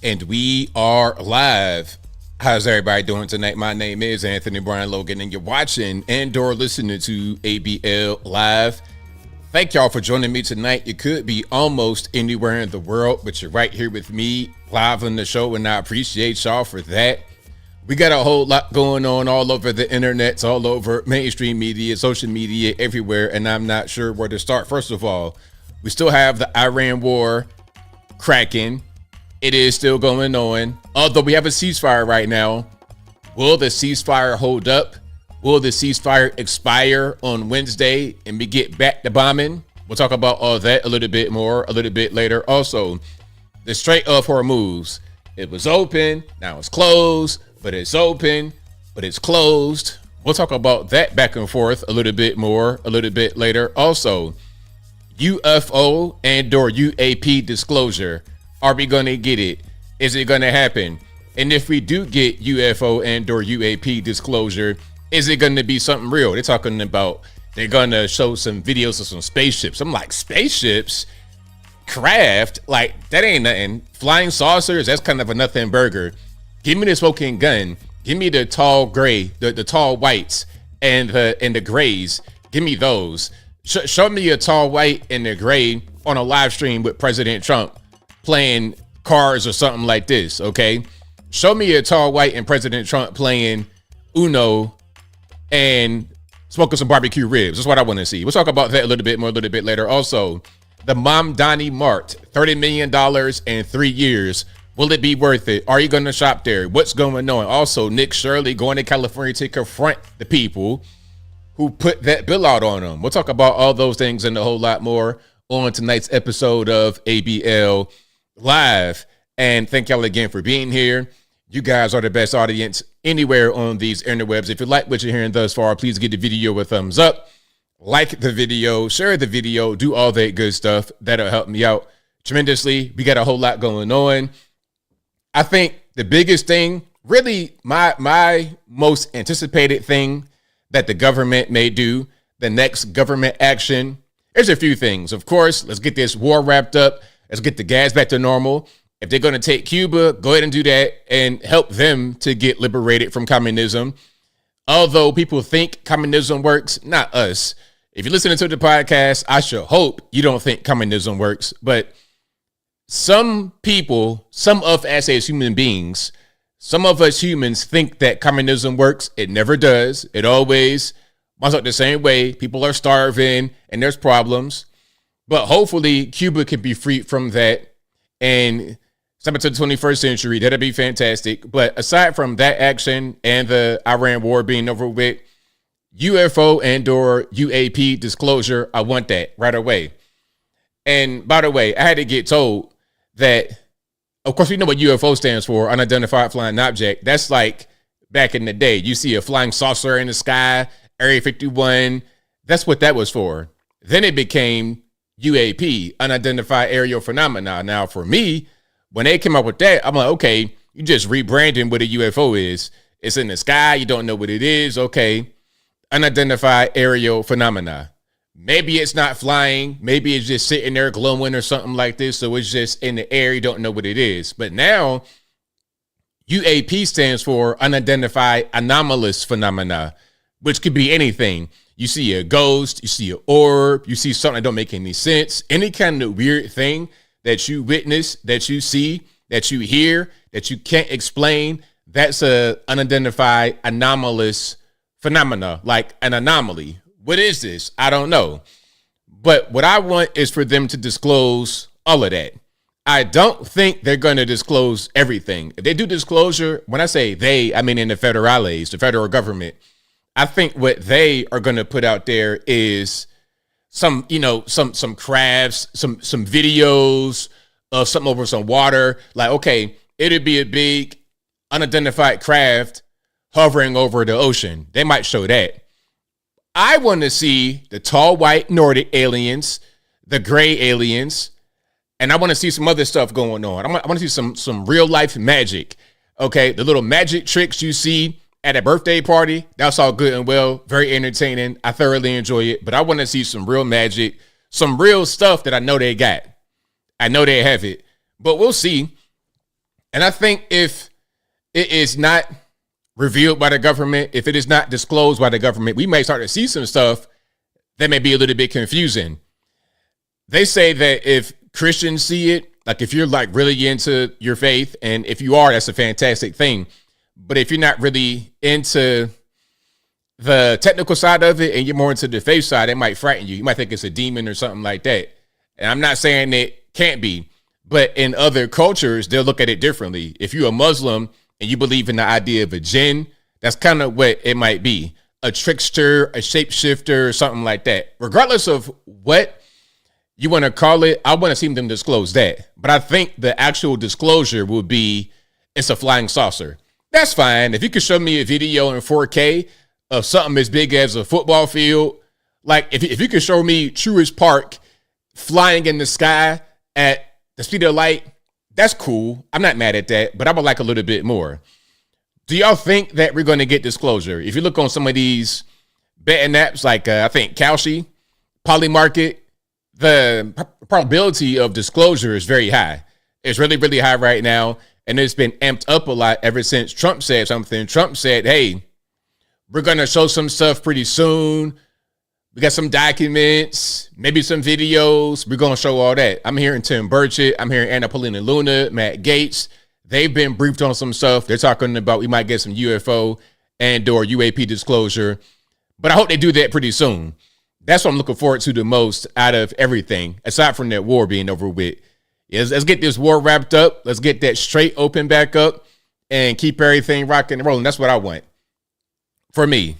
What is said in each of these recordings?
And we are live. How's everybody doing tonight? My name is Anthony Brian Logan, and you're watching and/or listening to ABL Live. Thank y'all for joining me tonight. You could be almost anywhere in the world, but you're right here with me live on the show, and I appreciate y'all for that. We got a whole lot going on all over the internets, all over mainstream media, social media, everywhere, and I'm not sure where to start. First of all, we still have the Iran war cracking. It is still going on, although we have a ceasefire right now. Will the ceasefire hold up? Will the ceasefire expire on Wednesday and we get back to bombing? We'll talk about all that a little bit more a little bit later. Also, the Strait of Hormuz. It was open, now it's closed, but it's open, but it's closed. We'll talk about that back and forth a little bit more a little bit later. Also, UFO and/or UAP disclosure. Are we going to get it? Is it going to happen? And if we do get UFO and/or UAP disclosure, is it going to be something real? They're talking about they're going to show some videos of some spaceships. I'm like, spaceships? Craft? Like, that ain't nothing. Flying saucers? That's kind of a nothing burger. Give me the smoking gun. Give me the tall gray, the tall whites and the grays. Give me those. Show me a tall white and a gray on a live stream with President Trump playing cards or something like this, okay? Show me a tall white and President Trump playing Uno and smoking some barbecue ribs. That's what I want to see. We'll talk about that a little bit more a little bit later. Also, the Mamdani Mart, $30 million in 3 years. Will it be worth it? Are you going to shop there? What's going on? Also, Nick Shirley going to California to confront the people who put that bill out on them. We'll talk about all those things and a whole lot more on tonight's episode of ABL Live. And thank y'all again for being here. You guys are the best audience anywhere on these interwebs. If you like what you're hearing thus far, please give the video a thumbs up, like the video, share the video, do all that good stuff. That'll help me out tremendously. We got a whole lot going on. I think the biggest thing, really my most anticipated thing that the government may do, the next government action, there's a few things. Of course, let's get this war wrapped up. Let's get the gas back to normal. If they're going to take Cuba, go ahead and do that and help them to get liberated from communism. Although people think communism works, not us. If you're listening to the podcast, I should hope you don't think communism works. But some people, some of us as human beings, some of us humans think that communism works. It never does. It always runs out the same way. People are starving and there's problems. But hopefully Cuba can be freed from that and step into the 21st century. That'd be fantastic. But aside from that action and the Iran war being over with, UFO and/or UAP disclosure, I want that right away. And by the way, I had to get told that, of course, we know what UFO stands for, unidentified flying object. That's like back in the day. You see a flying saucer in the sky, Area 51. That's what that was for. Then it became UAP, unidentified aerial phenomena. Now, for me, when they came up with that, I'm like, okay, you just rebranding what a UFO is. It's in the sky. You don't know what it is. Okay. Unidentified aerial phenomena. Maybe it's not flying. Maybe it's just sitting there glowing or something like this. So it's just in the air. You don't know what it is. But now UAP stands for unidentified anomalous phenomena, which could be anything. You see a ghost, you see an orb, you see something that don't make any sense. Any kind of weird thing that you witness, that you see, that you hear, that you can't explain, that's a unidentified anomalous phenomena, like an anomaly. What is this? I don't know. But what I want is for them to disclose all of that. I don't think they're going to disclose everything. If they do disclosure, when I say they, I mean in the federales, the federal government, I think what they are going to put out there is some crafts, some videos of something over some water. Like, okay, it'd be a big unidentified craft hovering over the ocean. They might show that. I want to see the tall white Nordic aliens, the gray aliens, and I want to see some other stuff going on. I want to see some real life magic. Okay, the little magic tricks you see at a birthday party, that's all good and well, very entertaining. I thoroughly enjoy it, but I want to see some real magic, some real stuff that I know they got. I know they have it, but we'll see. And I think if it is not revealed by the government, if it is not disclosed by the government, we may start to see some stuff that may be a little bit confusing. They say that if Christians see it, like if you're like really into your faith, and if you are, that's a fantastic thing. But if you're not really into the technical side of it and you're more into the faith side, it might frighten you. You might think it's a demon or something like that. And I'm not saying it can't be, but in other cultures, they'll look at it differently. If you're a Muslim and you believe in the idea of a jinn, that's kind of what it might be. A trickster, a shapeshifter, or something like that. Regardless of what you want to call it, I want to see them disclose that. But I think the actual disclosure will be it's a flying saucer. That's fine. If you could show me a video in 4K of something as big as a football field, like if you could show me Truist Park flying in the sky at the speed of light, that's cool. I'm not mad at that, but I would like a little bit more. Do y'all think that we're going to get disclosure? If you look on some of these betting apps, like I think Kalshi, Polymarket, the probability of disclosure is very high. It's really, really high right now. And it's been amped up a lot ever since Trump said something. Trump said, hey, we're going to show some stuff pretty soon. We got some documents, maybe some videos. We're going to show all that. I'm hearing Tim Burchett. I'm hearing Anna Paulina Luna, Matt Gaetz. They've been briefed on some stuff. They're talking about we might get some UFO and or UAP disclosure. But I hope they do that pretty soon. That's what I'm looking forward to the most out of everything, aside from that war being over with. Let's get this war wrapped up. Let's get that Strait open back up and keep everything rocking and rolling. That's what I want. For me.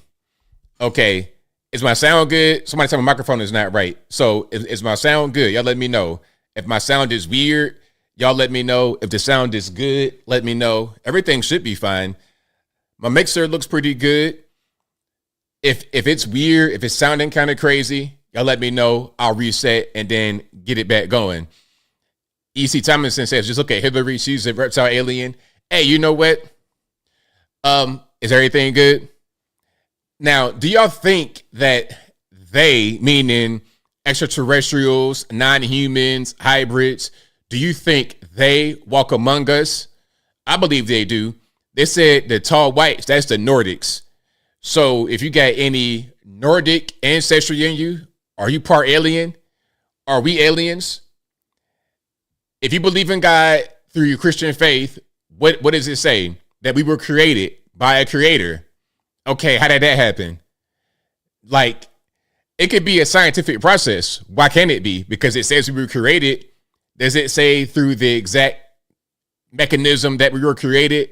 Okay. Is my sound good? Somebody tell my microphone is not right. So is my sound good? Y'all let me know. If my sound is weird, y'all let me know. If the sound is good, let me know. Everything should be fine. My mixer looks pretty good. If it's weird, if it's sounding kind of crazy, y'all let me know. I'll reset and then get it back going. E.C. Thomason says, just look at Hillary. She's a reptile alien. Hey, you know what? Is everything good? Now, do y'all think that they, meaning extraterrestrials, non-humans, hybrids, do you think they walk among us? I believe they do. They said the tall whites, that's the Nordics. So if you got any Nordic ancestry in you, are you part alien? Are we aliens? If you believe in God through your Christian faith, what does it say? That we were created by a creator. Okay, how did that happen? Like, it could be a scientific process. Why can't it be? Because it says we were created. Does it say through the exact mechanism that we were created?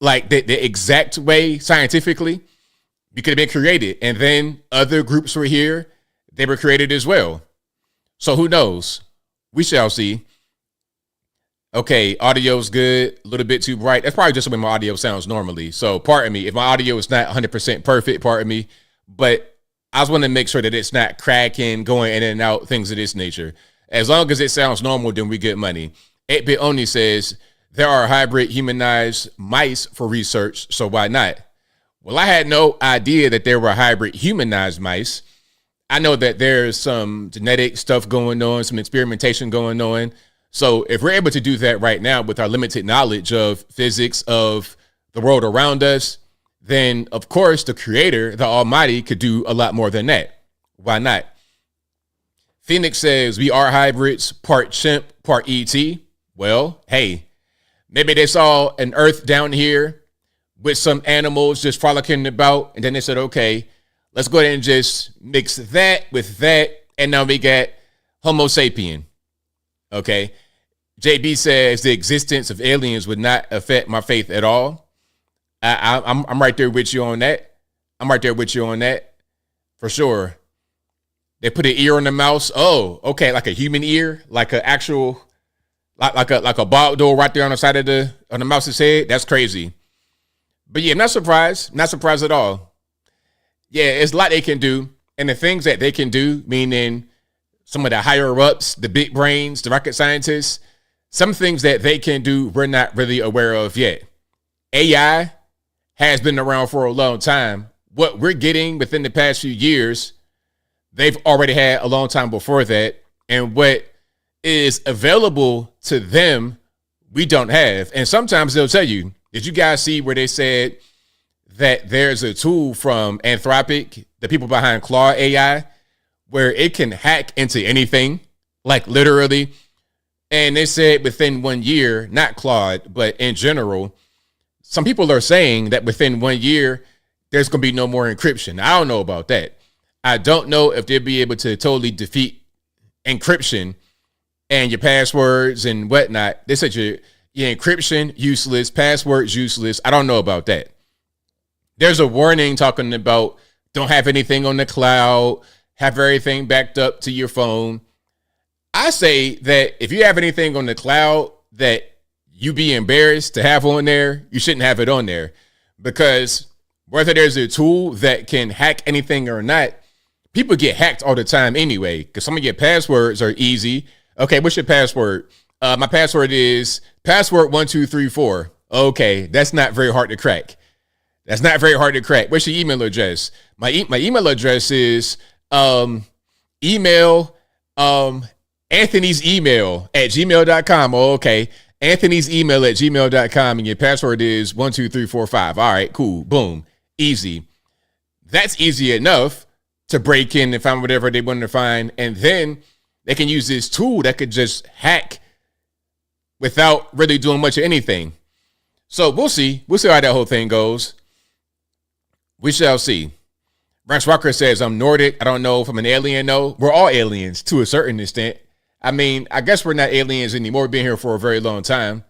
Like the exact way scientifically? We could have been created. And then other groups were here. They were created as well. So who knows? We shall see. Okay, audio's good, a little bit too bright. That's probably just the way my audio sounds normally. So pardon me. If my audio is not 100% perfect, pardon me. But I just want to make sure that it's not cracking, going in and out, things of this nature. As long as it sounds normal, then we get money. 8-Bit Only says, there are hybrid humanized mice for research, so why not? Well, I had no idea that there were hybrid humanized mice. I know that there's some genetic stuff going on, some experimentation going on. So if we're able to do that right now with our limited knowledge of physics, of the world around us, then of course the creator, the almighty, could do a lot more than that. Why not? Phoenix says we are hybrids, part chimp, part ET. Well, hey, maybe they saw an Earth down here with some animals just frolicking about. And then they said, okay, let's go ahead and just mix that with that. And now we got Homo sapien. Okay. JB says the existence of aliens would not affect my faith at all. I'm right there with you on that. I'm right there with you on that for sure. They put an ear on the mouse. Oh, okay, like a human ear, like an actual, like a bulb door right there on the side of the mouse's head. That's crazy. But yeah, I'm not surprised. Not surprised at all. Yeah, it's a lot they can do, and the things that they can do, meaning some of the higher ups, the big brains, the rocket scientists. Some things that they can do we're not really aware of yet. AI has been around for a long time. What we're getting within the past few years, they've already had a long time before that. And what is available to them we don't have. And sometimes they'll tell you, did you guys see where they said that there's a tool from Anthropic, the people behind Claude AI, where it can hack into anything, like literally. And they said within 1 year, not Claude, but in general, some people are saying that within 1 year, there's going to be no more encryption. I don't know about that. I don't know if they'll be able to totally defeat encryption and your passwords and whatnot. They said your encryption useless, passwords useless. I don't know about that. There's a warning talking about don't have anything on the cloud, have everything backed up to your phone. I say that if you have anything on the cloud that you be embarrassed to have on there, you shouldn't have it on there, because whether there's a tool that can hack anything or not, people get hacked all the time anyway, because some of your passwords are easy. Okay, what's your password? My password is password 1234. Okay, that's not very hard to crack. That's not very hard to crack. What's your email address? My email address is email Anthony's email at gmail.com. Oh, okay. Anthony's email at gmail.com, and your password is 12345. All right, cool. Boom. Easy. That's easy enough to break in and find whatever they want to find. And then they can use this tool that could just hack without really doing much of anything. So we'll see. We'll see how that whole thing goes. We shall see. Rex Walker says, I'm Nordic. I don't know if I'm an alien. No, we're all aliens to a certain extent. I mean, I guess we're not aliens anymore. We've been here for a very long time.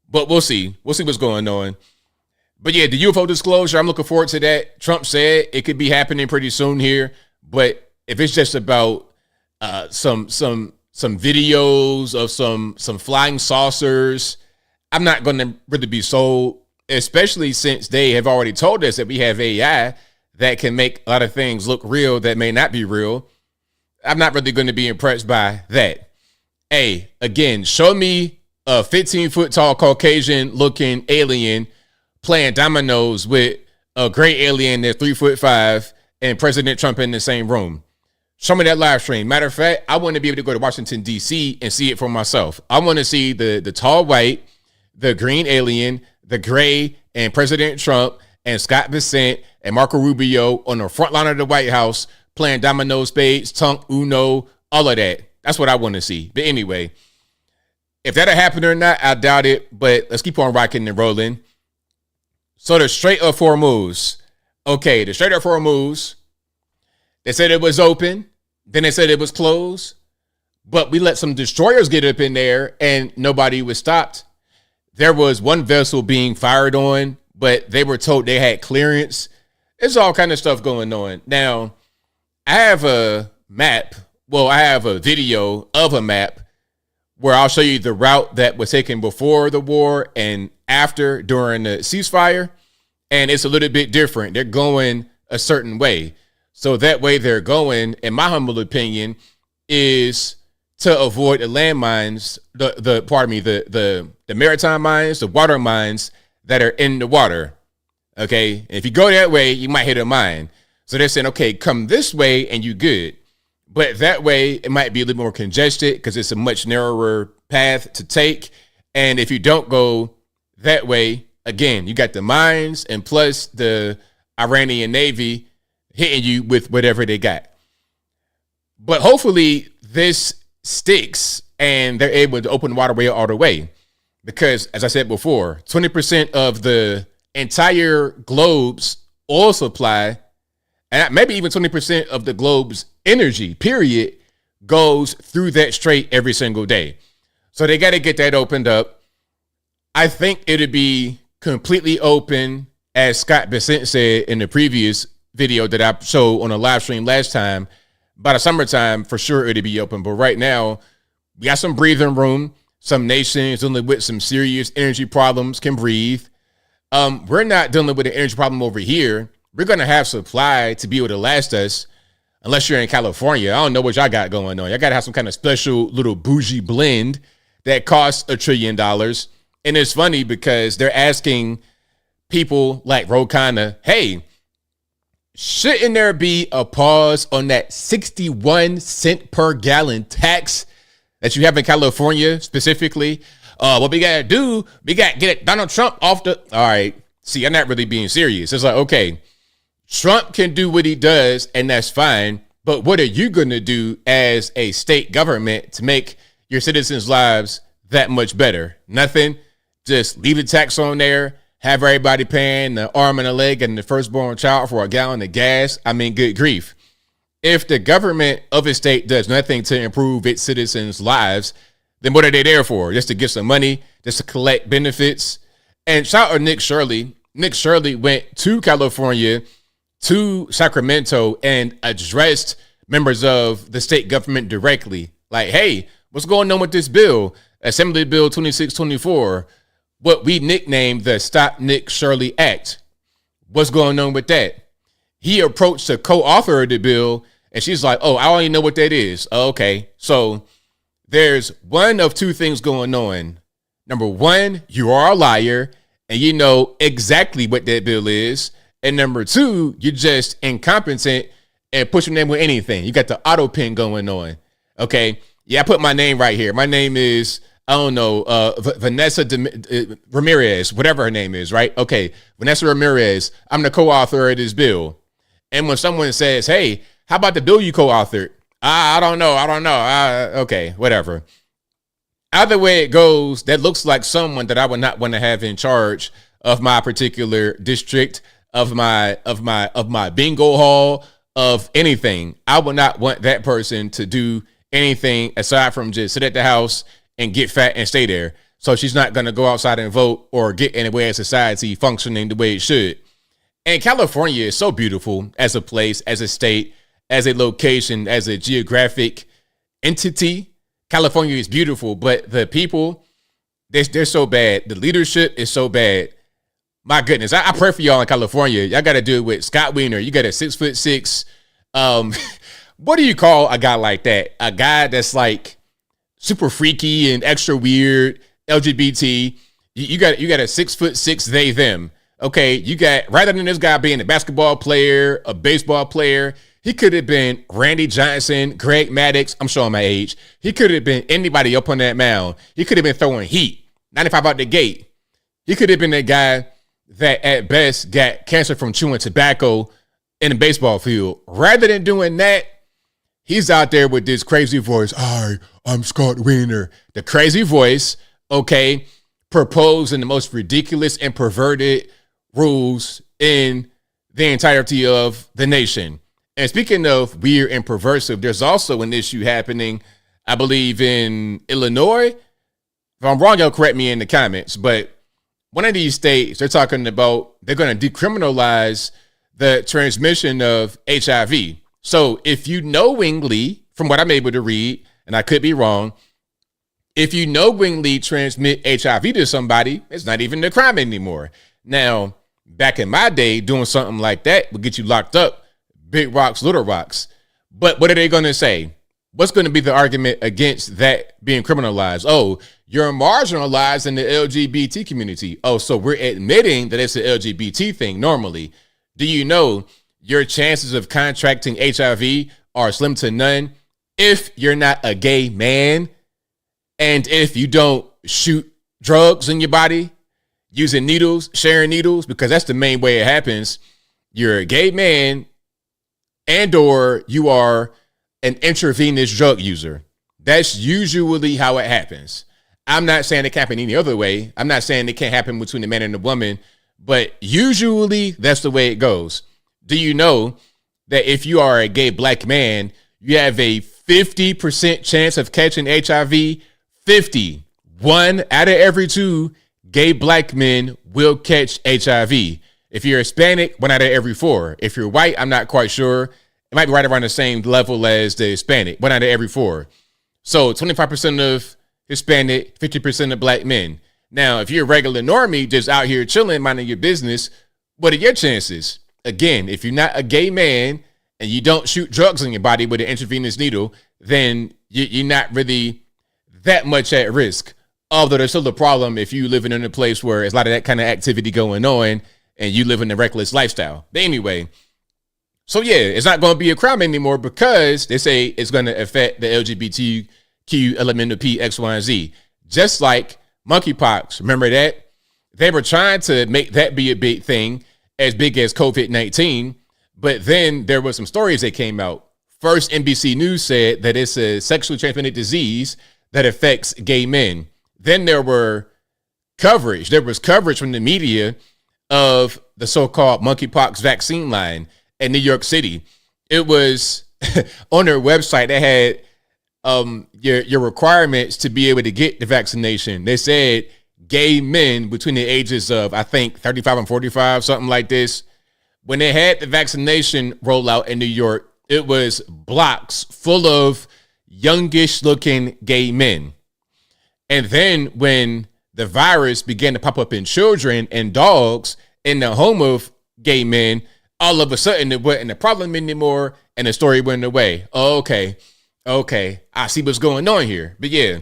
But we'll see. We'll see what's going on. But yeah, the UFO disclosure, I'm looking forward to that. Trump said it could be happening pretty soon here. But if it's just about some videos of some flying saucers, I'm not going to really be sold, especially since they have already told us that we have AI that can make a lot of things look real that may not be real. I'm not really going to be impressed by that. Hey, again, show me a 15-foot tall Caucasian looking alien playing dominoes with a gray alien that's 3'5" and President Trump in the same room. Show me that live stream. Matter of fact, I want to be able to go to Washington, D.C. and see it for myself. I want to see the tall white, the green alien, the gray, and President Trump and Scott Bessent and Marco Rubio on the front line of the White House playing domino, spades, tunk, uno, all of that. That's what I want to see. But anyway, if that'll happen or not, I doubt it. But let's keep on rocking and rolling. So the Strait of Hormuz. Okay, the Strait of Hormuz. They said it was open. Then they said it was closed. But we let some destroyers get up in there and nobody was stopped. There was one vessel being fired on, but they were told they had clearance. There's all kind of stuff going on. Now, I have a map. Well, I have a video of a map where I'll show you the route that was taken before the war and after during the ceasefire. And it's a little bit different. They're going a certain way. So that way they're going, in my humble opinion, is to avoid the landmines, the maritime mines, the water mines that are in the water. Okay. If you go that way, you might hit a mine. So they're saying, okay, come this way and you good. But that way it might be a little more congested because it's a much narrower path to take. And if you don't go that way, again, you got the mines and plus the Iranian Navy hitting you with whatever they got. But hopefully this sticks and they're able to open the waterway all the way. Because as I said before, 20% of the entire globe's oil supply, and maybe even 20% of the globe's energy, period, goes through that strait every single day. So they got to get that opened up. I think it'd be completely open, as Scott Bessent said in the previous video that I showed on a live stream last time. By the summertime, for sure it'd be open. But right now, we got some breathing room. Some nations dealing with some serious energy problems can breathe. We're not dealing with an energy problem over here. We're going to have supply to be able to last us. Unless you're in California, I don't know what y'all got going on. Y'all got to have some kind of special little bougie blend that costs $1 trillion. And it's funny because they're asking people like Rokana, hey, shouldn't there be a pause on that 61 cent per gallon tax that you have in California specifically? what we got to do, we got to get Donald Trump off the. All right. See, I'm not really being serious. It's like, okay, Trump can do what he does, and that's fine. But what are you going to do as a state government to make your citizens' lives that much better? Nothing. Just leave the tax on there, have everybody paying the arm and a leg and the firstborn child for a gallon of gas. I mean, good grief. If the government of a state does nothing to improve its citizens' lives, then what are they there for? Just to get some money, just to collect benefits? And shout out to Nick Shirley. Nick Shirley went to California, to Sacramento, and addressed members of the state government directly. Like, hey, what's going on with this bill? Assembly Bill 2624, what we nicknamed the Stop Nick Shirley Act. What's going on with that? He approached the co-author of the bill, and she's like, oh, I don't even know what that is. Oh, okay. So there's one of two things going on. Number one, you are a liar, and you know exactly what that bill is. And number two, you're just incompetent and pushing them with anything. You got the auto pen going on. Okay. Yeah, I put my name right here. My name is, I don't know, Vanessa Ramirez, whatever her name is, right? Okay. Vanessa Ramirez. I'm the co-author of this bill. And when someone says, hey, how about the bill you co-authored? I don't know. Okay, whatever. Either way it goes, that looks like someone that I would not want to have in charge of my particular district, of my bingo hall, of anything. I would not want that person to do anything aside from just sit at the house and get fat and stay there. So she's not going to go outside and vote or get in the way of society functioning the way it should. And California is so beautiful as a place, as a state, as a location, as a geographic entity. California is beautiful, but the people, they're so bad. The leadership is so bad. My goodness, I pray for y'all in California. Y'all got to do it with Scott Wiener. You got a 6'6". What do you call a guy like that? A guy that's like super freaky and extra weird, LGBT. You got a 6'6", they, them. Okay, you got, rather than this guy being a basketball player, a baseball player, he could have been Randy Johnson, Greg Maddux. I'm showing my age. He could have been anybody up on that mound. He could have been throwing heat, 95 out the gate. He could have been that guy that at best got cancer from chewing tobacco in a baseball field. Rather than doing that, he's out there with this crazy voice. Hi, I'm Scott Wiener. The crazy voice, okay, proposing the most ridiculous and perverted rules in the entirety of the nation. And speaking of weird and perversive, there's also an issue happening, I believe, in Illinois. If I'm wrong, y'all correct me in the comments, but one of these states, they're talking about they're going to decriminalize the transmission of HIV. So if you knowingly, from what I'm able to read, and I could be wrong, if you knowingly transmit HIV to somebody, it's not even a crime anymore. Now, back in my day, doing something like that would get you locked up. Big rocks, little rocks. But what are they going to say? What's going to be the argument against that being criminalized? Oh, you're marginalized in the LGBT community. Oh, so we're admitting that it's an LGBT thing normally. Do you know your chances of contracting HIV are slim to none if you're not a gay man and if you don't shoot drugs in your body using needles, sharing needles, because that's the main way it happens. You're a gay man and or you are an intravenous drug user. That's usually how it happens. I'm not saying it can't happen any other way. I'm not saying it can't happen between a man and a woman, but usually that's the way it goes. Do you know that if you are a gay black man, you have a 50% chance of catching HIV? 50. 1 out of every 2 gay black men will catch HIV. If you're Hispanic, 1 out of every 4. If you're white, I'm not quite sure. It might be right around the same level as the Hispanic, 1 out of every 4. So 25% of Hispanic, 50% of black men. Now, if you're a regular normie just out here chilling, minding your business, what are your chances? Again, if you're not a gay man and you don't shoot drugs in your body with an intravenous needle, then you're not really that much at risk. Although there's still a problem if you living in a place where there's a lot of that kind of activity going on and you live in a reckless lifestyle. But anyway, so yeah, it's not going to be a crime anymore because they say it's going to affect the LGBTQ element of P, X, Y, and Z. Just like monkeypox. Remember that? They were trying to make that be a big thing, as big as COVID-19. But then there were some stories that came out. First, NBC News said that it's a sexually transmitted disease that affects gay men. Then there was coverage from the media of the so-called monkeypox vaccine line in New York City. It was on their website. They had your requirements to be able to get the vaccination. They said gay men between the ages of, I think, 35 and 45, something like this. When they had the vaccination rollout in New York, it was blocks full of youngish looking gay men. And then when the virus began to pop up in children and dogs in the home of gay men, all of a sudden it wasn't a problem anymore and the story went away. Oh, okay, I see what's going on here. But yeah,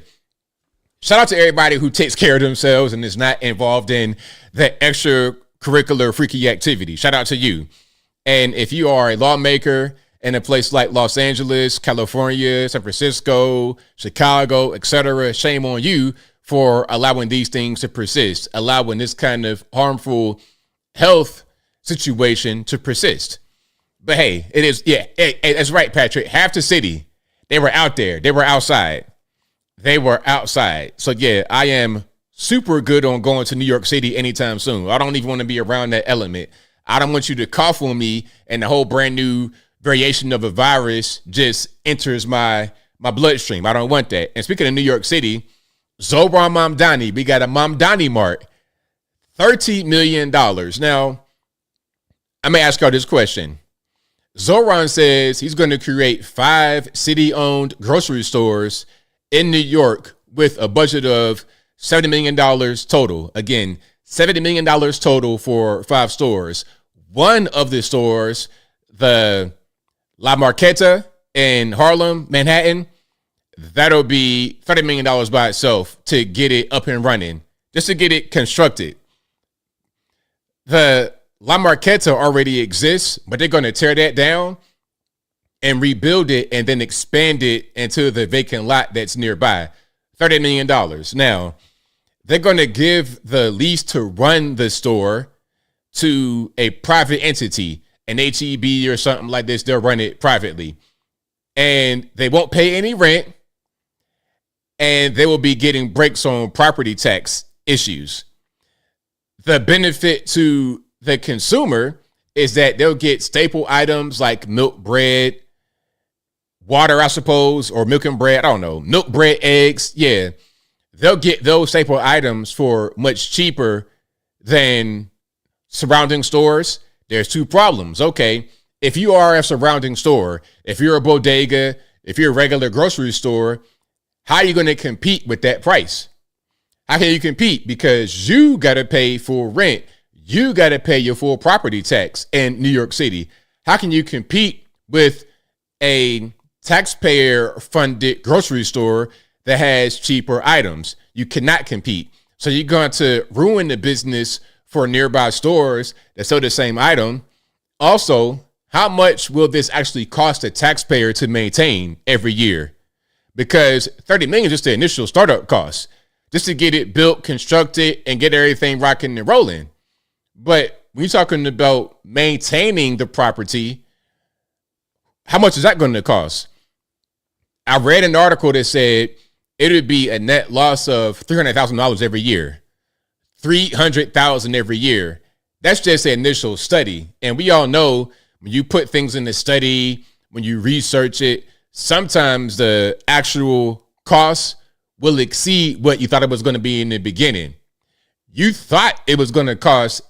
shout out to everybody who takes care of themselves and is not involved in the extracurricular freaky activity. Shout out to you. And if you are a lawmaker in a place like Los Angeles, California, San Francisco, Chicago, etc., shame on you for allowing these things to persist, allowing this kind of harmful health situation to persist. But hey, it is, yeah, hey, that's right, Patrick. Half the city, they were out there. They were outside. So yeah, I am super good on going to New York City anytime soon. I don't even want to be around that element. I don't want you to cough on me and the whole brand new variation of a virus just enters my bloodstream. I don't want that. And speaking of New York City, Zohran Mamdani, we got a Mamdani Mart, $30 million. Now, I may ask y'all this question. Zohran says he's going to create 5 city-owned grocery stores in New York with a budget of $70 million total. Again, $70 million total for 5 stores. One of the stores, the La Marqueta in Harlem, Manhattan, that'll be $30 million by itself to get it up and running, just to get it constructed. The La Marqueta already exists, but they're going to tear that down and rebuild it and then expand it into the vacant lot that's nearby. $30 million. Now, they're going to give the lease to run the store to a private entity, an HEB or something like this. They'll run it privately. And they won't pay any rent. And they will be getting breaks on property tax issues. The benefit to the consumer is that they'll get staple items like milk, bread, water, I suppose, or milk and bread. I don't know. Milk, bread, eggs. Yeah. They'll get those staple items for much cheaper than surrounding stores. There's 2 problems. Okay. If you are a surrounding store, if you're a bodega, if you're a regular grocery store, how are you going to compete with that price? How can you compete? Because you got to pay for rent. You got to pay your full property tax in New York City. How can you compete with a taxpayer-funded grocery store that has cheaper items? You cannot compete. So you're going to ruin the business for nearby stores that sell the same item. Also, how much will this actually cost the taxpayer to maintain every year? Because $30 million is just the initial startup cost, just to get it built, constructed, and get everything rocking and rolling. But when you're talking about maintaining the property, how much is that going to cost? I read an article that said it would be a net loss of $300,000 every year. $300,000 every year. That's just an initial study. And we all know when you put things in the study, when you research it, sometimes the actual cost will exceed what you thought it was going to be in the beginning. You thought it was going to cost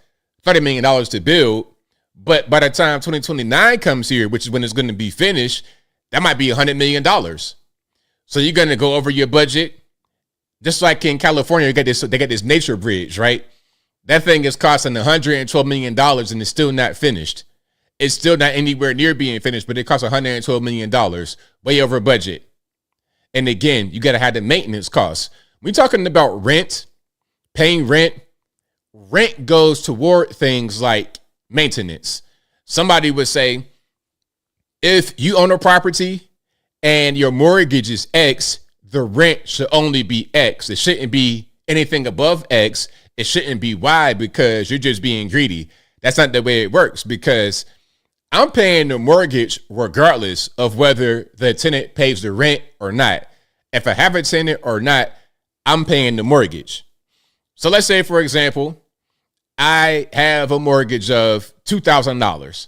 $30 million to build, but by the time 2029 comes here, which is when it's going to be finished, that might be $100 million. So you're going to go over your budget. Just like in California, they got this nature bridge, right? That thing is costing $112 million and it's still not finished. It's still not anywhere near being finished, but it costs $112 million, way over budget. And again, you got to have the maintenance costs. We're talking about rent, paying rent. Rent goes toward things like maintenance. Somebody would say, if you own a property and your mortgage is X, the rent should only be X. It shouldn't be anything above X, it shouldn't be Y because you're just being greedy. That's not the way it works, because I'm paying the mortgage regardless of whether the tenant pays the rent or not. If I have a tenant or not, I'm paying the mortgage. So let's say, for example, I have a mortgage of $2,000.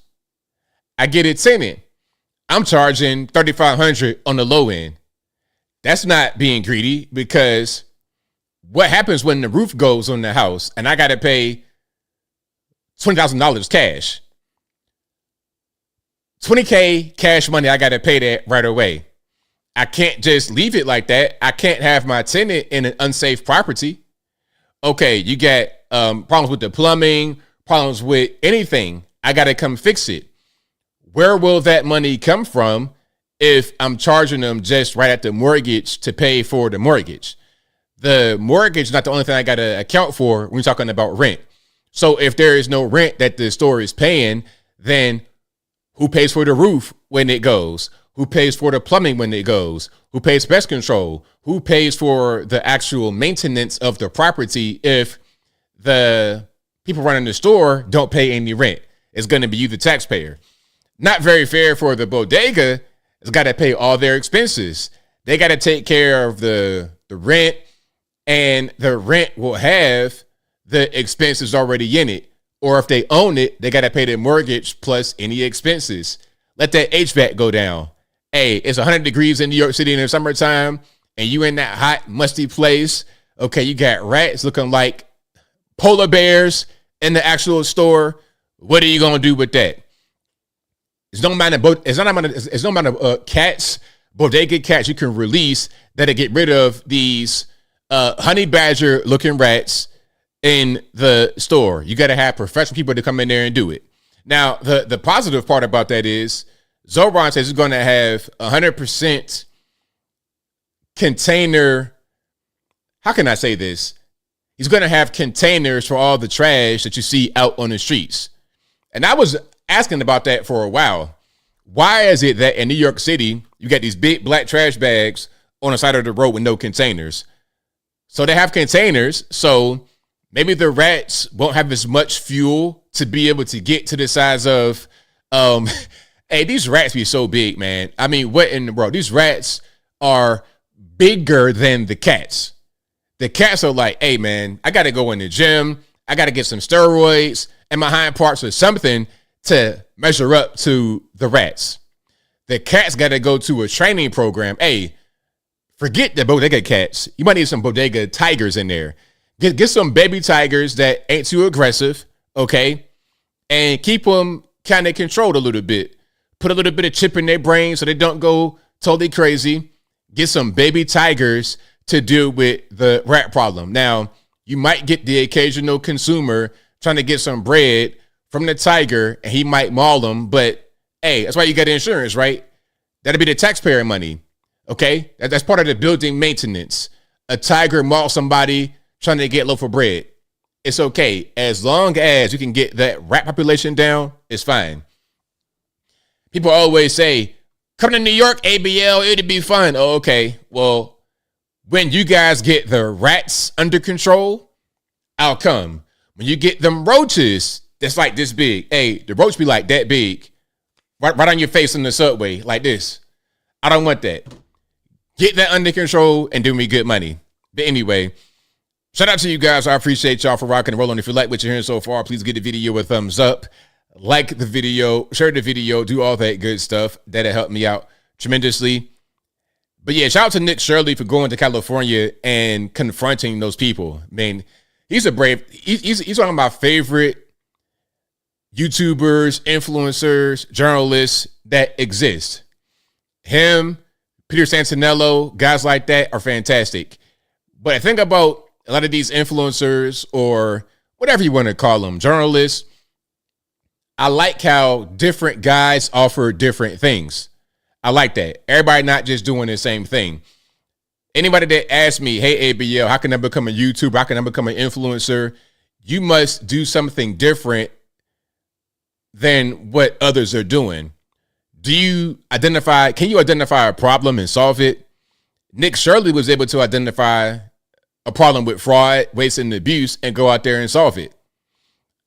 I get a tenant. I'm charging $3,500 on the low end. That's not being greedy, because what happens when the roof goes on the house and I got to pay $20,000 cash? $20K cash money, I got to pay that right away. I can't just leave it like that. I can't have my tenant in an unsafe property. Okay, you got problems with the plumbing, problems with anything. I got to come fix it. Where will that money come from if I'm charging them just right at the mortgage to pay for the mortgage? The mortgage is not the only thing I got to account for when we're talking about rent. So if there is no rent that the store is paying, then who pays for the roof when it goes? Who pays for the plumbing when it goes? Who pays pest control? Who pays for the actual maintenance of the property if the people running the store don't pay any rent? It's going to be you, the taxpayer. Not very fair for the bodega. It's got to pay all their expenses. They got to take care of the rent, and the rent will have the expenses already in it. Or if they own it, they got to pay their mortgage plus any expenses. Let that HVAC go down. Hey, it's 100 degrees in New York City in the summertime, and you in that hot, musty place. Okay, you got rats looking like polar bears in the actual store. What are you going to do with that? There's no amount of cats, bodega cats you can release that'll get rid of these honey badger looking rats in the store. You got to have professional people to come in there and do it. Now, the positive part about that is Zohran says he's going to have 100% container. How can I say this? He's going to have containers for all the trash that you see out on the streets. And I was asking about that for a while. Why is it that in New York City, you got these big black trash bags on the side of the road with no containers? So they have containers, so maybe the rats won't have as much fuel to be able to get to the size of, hey, these rats be so big, man. I mean, what in the world? These rats are bigger than the cats. The cats are like, hey, man, I got to go in the gym. I got to get some steroids in my hind parts or something to measure up to the rats. The cats got to go to a training program. Hey, forget the bodega cats. You might need some bodega tigers in there. Get some baby tigers that ain't too aggressive, okay? And keep them kind of controlled a little bit. Put a little bit of chip in their brain so they don't go totally crazy. Get some baby tigers to deal with the rat problem. Now, you might get the occasional consumer trying to get some bread from the tiger, and he might maul them, but hey, that's why you get insurance, right? That'll be the taxpayer money, okay? That's part of the building maintenance. A tiger maul somebody trying to get a loaf of bread. It's okay. As long as you can get that rat population down, it's fine. People always say, come to New York, ABL, it'd be fun. Oh, okay. Well, when you guys get the rats under control, I'll come. When you get them roaches that's like this big, hey, the roach be like that big, right on your face in the subway, like this. I don't want that. Get that under control and do me good money. But anyway, shout out to you guys. I appreciate y'all for rocking and rolling. If you like what you're hearing so far, please give the video a thumbs up. Like the video, share the video, do all that good stuff. That'll help me out tremendously. But yeah, shout out to Nick Shirley for going to California and confronting those people. I mean, he's a brave, he's one of my favorite YouTubers, influencers, journalists that exist. Him, Peter Santinello, guys like that are fantastic. But I think about a lot of these influencers or whatever you want to call them, journalists. I like how different guys offer different things. I like that. Everybody not just doing the same thing. Anybody that asks me, hey, ABL, how can I become a YouTuber? How can I become an influencer? You must do something different than what others are doing. Can you identify a problem and solve it? Nick Shirley was able to identify a problem with fraud, waste, and abuse and go out there and solve it.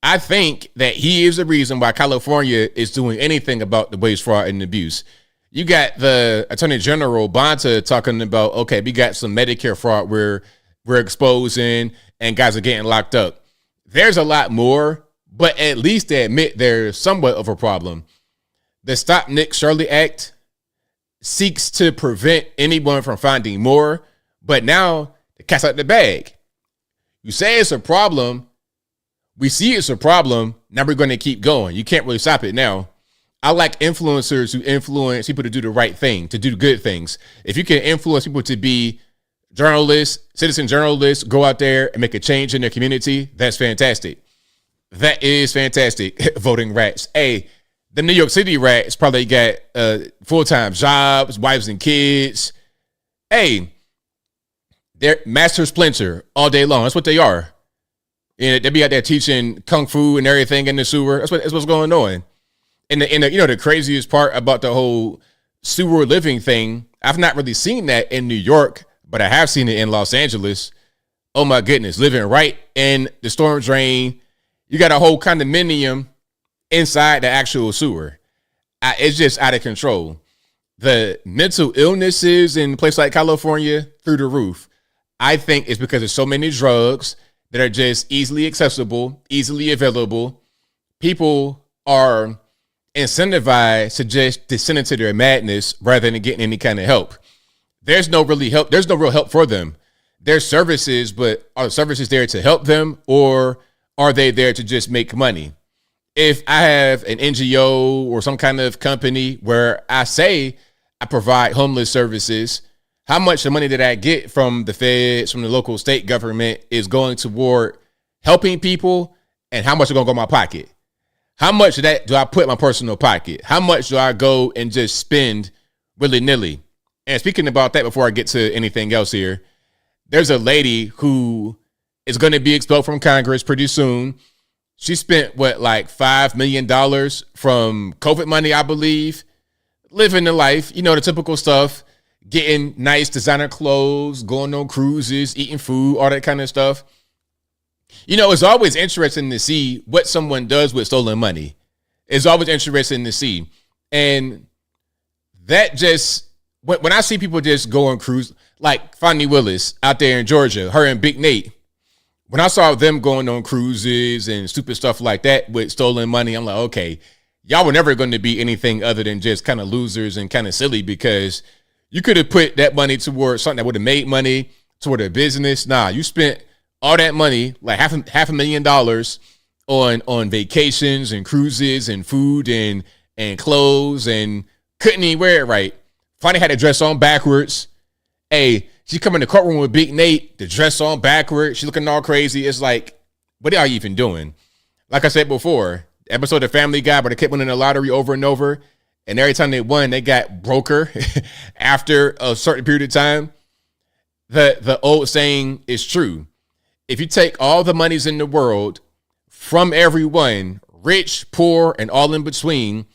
I think that he is the reason why California is doing anything about the waste, fraud, and abuse. You got the Attorney General Bonta talking about, okay, we got some Medicare fraud we're exposing and guys are getting locked up. There's a lot more, but at least they admit there's somewhat of a problem. The Stop Nick Shirley Act seeks to prevent anyone from finding more, but now the cat's out the bag. You say it's a problem. We see it's a problem. Now we're going to keep going. You can't really stop it now. I like influencers who influence people to do the right thing, to do good things. If you can influence people to be journalists, citizen journalists, go out there and make a change in their community, that's fantastic. That is fantastic. Voting rats. Hey, the New York City rats probably got full-time jobs, wives and kids. Hey, they're master splinter all day long. That's what they are. And they be out there teaching kung fu and everything in the sewer. That's what's going on. And the craziest part about the whole sewer living thing, I've not really seen that in New York, but I have seen it in Los Angeles. Oh my goodness, living right in the storm drain. You got a whole condominium inside the actual sewer. It's just out of control. The mental illnesses in a place like California through the roof. I think it's because there's so many drugs that are just easily accessible, easily available. People are incentivized to just descend into their madness rather than getting any kind of help. There's no really help. There's no real help for them. There's services, but are the services there to help them, or are they there to just make money? If I have an NGO or some kind of company where I say I provide homeless services, how much the money that I get from the feds, from the local state government is going toward helping people, and how much is going to go in my pocket? How much of that do I put in my personal pocket? How much do I go and just spend willy-nilly? And speaking about that, before I get to anything else here, there's a lady who is going to be expelled from Congress pretty soon. She spent like $5 million from COVID money, I believe, living the life, the typical stuff, getting nice designer clothes, going on cruises, eating food, all that kind of stuff. It's always interesting to see what someone does with stolen money. It's always interesting to see. And that just, when I see people just go on cruise, like Fonnie Willis out there in Georgia, her and Big Nate, when I saw them going on cruises and stupid stuff like that with stolen money, I'm like, okay, y'all were never going to be anything other than just kind of losers and kind of silly, because you could have put that money towards something that would have made money, toward a business. Nah, you spent all that money, like half $500,000 on vacations and cruises and food and clothes, and couldn't even wear it right. Finally had a dress on backwards. Hey, she come in the courtroom with Big Nate, the dress on backwards. She looking all crazy. It's like, what are you even doing? Like I said before, episode of Family Guy, but they kept winning the lottery over and over. And every time they won, they got broker after a certain period of time. The old saying is true. If you take all the monies in the world from everyone, rich, poor, and all in between,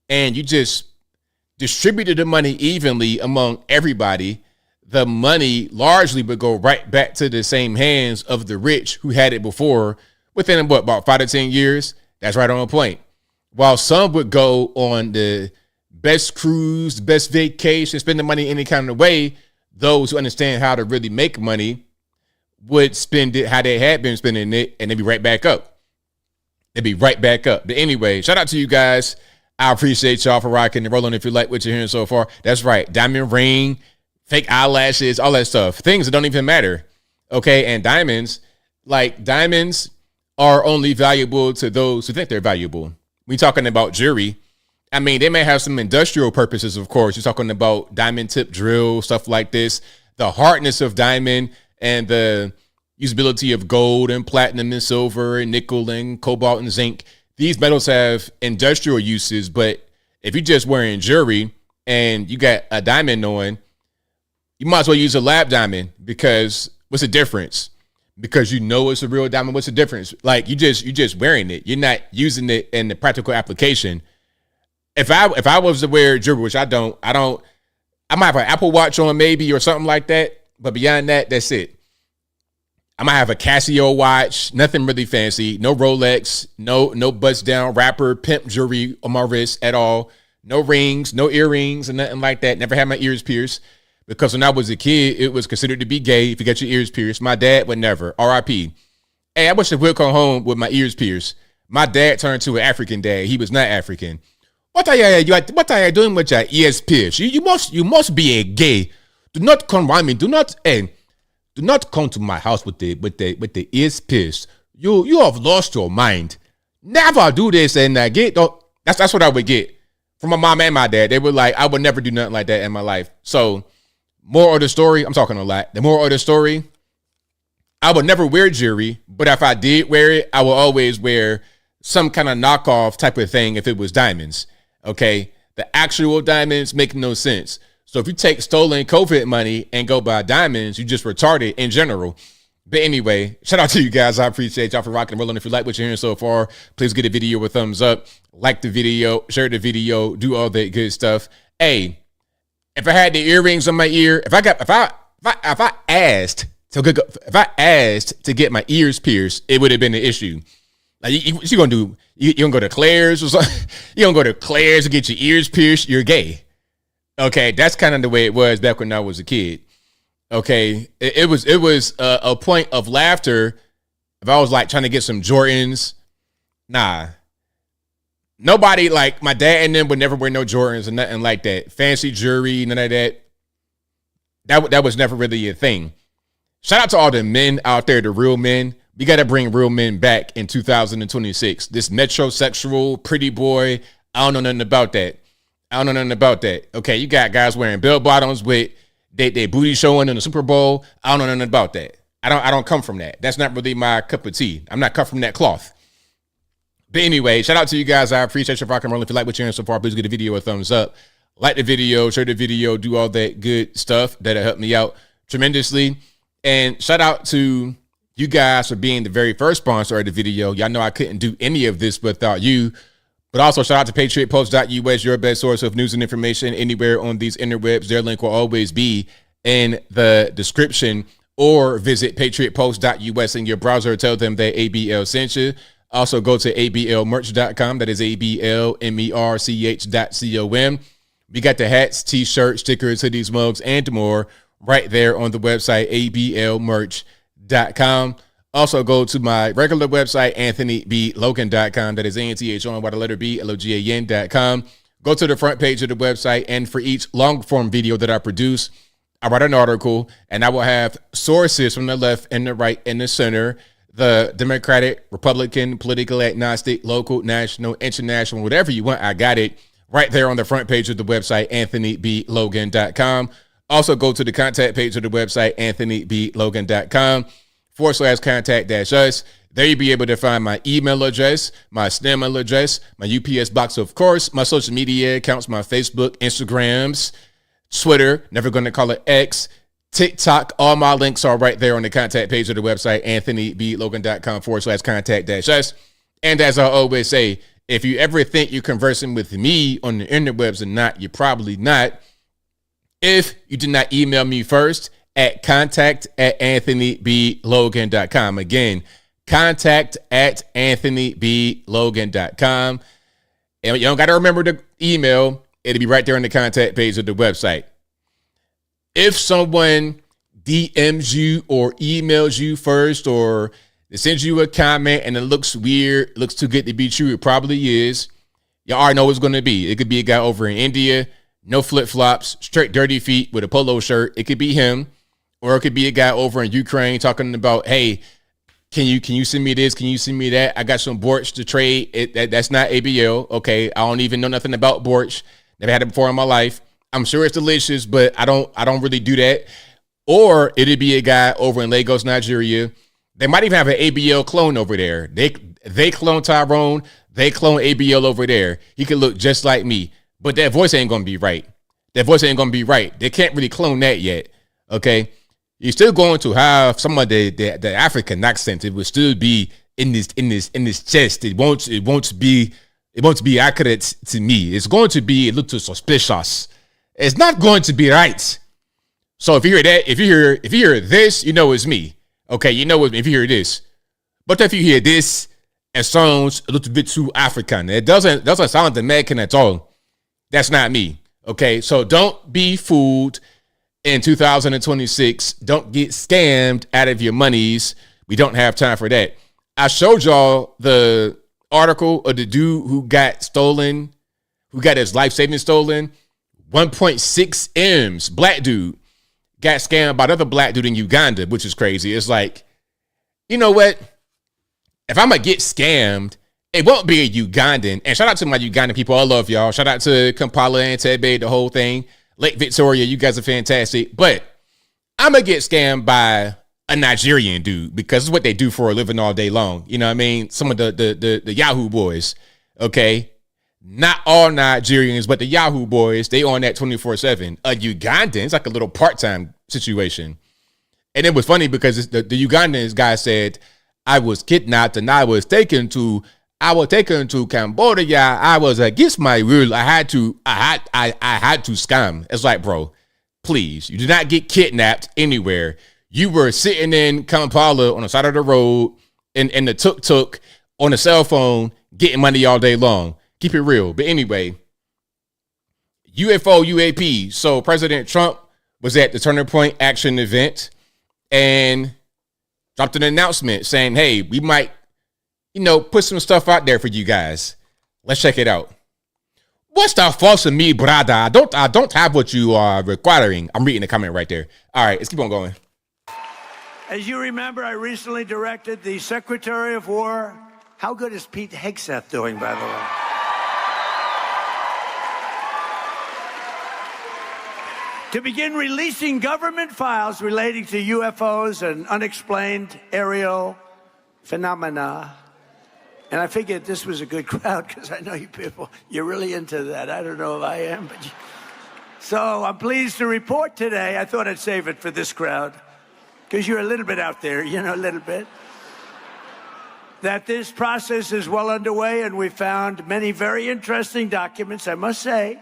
and you just distributed the money evenly among everybody, the money largely would go right back to the same hands of the rich who had it before within about 5 to 10 years. That's right on point. While some would go on the best cruise, best vacation, spend the money any kind of way, those who understand how to really make money would spend it how they had been spending it, and they'd be right back up. They'd be right back up. But anyway, shout out to you guys. I appreciate y'all for rocking and rolling. If you like what you're hearing so far, that's right. Diamond ring, fake eyelashes, all that stuff. Things that don't even matter. Okay, and diamonds are only valuable to those who think they're valuable. We talking about jewelry. I mean, they may have some industrial purposes, of course. You're talking about diamond tip drill, stuff like this. The hardness of diamond and the usability of gold and platinum and silver and nickel and cobalt and zinc. These metals have industrial uses, but if you're just wearing jewelry and you got a diamond on, you might as well use a lab diamond, because what's the difference? Because it's a real diamond. What's the difference? Like, you're just wearing it. You're not using it in the practical application. If I was to wear jewelry, which I might have an Apple Watch on maybe or something like that. But beyond that, that's it. I might have a Casio watch, nothing really fancy, no Rolex, no bust down rapper, pimp jewelry on my wrist at all, no rings, no earrings, and nothing like that. Never had my ears pierced because when I was a kid, it was considered to be gay if you got your ears pierced. My dad would never. R.I.P. Hey, I wish I would come home with my ears pierced. My dad turned to an African dad. He was not African. What are you doing with your ears pierced? You must be a gay. Do not come around me. Do not come to my house with the ears pierced. You have lost your mind. Never do this and that's what I would get from my mom and my dad. They were like, I would never do nothing like that in my life. So, moral of the story, I'm talking a lot. The moral of the story, I would never wear jewelry, but if I did wear it, I would always wear some kind of knockoff type of thing if it was diamonds. Okay, the actual diamonds make no sense. So if you take stolen COVID money and go buy diamonds, you just retarded in general. But anyway, shout out to you guys. I appreciate y'all for rocking and rolling. If you like what you're hearing so far, please give the video a thumbs up, like the video, share the video, do all that good stuff. Hey, if I had the earrings on my ear, if I asked to get my ears pierced, it would have been an issue. Like you gonna do? You gonna go to Claire's or something? You gonna go to Claire's to get your ears pierced? You're gay. Okay, that's kind of the way it was back when I was a kid. Okay, it was a point of laughter if I was like trying to get some Jordans. Nah, nobody like my dad and them would never wear no Jordans or nothing like that. Fancy jewelry, none of that. That was never really a thing. Shout out to all the men out there, the real men. We got to bring real men back in 2026. This metrosexual, pretty boy, I don't know nothing about that. Okay, you got guys wearing bell bottoms with their booty showing in the Super Bowl. I don't know nothing about that. I don't come from that. That's not really my cup of tea. I'm not cut from that cloth. But anyway, shout out to you guys. I appreciate your rock and roll. If you like what you're hearing so far, please give the video a thumbs up. Like the video, share the video, do all that good stuff. That'll help me out tremendously. And shout out to you guys for being the very first sponsor of the video. Y'all know I couldn't do any of this without you. But also shout out to patriotpost.us, your best source of news and information anywhere on these interwebs. Their link will always be in the description, or visit patriotpost.us in your browser. Tell them that ABL sent you. Also go to ablmerch.com. That is ablmerch.com. We got the hats, t-shirts, stickers, hoodies, mugs, and more right there on the website, ablmerch.com. Also go to my regular website, anthonyblogan.com. That is ANTHON by the letter B, LOGAN.com. Go to the front page of the website, and for each long form video that I produce, I write an article, and I will have sources from the left and the right and the center, the Democratic, Republican, political, agnostic, local, national, international, whatever you want. I got it right there on the front page of the website, anthonyblogan.com. Also go to the contact page of the website, anthonyblogan.com/contact-us. There you'll be able to find my email address, my snail address, my UPS box, of course, my social media accounts, my Facebook, Instagrams, Twitter, never going to call it X, TikTok. All my links are right there on the contact page of the website, anthonyblogan.com/contact-us. And as I always say, if you ever think you're conversing with me on the interwebs or not, you're probably not. If you did not email me first at contact@anthonyblogan.com. Again, contact@anthonyblogan.com. And you don't got to remember the email. It'll be right there on the contact page of the website. If someone DMs you or emails you first, or they send you a comment and it looks weird, looks too good to be true, it probably is. You already know what it's going to be. It could be a guy over in India, no flip-flops, straight dirty feet with a polo shirt. It could be him. Or it could be a guy over in Ukraine talking about, hey, can you send me this? Can you send me that? I got some borscht to trade. That's not ABL. Okay, I don't even know nothing about borscht. Never had it before in my life. I'm sure it's delicious, but I don't really do that. Or it'd be a guy over in Lagos, Nigeria. They might even have an ABL clone over there. They clone Tyrone. They clone ABL over there. He could look just like me, but that voice ain't gonna be right. They can't really clone that yet. Okay. You're still going to have some of the African accent. It will still be in this chest. It won't be accurate to me. It's going to be a little suspicious. It's not going to be right. So if you hear that, if you hear this, you know it's me. Okay, you know what? If you hear this, but if you hear this, it sounds a little bit too African. It doesn't sound American at all. That's not me. Okay, so don't be fooled in 2026. Don't get scammed out of your monies. We don't have time for that. I showed y'all the article of the dude who got stolen, who got his life savings stolen. 1.6 M's, black dude, got scammed by another black dude in Uganda, which is crazy. It's like, you know what? If I'm going to get scammed, it won't be a Ugandan. And shout out to my Ugandan people. I love y'all. Shout out to Kampala and Tebe, the whole thing. Lake Victoria, you guys are fantastic. But I'm going to get scammed by a Nigerian dude because it's what they do for a living all day long. You know what I mean? Some of the Yahoo boys, okay? Not all Nigerians, but the Yahoo boys, they on that 24/7. A Ugandan, it's like a little part-time situation. And it was funny because the Ugandan guy said, I was kidnapped and I was taken to Cambodia. I was against my will. I had to scam. It's like, bro, please, you did not get kidnapped anywhere. You were sitting in Kampala on the side of the road in the tuk-tuk on a cell phone getting money all day long. Keep it real. But anyway, UFO UAP. So President Trump was at the Turning Point Action event and dropped an announcement saying, hey, we might, put some stuff out there for you guys. Let's check it out. What's the false of me, brother? I don't have what you are requiring. I'm reading the comment right there. All right, let's keep on going. As you remember, I recently directed the Secretary of War. How good is Pete Hegseth doing, by the way? To begin releasing government files relating to UFOs and unexplained aerial phenomena. And I figured this was a good crowd because I know you people, you're really into that. I don't know if I am, but so I'm pleased to report today. I thought I'd save it for this crowd because you're a little bit out there, a little bit. That this process is well underway and we found many very interesting documents, I must say.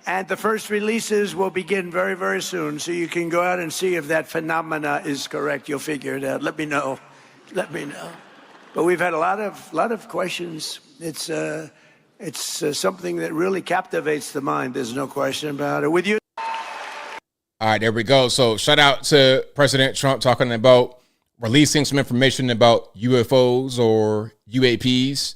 And the first releases will begin very, very soon. So you can go out and see if that phenomena is correct. You'll figure it out. Let me know. Let me know. But we've had a lot of questions. It's something that really captivates the mind. There's no question about it. With you. All right, there we go. So shout out to President Trump talking about releasing some information about UFOs or UAPs.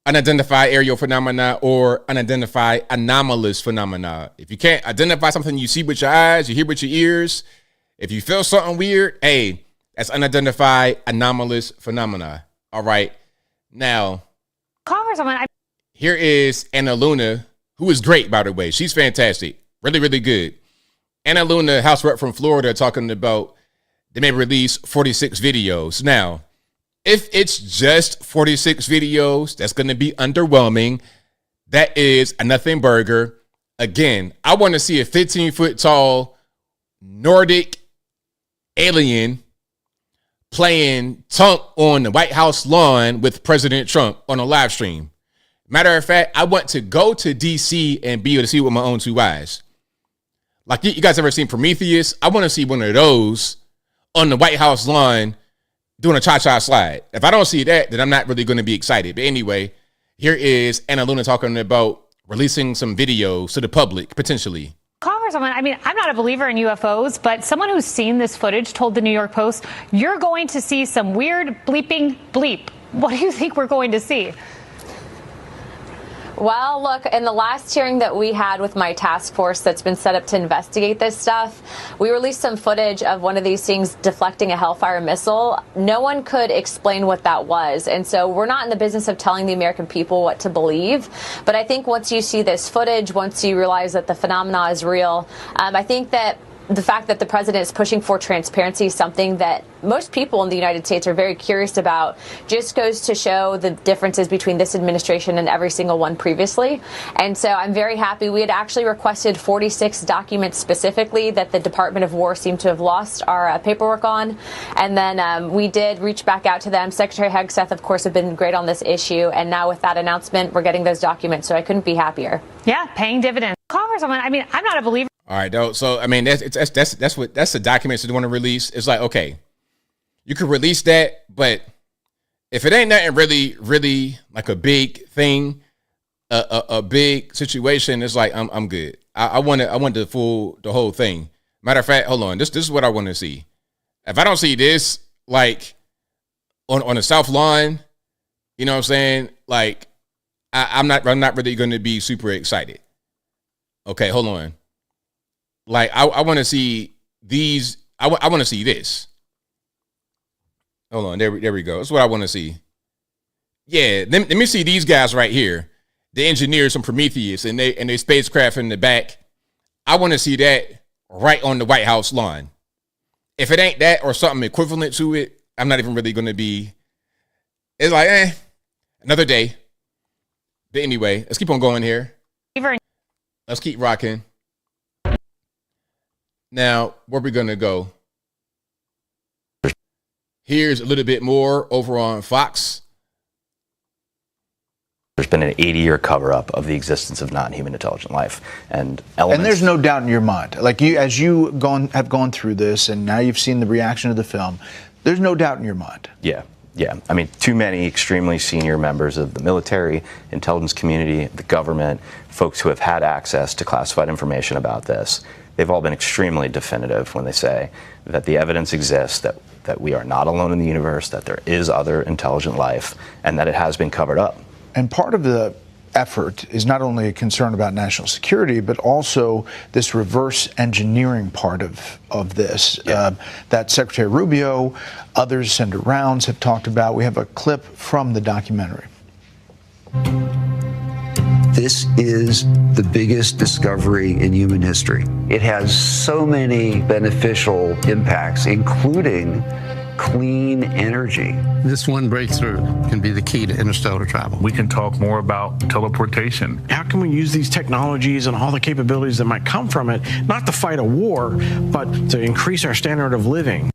Unidentified aerial phenomena or unidentified anomalous phenomena. If you can't identify something you see with your eyes, you hear with your ears, if you feel something weird, hey, that's unidentified anomalous phenomena. All right. Now, Congresswoman, here is Anna Luna, who is great, by the way. She's fantastic. Really, really good. Anna Luna, House Rep from Florida, talking about they may release 46 videos. Now, if it's just 46 videos, that's going to be underwhelming. That is a nothing burger. Again, I want to see a 15-foot tall Nordic alien playing Tunk on the White House lawn with President Trump on a live stream. Matter of fact, I want to go to DC and be able to see with my own two eyes. Like you guys ever seen Prometheus? I want to see one of those on the White House lawn doing a cha-cha slide. If I don't see that, then I'm not really going to be excited. But anyway, here is Anna Luna talking about releasing some videos to the public, potentially. Congresswoman, I'm not a believer in UFOs, but someone who's seen this footage told the New York Post, you're going to see some weird bleeping bleep. What do you think we're going to see? Well, look, in the last hearing that we had with my task force that's been set up to investigate this stuff, we released some footage of one of these things deflecting a Hellfire missile. No one could explain what that was. And so we're not in the business of telling the American people what to believe. But I think once you see this footage, once you realize that the phenomena is real, I think that the fact that the president is pushing for transparency is something that most people in the United States are very curious about. Just goes to show the differences between this administration and every single one previously. And so I'm very happy. We had actually requested 46 documents specifically that the Department of War seemed to have lost our paperwork on. And then we did reach back out to them. Secretary Hegseth, of course, have been great on this issue. And now with that announcement, we're getting those documents. So I couldn't be happier. Yeah, paying dividends. Congresswoman, I'm not a believer. All right, though. So, that's the documents that they want to release. It's like, okay, you could release that, but if it ain't nothing really like a big thing, a big situation, it's like I'm good. I want the whole thing. Matter of fact, hold on. This is what I want to see. If I don't see this, like on the South Lawn, you know what I'm saying? Like I'm not really going to be super excited. Okay, hold on. Like I want to see these. I want to see this. Hold on, there we go. That's what I want to see. Yeah, let me see these guys right here. The engineers from Prometheus and they spacecraft in the back. I want to see that right on the White House lawn. If it ain't that or something equivalent to it, I'm not even really going to be. It's like, another day. But anyway, let's keep on going here. Let's keep rocking. Now, where we going to go? Here's a little bit more over on Fox. There's been an 80-year cover-up of the existence of non-human intelligent life, and elements. And there's no doubt in your mind, like as you have gone through this, and now you've seen the reaction to the film. There's no doubt in your mind. Yeah. I mean, too many extremely senior members of the military, intelligence community, the government, folks who have had access to classified information about this. They've all been extremely definitive when they say that the evidence exists, that we are not alone in the universe, that there is other intelligent life, and that it has been covered up. And part of the effort is not only a concern about national security, but also this reverse engineering part of this that Secretary Rubio, others, Senator Rounds have talked about. We have a clip from the documentary. This is the biggest discovery in human history. It has so many beneficial impacts, including clean energy. This one breakthrough can be the key to interstellar travel. We can talk more about teleportation. How can we use these technologies and all the capabilities that might come from it, not to fight a war, but to increase our standard of living?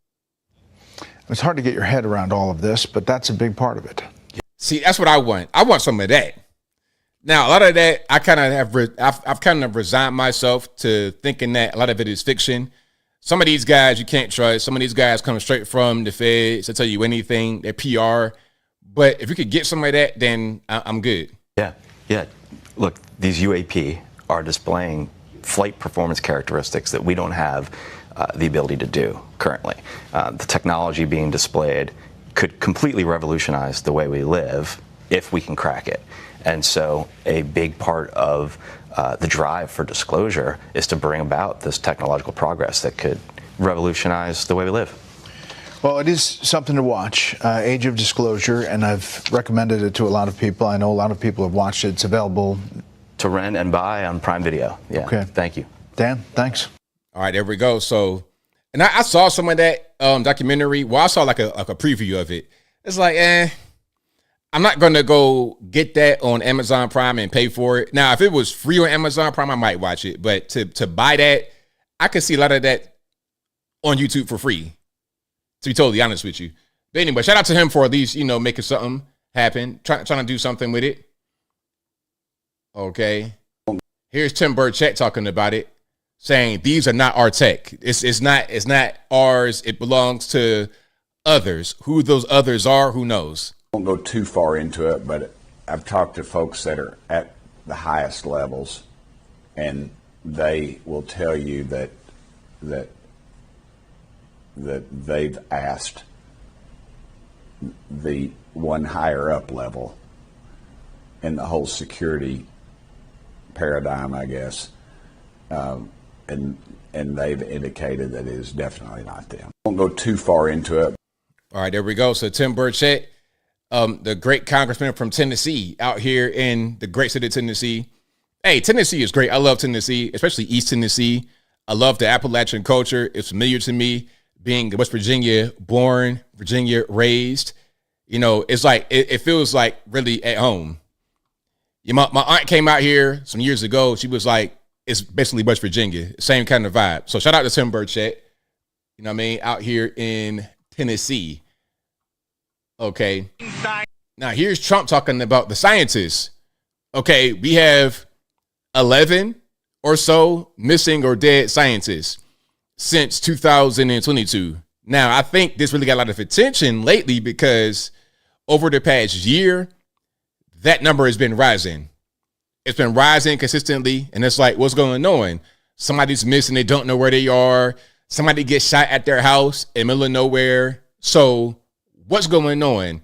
It's hard to get your head around all of this, but that's a big part of it. See, that's what I want. I want some of that. Now, a lot of that, I've kind of resigned myself to thinking that a lot of it is fiction. Some of these guys you can't trust. Some of these guys come straight from the feds to tell you anything. They're PR. But if you could get some of that, then I'm good. Yeah. Look, these UAP are displaying flight performance characteristics that we don't have the ability to do currently. The technology being displayed could completely revolutionize the way we live if we can crack it. And so a big part of the drive for disclosure is to bring about this technological progress that could revolutionize the way we live. Well, it is something to watch, Age of Disclosure, and I've recommended it to a lot of people. I know a lot of people have watched it. It's available to rent and buy on Prime Video. Yeah. Okay. Thank you. Dan, thanks. All right, there we go. So, and I saw some of that documentary. Well, I saw like a preview of it. It's like, I'm not going to go get that on Amazon Prime and pay for it. Now, if it was free on Amazon Prime, I might watch it. But to buy that, I could see a lot of that on YouTube for free, to be totally honest with you. But anyway, shout out to him for at least, making something happen, trying to do something with it. Okay. Here's Tim Burchett talking about it, saying these are not our tech. It's not ours. It belongs to others. Who those others are, who knows? Won't go too far into it, but I've talked to folks that are at the highest levels, and they will tell you that they've asked the one higher up level in the whole security paradigm, I guess, and they've indicated that it is definitely not them. Won't go too far into it. All right, there we go. So Tim Burchett, the great congressman from Tennessee, out here in the great state of Tennessee. Hey, Tennessee is great. I love Tennessee, especially East Tennessee. I love the Appalachian culture. It's familiar to me, being West Virginia born, Virginia raised. It's like, it feels like really at home. My aunt came out here some years ago. She was like, it's basically West Virginia, same kind of vibe. So shout out to Tim Burchett, out here in Tennessee. Okay. Now here's Trump talking about the scientists. Okay, we have 11 or so missing or dead scientists since 2022. Now, I think this really got a lot of attention lately because over the past year, that number has been rising. It's been rising consistently, and it's like, what's going on? Somebody's missing. They don't know where they are. Somebody gets shot at their house in the middle of nowhere. So what's going on?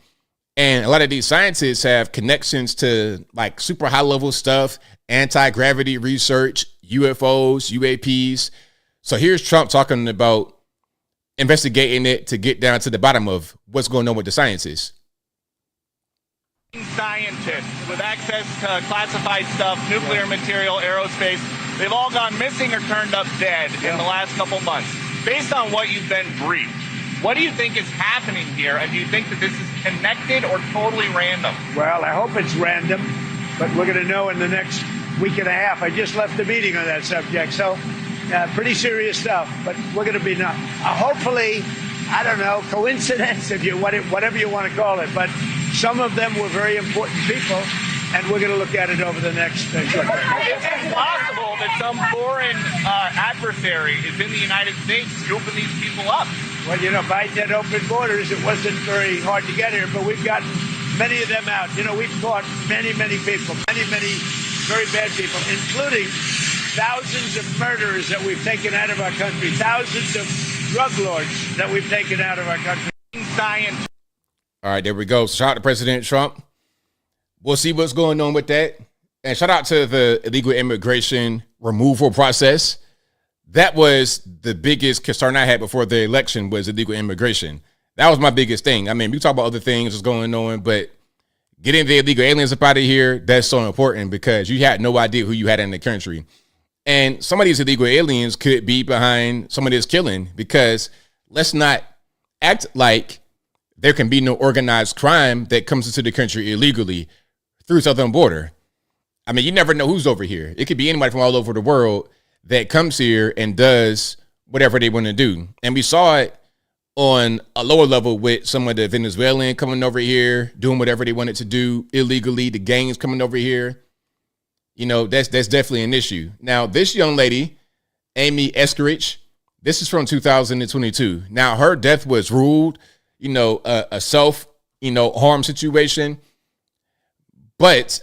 And a lot of these scientists have connections to like super high level stuff, anti-gravity research, UFOs, UAPs. So here's Trump talking about investigating it to get down to the bottom of what's going on with the scientists. Scientists with access to classified stuff, nuclear material, aerospace, they've all gone missing or turned up dead in the last couple months. Based on what you've been briefed, what do you think is happening here? And do you think that this is connected or totally random? Well, I hope it's random, but we're going to know in the next week and a half. I just left a meeting on that subject, so pretty serious stuff. But we're going to be hopefully, I don't know, coincidence, if you whatever you want to call it. But some of them were very important people, and we're going to look at it over the next short period. Is it possible that some foreign adversary is in the United States scooping these people up? Well, you know, Biden had open borders. It wasn't very hard to get here, but we've gotten many of them out. You know, we've caught many people, many very bad people, including thousands of murderers that we've taken out of our country, thousands of drug lords that we've taken out of our country. Science. All right, there we go. Shout out to President Trump. We'll see what's going on with that. And shout out to the illegal immigration removal process. That was the biggest concern I had before the election was illegal immigration. That was my biggest thing. I mean, we talk about other things that's going on, but getting the illegal aliens up out of here, that's so important because you had no idea who you had in the country. And some of these illegal aliens could be behind some of this killing because let's not act like there can be no organized crime that comes into the country illegally through southern border. I mean, you never know who's over here. It could be anybody from all over the world that comes here and does whatever they want to do. And we saw it on a lower level with some of the Venezuelan coming over here, doing whatever they wanted to do illegally, the gangs coming over here. You know, that's definitely an issue. Now, this young lady, Amy Eskerich, this is from 2022. Now, her death was ruled, a self, harm situation. But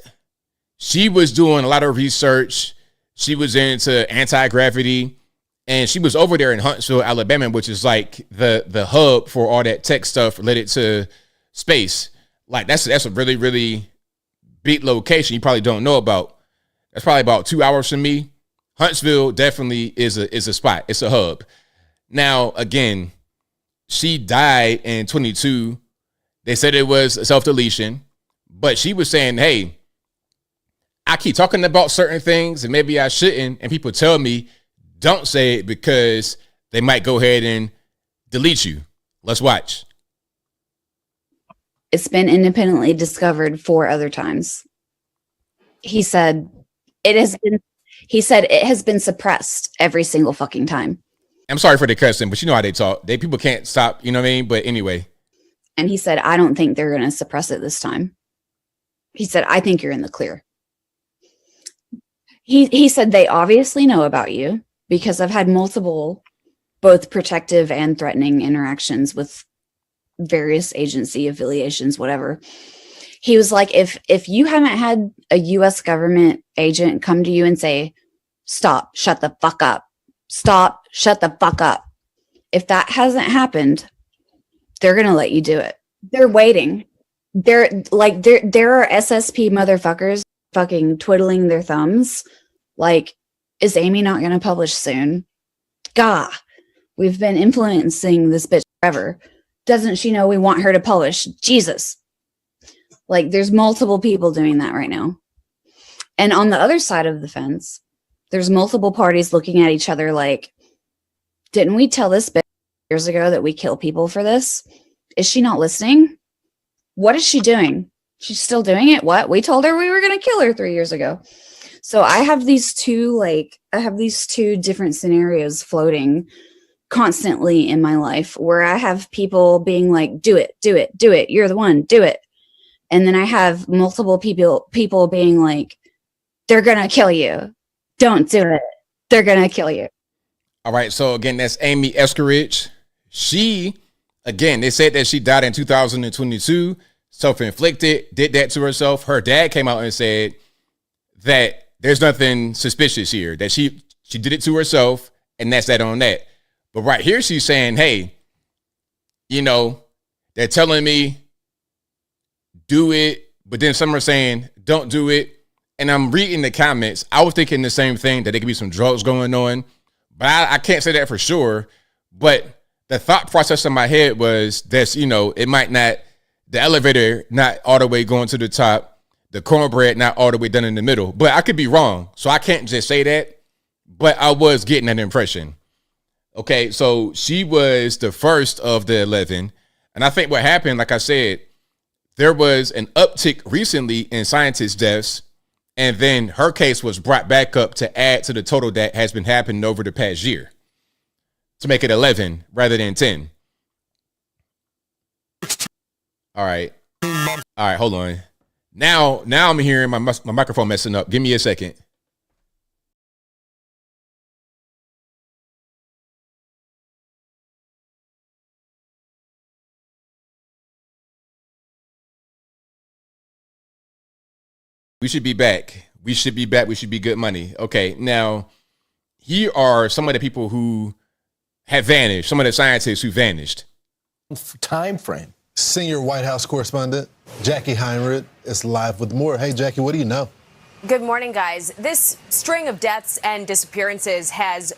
she was doing a lot of research. She was into anti-gravity, and she was over there in Huntsville, Alabama, which is like the hub for all that tech stuff related to space. Like that's a really, really big location you probably don't know about. That's probably about 2 hours from me. Huntsville definitely is a spot. It's a hub. Now, again, she died in 22. They said it was a self-deletion, but she was saying, hey, I keep talking about certain things and maybe I shouldn't. And people tell me, don't say it because they might go ahead and delete you. Let's watch. It's been independently discovered 4 other times. He said it has been suppressed every single fucking time. I'm sorry for the cussing, but you know how they talk. People can't stop, you know what I mean? But anyway. And he said, I don't think they're going to suppress it this time. He said, I think you're in the clear. He said they obviously know about you because I've had multiple, both protective and threatening interactions with various agency affiliations, whatever. He was like, if you haven't had a U.S. government agent come to you and say, stop, shut the fuck up, stop, shut the fuck up. If that hasn't happened, they're going to let you do it. They're waiting. There are SSP motherfuckers fucking twiddling their thumbs. Like, is Amy not going to publish soon? Gah, we've been influencing this bitch forever. Doesn't she know we want her to publish? Jesus. Like, there's multiple people doing that right now. And on the other side of the fence, there's multiple parties looking at each other like, didn't we tell this bitch years ago that we kill people for this? Is she not listening? What is she doing? She's still doing it? What? We told her we were going to kill her 3 years ago. So I have these two different scenarios floating constantly in my life where I have people being like, do it, do it, do it. You're the one, do it. And then I have multiple people being like, they're going to kill you. Don't do it. They're going to kill you. All right. So again, that's Amy Eskerich. Again, they said that she died in 2022, self-inflicted, did that to herself. Her dad came out and said that there's nothing suspicious here, that she did it to herself, and that's that on that. But right here, she's saying, hey, they're telling me do it, but then some are saying don't do it. And I'm reading the comments. I was thinking the same thing, that there could be some drugs going on, but I can't say that for sure. But the thought process in my head was that's, it might not, the elevator not all the way going to the top, the cornbread not all the way done in the middle. But I could be wrong, so I can't just say that. But I was getting that impression. Okay, so she was the first of the 11. And I think what happened, like I said, there was an uptick recently in scientist deaths. And then her case was brought back up to add to the total that has been happening over the past year, to make it 11 rather than 10. All right, hold on. Now I'm hearing my microphone messing up. Give me a second. We should be back. We should be back. We should be good money. Okay, now here are some of the people who have vanished, some of the scientists who vanished. Time frame. Senior White House correspondent Jackie Heinrich is live with more. Hey, Jackie, what do you know? Good morning, guys. This string of deaths and disappearances has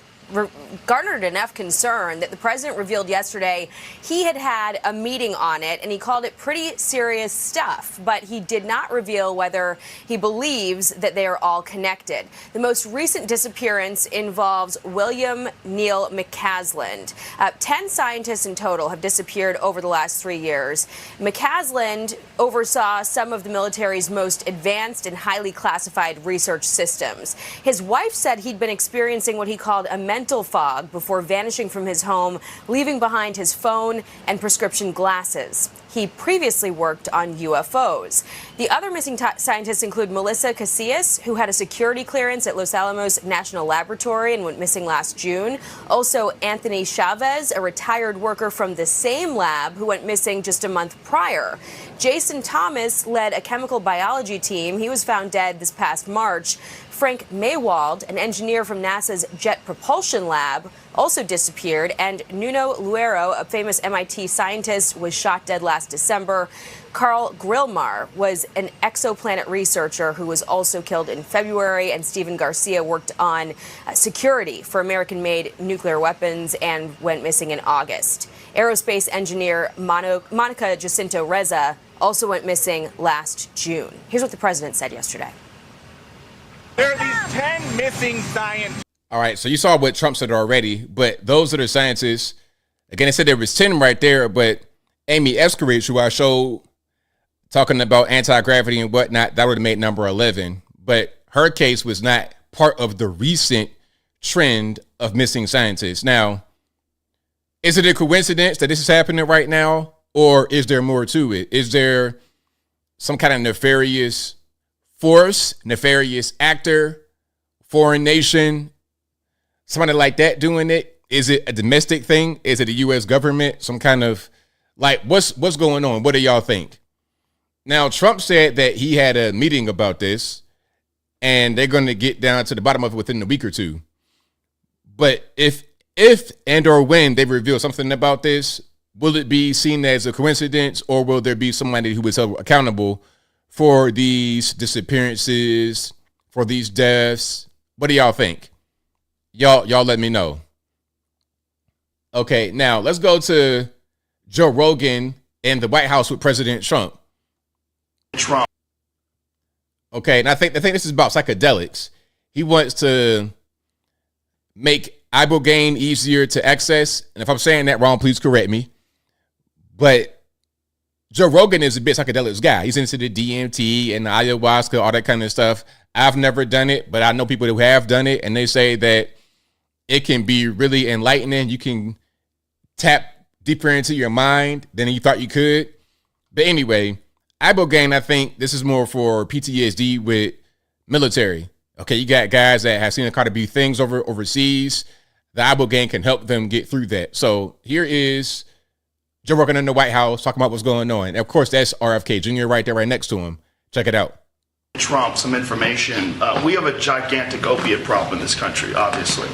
garnered enough concern that the president revealed yesterday he had a meeting on it, and he called it pretty serious stuff, but he did not reveal whether he believes that they are all connected. The most recent disappearance involves William Neil McCasland. 10 scientists in total have disappeared over the last 3 years. McCasland oversaw some of the military's most advanced and highly classified research systems. His wife said he'd been experiencing what he called a mental fog before vanishing from his home, leaving behind his phone and prescription glasses. He previously worked on UFOs. The other missing scientists include Melissa Casillas, who had a security clearance at Los Alamos National Laboratory and went missing last June. Also, Anthony Chavez, a retired worker from the same lab who went missing just a month prior. Jason Thomas led a chemical biology team. He was found dead this past March. Frank Maywald, an engineer from NASA's Jet Propulsion Lab, also disappeared, and Nuno Luero, a famous MIT scientist, was shot dead last December. Carl Grillmar was an exoplanet researcher who was also killed in February, and Stephen Garcia worked on security for American-made nuclear weapons and went missing in August. Aerospace engineer Monica Jacinto Reza also went missing last June. Here's what the president said yesterday. There are these 10 missing scientists. All right, so you saw what Trump said already, but those are the scientists. Again, I said there was 10 right there, but Amy Eskerich, who I showed talking about anti-gravity and whatnot, that would have made number 11. But her case was not part of the recent trend of missing scientists. Now, is it a coincidence that this is happening right now, or is there more to it? Is there some kind of nefarious force, nefarious actor, foreign nation, somebody like that doing it? Is it a domestic thing? Is it the U.S. government? Some kind of, like, what's going on? What do y'all think? Now, Trump said that he had a meeting about this, and they're going to get down to the bottom of it within a week or two. But if and or when they reveal something about this, will it be seen as a coincidence, or will there be somebody who is held accountable for these disappearances, for these deaths? What do y'all think? Y'all let me know. Okay, now let's go to Joe Rogan and the White House with President Trump. Okay, and I think this is about psychedelics. He wants to make ibogaine easier to access, and if I'm saying that wrong, please correct me. But Joe Rogan is a big psychedelics guy. He's into the DMT and the ayahuasca, all that kind of stuff. I've never done it, but I know people who have done it, and they say that it can be really enlightening. You can tap deeper into your mind than you thought you could. But anyway, ibogaine, I think this is more for PTSD with military. Okay, you got guys that have seen quite a few things overseas the ABL gang can help them get through that. So here is Joe Rogan in the White House talking about what's going on. And of course, that's RFK Jr. right there, right next to him. Check it out. Trump some information. We have a gigantic opiate problem in this country, obviously.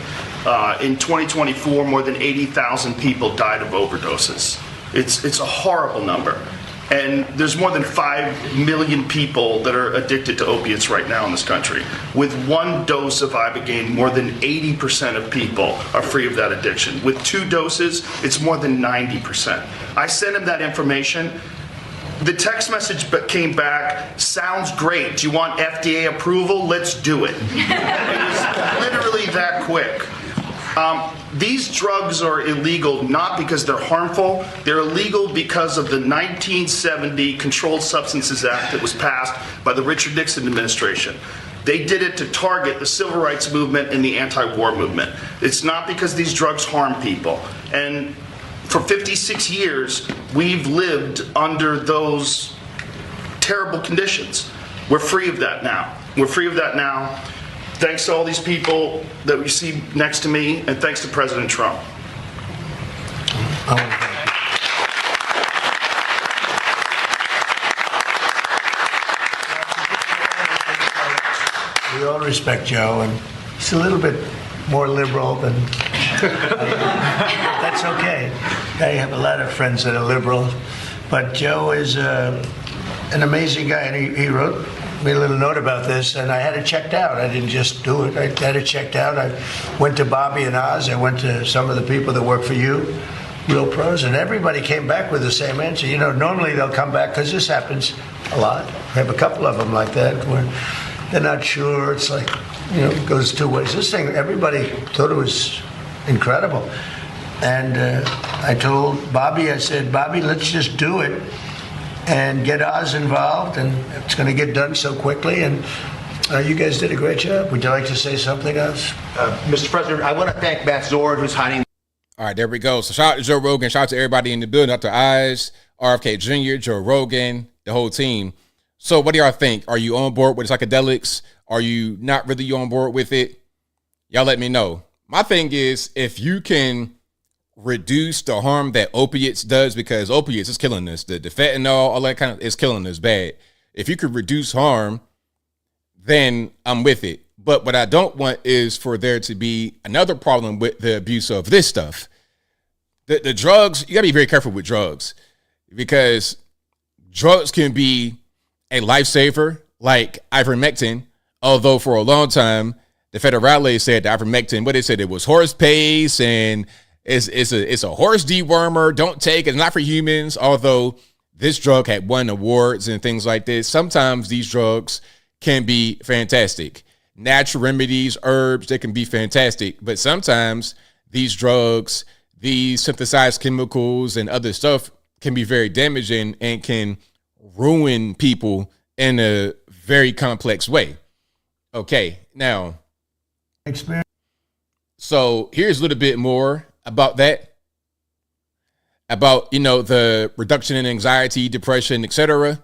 In 2024, more than 80,000 people died of overdoses. It's a horrible number. And there's more than 5 million people that are addicted to opiates right now in this country. With one dose of Ibogaine, more than 80% of people are free of that addiction. With 2 doses, it's more than 90%. I sent him that information. The text message came back, sounds great. Do you want FDA approval? Let's do it. It was literally that quick. These drugs are illegal not because they're harmful. They're illegal because of the 1970 Controlled Substances Act that was passed by the Richard Nixon administration. They did it to target the civil rights movement and the anti-war movement. It's not because these drugs harm people. And for 56 years, we've lived under those terrible conditions. We're free of that now. We're free of that now. Thanks to all these people that we see next to me, and thanks to President Trump. We all respect Joe, and he's a little bit more liberal than. That's okay. I have a lot of friends that are liberal, but Joe is an amazing guy, and he wrote me a little note about this, and I had it checked out. I didn't just do it. I had it checked out. I went to Bobby and Oz. I went to some of the people that work for you, real pros, and everybody came back with the same answer. You know, normally they'll come back, because this happens a lot. I have a couple of them like that, where they're not sure. It's like, you know, it goes 2 ways. This thing, everybody thought it was incredible. And I told Bobby, I said, Bobby, let's just do it and get Oz involved, and it's going to get done so quickly. And you guys did a great job. Would you like to say something, Oz? Mr. President, I want to thank Matt Zohran, who's hiding. All right, there we go. So shout out to Joe Rogan. Shout out to everybody in the building. Dr. Oz, RFK Jr., Joe Rogan, the whole team. So what do y'all think? Are you on board with psychedelics? Are you not really on board with it? Y'all let me know. My thing is, if you can reduce the harm that opiates does, because opiates is killing us, the fentanyl, all that kind of is killing us bad. If you could reduce harm, then I'm with it. But what I don't want is for there to be another problem with the abuse of this stuff. The drugs, you gotta be very careful with drugs, because drugs can be a lifesaver, like ivermectin, although for a long time the federales said that ivermectin, what they said, it was horse paste and it's a horse dewormer. Don't take it. It's not for humans. Although this drug had won awards and things like this. Sometimes these drugs can be fantastic. Natural remedies, herbs, they can be fantastic. But sometimes these drugs, these synthesized chemicals and other stuff can be very damaging and can ruin people in a very complex way. Okay, now, so here's a little bit more about that, about, you know, the reduction in anxiety, depression, etc.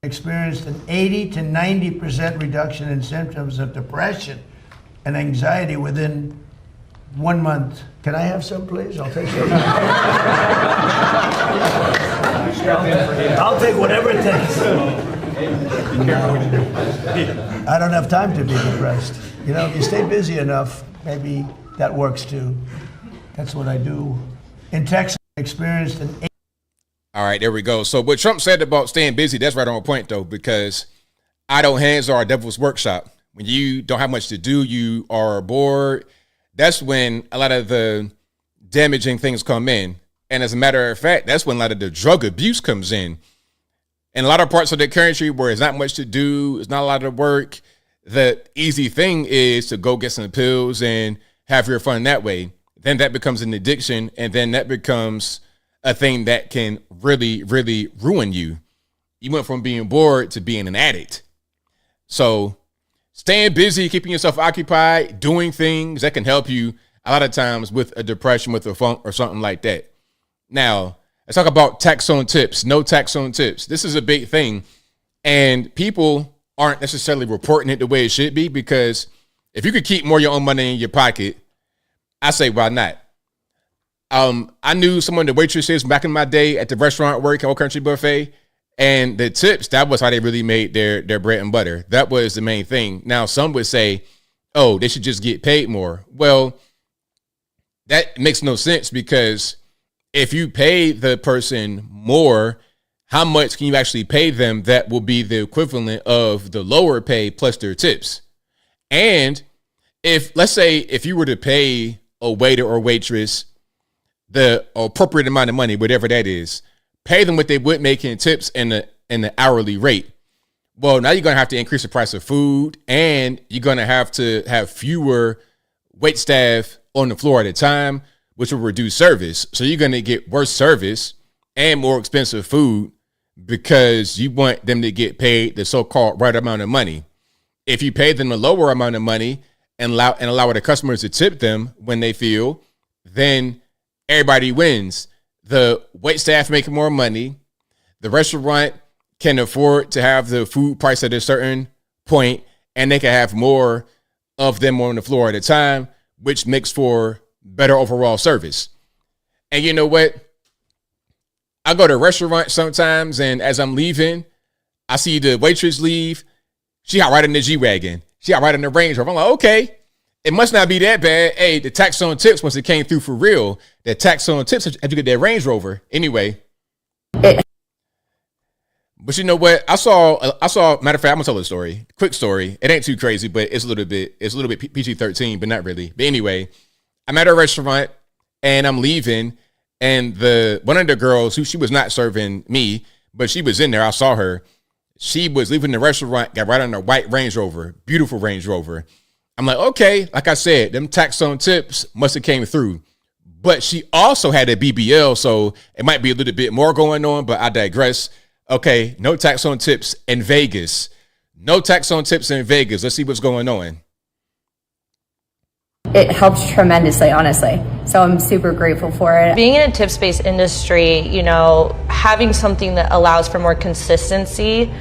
Experienced an 80 to 90% reduction in symptoms of depression and anxiety within 1 month. Can I have some, please? I'll take some. I'll take whatever it takes. I don't have time to be depressed. You know, if you stay busy enough, maybe that works too. That's what I do. In Texas, I experienced an 8. All right, there we go. So what Trump said about staying busy, that's right on point, though, because idle hands are a devil's workshop. When you don't have much to do, you are bored, that's when a lot of the damaging things come in. And as a matter of fact, that's when a lot of the drug abuse comes in. In a lot of parts of the country where there's not much to do, it's not a lot of work, the easy thing is to go get some pills and have your fun that way. Then that becomes an addiction, and then that becomes a thing that can really, really ruin you. You went from being bored to being an addict. So staying busy, keeping yourself occupied, doing things that can help you a lot of times with a depression, with a funk or something like that. Now, let's talk about tax on tips, no tax on tips. This is a big thing, and people aren't necessarily reporting it the way it should be, because if you could keep more of your own money in your pocket, I say, why not? I knew some of the waitresses back in my day at the restaurant work, Old Country Buffet, and the tips, that was how they really made their bread and butter. That was the main thing. Now, some would say, oh, they should just get paid more. Well, that makes no sense, because if you pay the person more, how much can you actually pay them that will be the equivalent of the lower pay plus their tips? And if, let's say, if you were to pay a waiter or waitress the appropriate amount of money, whatever that is, pay them what they would make in tips in the hourly rate. Well, now you're going to have to increase the price of food, and you're going to have fewer wait staff on the floor at a time, which will reduce service. So you're going to get worse service and more expensive food, because you want them to get paid the so-called right amount of money. If you pay them a lower amount of money and allow the customers to tip them when they feel, then everybody wins. The wait staff making more money. The restaurant can afford to have the food price at a certain point, and they can have more of them on the floor at a time, which makes for better overall service. And you know what? I go to a restaurant sometimes, and as I'm leaving, I see the waitress leave. She got right in the G-Wagon. She got right in the Range Rover. I'm like, okay, it must not be that bad. Hey, the tax on tips, once it came through for real, the tax on tips had to get that Range Rover. Anyway. But you know what? I saw, matter of fact, I'm gonna tell a story. Quick story. It ain't too crazy, but it's a little bit PG-13, but not really. But anyway, I'm at a restaurant and I'm leaving, and one of the girls she was not serving me, but she was in there. I saw her. She was leaving the restaurant, got right on her white Range Rover, beautiful Range Rover. I'm like, okay, like I said, them tax on tips must have came through. But she also had a BBL, so it might be a little bit more going on, but I digress. Okay, no tax on tips in Vegas. No tax on tips in Vegas. Let's see what's going on. It helps tremendously, honestly. So I'm super grateful for it. Being in a tips-based industry, you know, having something that allows for more consistency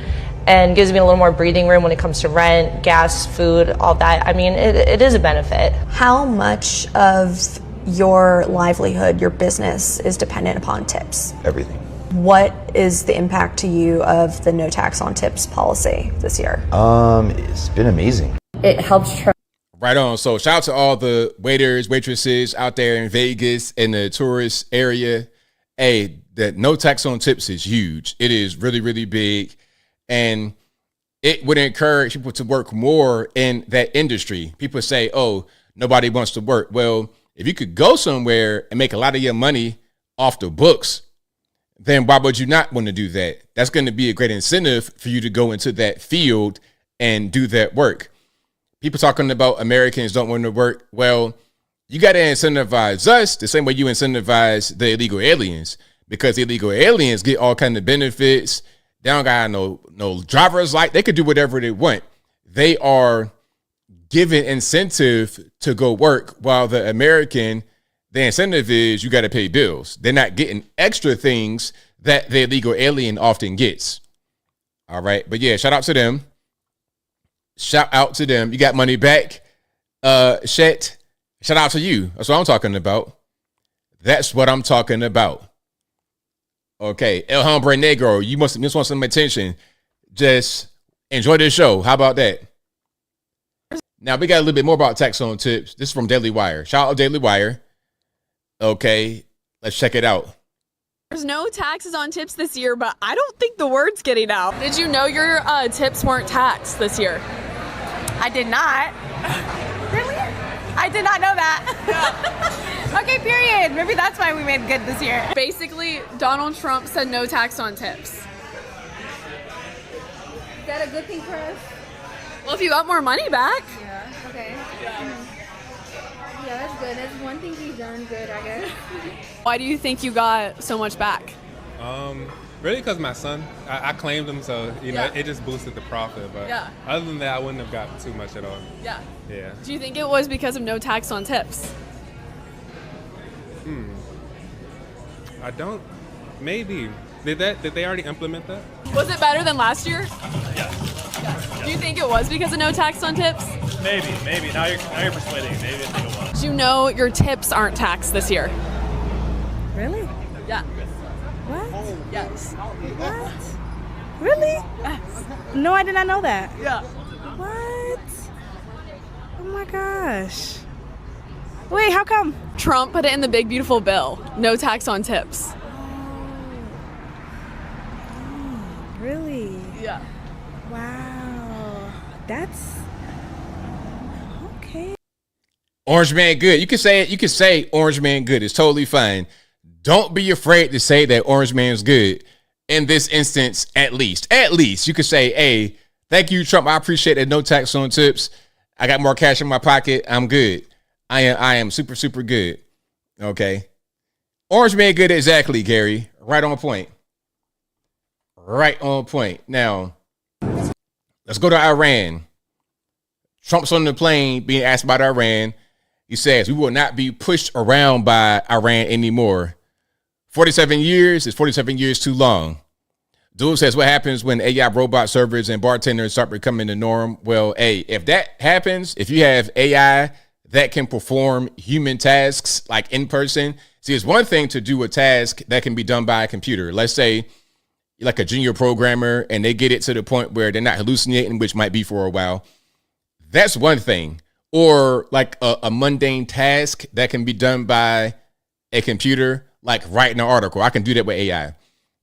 and gives me a little more breathing room when it comes to rent, gas, food, all that. I mean, it is a benefit. How much of your livelihood, your business, is dependent upon tips? Everything. What is the impact to you of the no tax on tips policy this year? It's been amazing. It helps Right on. So shout out to all the waiters, waitresses out there in Vegas and the tourist area. Hey, that no tax on tips is huge. It is really, really big. And it would encourage people to work more in that industry. People say, oh, nobody wants to work. Well, if you could go somewhere and make a lot of your money off the books, then why would you not want to do that? That's going to be a great incentive for you to go into that field and do that work. People talking about Americans don't want to work. Well, you got to incentivize us the same way you incentivize the illegal aliens, because the illegal aliens get all kinds of benefits. They don't got no driver's license. They could do whatever they want. They are given incentive to go work, while the American, the incentive is you got to pay bills. They're not getting extra things that the illegal alien often gets. All right. But yeah, shout out to them. Shout out to them. You got money back. Shet. Shout out to you. That's what I'm talking about. That's what I'm talking about. Okay. El Hombre Negro, you must want some attention. Just enjoy this show. How about that? Now we got a little bit more about tax on tips. This is from Daily Wire. Shout out Daily Wire. Okay. Let's check it out. There's no taxes on tips this year, but I don't think the word's getting out. Did you know your tips weren't taxed this year? I did not. Really? I did not know that. Yeah. Okay, period. Maybe that's why we made good this year. Basically, Donald Trump said no tax on tips. Is that a good thing for us? Well, if you got more money back. Yeah, okay. Yeah, that's good. That's one thing he's done good, I guess. Why do you think you got so much back? Really because my son, I claimed him, so, you know, it just boosted the profit. But other than that, I wouldn't have gotten too much at all. Yeah. Yeah. Do you think it was because of no tax on tips? I don't. Maybe. Did they already implement that? Was it better than last year? Yes. Do you think it was because of no tax on tips? Maybe. Now you're persuading. Maybe it'll take a while. Did you know your tips aren't taxed this year? Really? Yeah. What? Yes. What? Really? Yes. No, I did not know that. Yeah. What? Oh my gosh. Wait, how come? Trump put it in the big beautiful bill. No tax on tips. Really? Yeah. Wow. That's okay. Orange Man good. You can say it. You can say Orange Man good. It's totally fine. Don't be afraid to say that Orange Man's good. In this instance, at least you could say, hey, thank you, Trump. I appreciate it. No tax on tips. I got more cash in my pocket. I'm good. I am super, super good. Okay. Orange Man good. Exactly, Gary. Right on point. Right on point. Now, let's go to Iran. Trump's on the plane being asked about Iran. He says, we will not be pushed around by Iran anymore. 47 years is 47 years too long. Dual says, what happens when AI robot servers and bartenders start becoming the norm? Well, hey, if that happens, if you have AI that can perform human tasks like in person, see, it's one thing to do a task that can be done by a computer. Let's say you're like a junior programmer and they get it to the point where they're not hallucinating, which might be for a while. That's one thing. Or like a mundane task that can be done by a computer, like writing an article. I can do that with AI.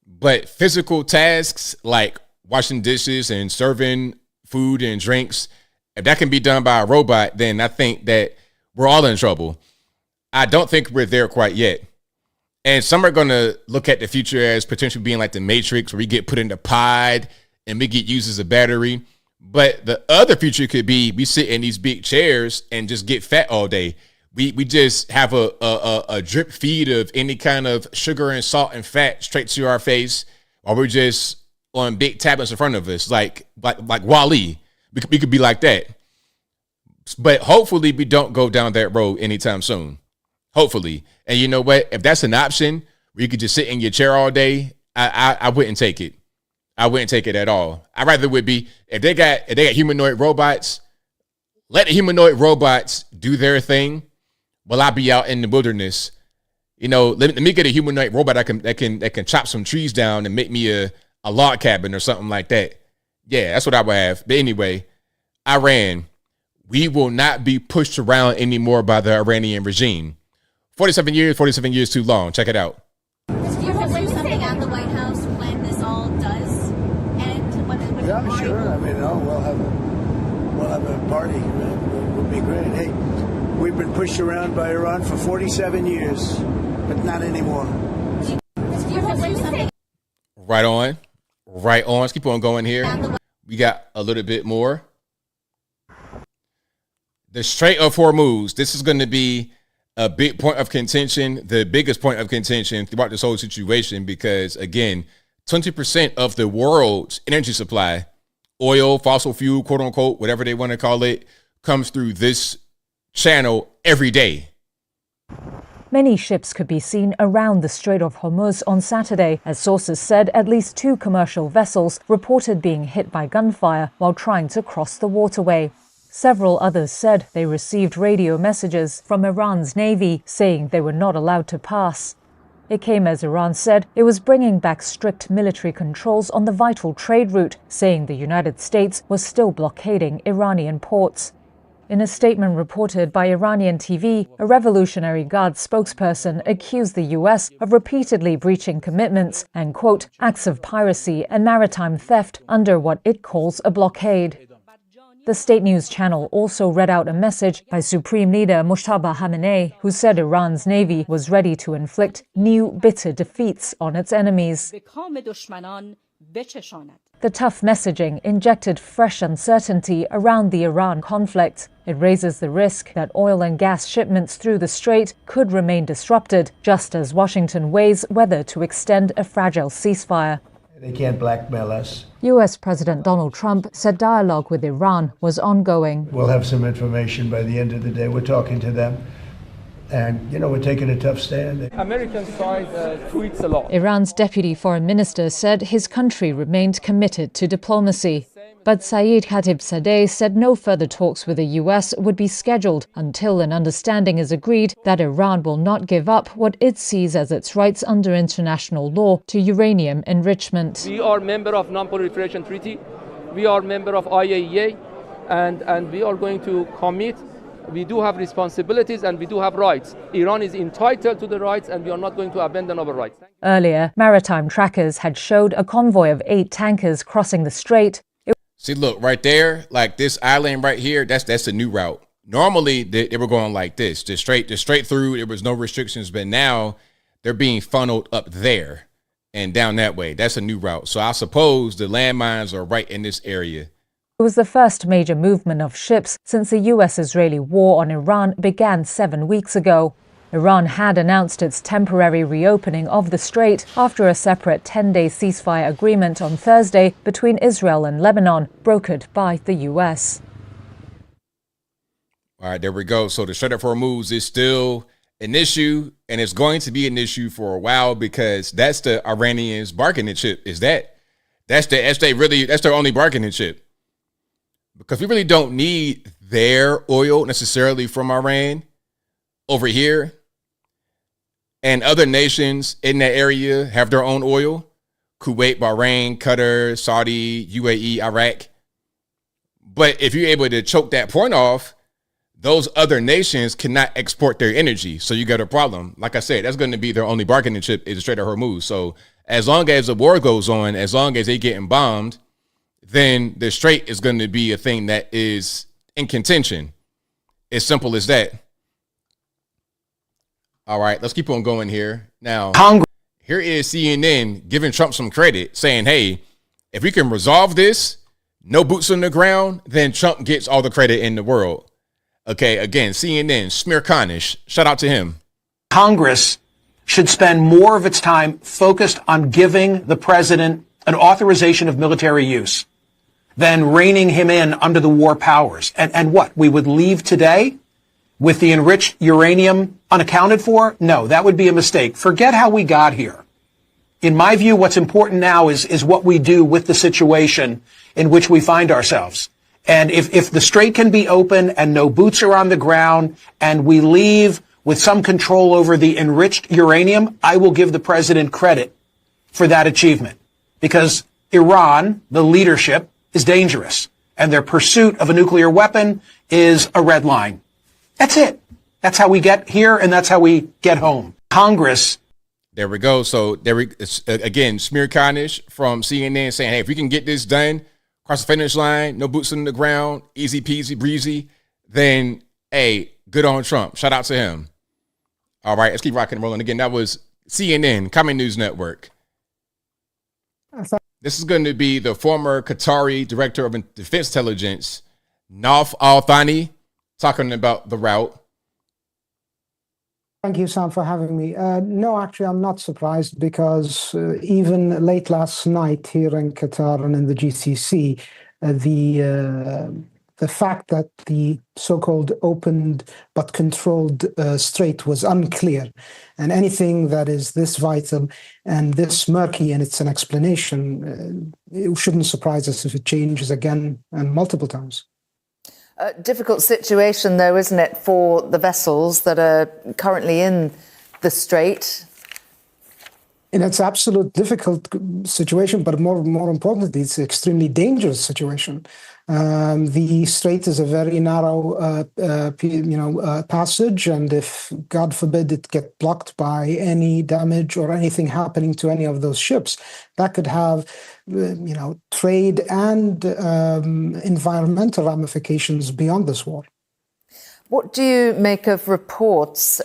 But physical tasks like washing dishes and serving food and drinks, if that can be done by a robot, then I think that we're all in trouble. I don't think we're there quite yet. And some are going to look at the future as potentially being like the Matrix, where we get put in the pod and we get used as a battery. But the other future could be we sit in these big chairs and just get fat all day. We just have a drip feed of any kind of sugar and salt and fat straight to our face, or we're just on big tablets in front of us, like Wall-E. We could be like that. But hopefully we don't go down that road anytime soon. Hopefully. And you know what? If that's an option where you could just sit in your chair all day, I wouldn't take it. I wouldn't take it at all. I'd rather would be if they got humanoid robots, let the humanoid robots do their thing while I be out in the wilderness. You know, let me get a humanoid robot that can chop some trees down and make me a log cabin or something like that. Yeah, that's what I would have. But anyway, Iran, we will not be pushed around anymore by the Iranian regime. 47 years too long. Check it out. Do you foresee something at the White House when this all does end? Yeah, sure. I mean, we'll have a party. We'll be great. Hey, we've been pushed around by Iran for 47 years, but not anymore. Right on. Let's keep on going here. We got a little bit more. The Strait of Hormuz. This is going to be a big point of contention, the biggest point of contention throughout this whole situation, because again, 20% of the world's energy supply, oil, fossil fuel, quote unquote, whatever they want to call it, comes through this channel every day. Many ships could be seen around the Strait of Hormuz on Saturday, as sources said at least 2 commercial vessels reported being hit by gunfire while trying to cross the waterway. Several others said they received radio messages from Iran's navy saying they were not allowed to pass. It came as Iran said it was bringing back strict military controls on the vital trade route, saying the United States was still blockading Iranian ports. In a statement reported by Iranian TV, a Revolutionary Guard spokesperson accused the US of repeatedly breaching commitments and, quote, acts of piracy and maritime theft under what it calls a blockade. The state news channel also read out a message by Supreme Leader Mojtaba Khamenei, who said Iran's navy was ready to inflict new bitter defeats on its enemies. The tough messaging injected fresh uncertainty around the Iran conflict. It raises the risk that oil and gas shipments through the strait could remain disrupted, just as Washington weighs whether to extend a fragile ceasefire. They can't blackmail us. US President Donald Trump said dialogue with Iran was ongoing. We'll have some information by the end of the day. We're talking to them. And, we're taking a tough stand. American side tweets a lot. Iran's deputy foreign minister said his country remained committed to diplomacy. But Saeed Khatibzadeh said no further talks with the US would be scheduled until an understanding is agreed that Iran will not give up what it sees as its rights under international law to uranium enrichment. We are member of Non-Proliferation Treaty. We are member of IAEA, and we are going to commit. We do have responsibilities and we do have rights. Iran is entitled to the rights, and we are not going to abandon our rights. Earlier, maritime trackers had showed a convoy of 8 tankers crossing the strait. See, look, right there, like this island right here, that's a new route. Normally, they were going like this, just straight through. There was no restrictions, but now they're being funneled up there and down that way. That's a new route. So I suppose the landmines are right in this area. It was the first major movement of ships since the US-Israeli war on Iran began 7 weeks ago. Iran had announced its temporary reopening of the strait after a separate 10-day ceasefire agreement on Thursday between Israel and Lebanon, brokered by the US. All right, there we go. So the Strait of Hormuz is still an issue, and it's going to be an issue for a while because that's the Iranians' bargaining chip. That's their only bargaining chip. Because we really don't need their oil necessarily from Iran over here. And other nations in that area have their own oil. Kuwait, Bahrain, Qatar, Saudi, UAE, Iraq. But if you're able to choke that point off, those other nations cannot export their energy. So you got a problem. Like I said, that's going to be their only bargaining chip is the Strait of Hormuz. So as long as the war goes on, as long as they getting bombed, then the strait is going to be a thing that is in contention. As simple as that. All right, let's keep on going here. Now, here is CNN giving Trump some credit, saying, hey, if we can resolve this, no boots on the ground, then Trump gets all the credit in the world. Okay, again, CNN, Smirkanish, shout out to him. Congress should spend more of its time focused on giving the president an authorization of military use than reining him in under the war powers. And what? We would leave today with the enriched uranium unaccounted for? No, that would be a mistake. Forget how we got here. In my view, what's important now is what we do with the situation in which we find ourselves. And if the strait can be open and no boots are on the ground and we leave with some control over the enriched uranium, I will give the president credit for that achievement. Because Iran, the leadership, is dangerous, and their pursuit of a nuclear weapon is a red line. That's it. That's how we get here, and that's how we get home. Congress. There we go. So again, Smirkanish from CNN saying, hey, if we can get this done, cross the finish line, no boots on the ground, easy peasy breezy, then, hey, good on Trump. Shout out to him. All right, let's keep rocking and rolling. Again, that was CNN, Common News Network. This is going to be the former Qatari Director of Defense Intelligence, Nauf Al-Thani, talking about the route. Thank you, Sam, for having me. No, actually, I'm not surprised because even late last night here in Qatar and in the GCC, the fact that the so-called opened but controlled strait was unclear, and anything that is this vital and this murky in its an explanation, it shouldn't surprise us if it changes again and multiple times. Difficult situation, though, isn't it, for the vessels that are currently in the strait? And it's absolute difficult situation, but more importantly, it's an extremely dangerous situation. The strait is a very narrow, passage, and if, God forbid, it get blocked by any damage or anything happening to any of those ships, that could have, trade and environmental ramifications beyond this war. What do you make of reports,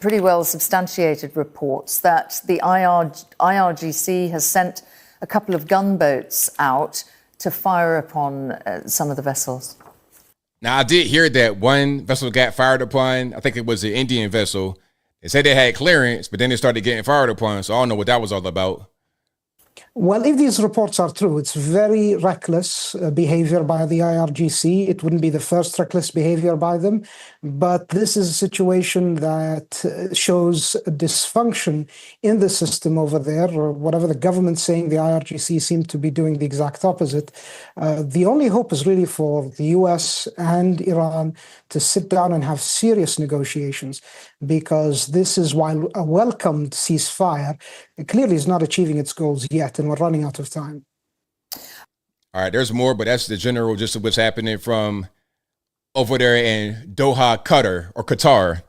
pretty well substantiated reports, that the IRGC has sent a couple of gunboats out to fire upon some of the vessels? Now, I did hear that one vessel got fired upon. I think it was an Indian vessel. They said they had clearance, but then they started getting fired upon, so I don't know what that was all about. Well, if these reports are true, it's very reckless behavior by the IRGC. It wouldn't be the first reckless behavior by them, but this is a situation that shows dysfunction in the system over there, or whatever the government's saying, the IRGC seem to be doing the exact opposite. The only hope is really for the US and Iran to sit down and have serious negotiations, because this is, while a welcomed ceasefire, it clearly is not achieving its goals yet, and we're running out of time. All right, there's more, but that's the general gist of what's happening from over there in Doha, Qatar.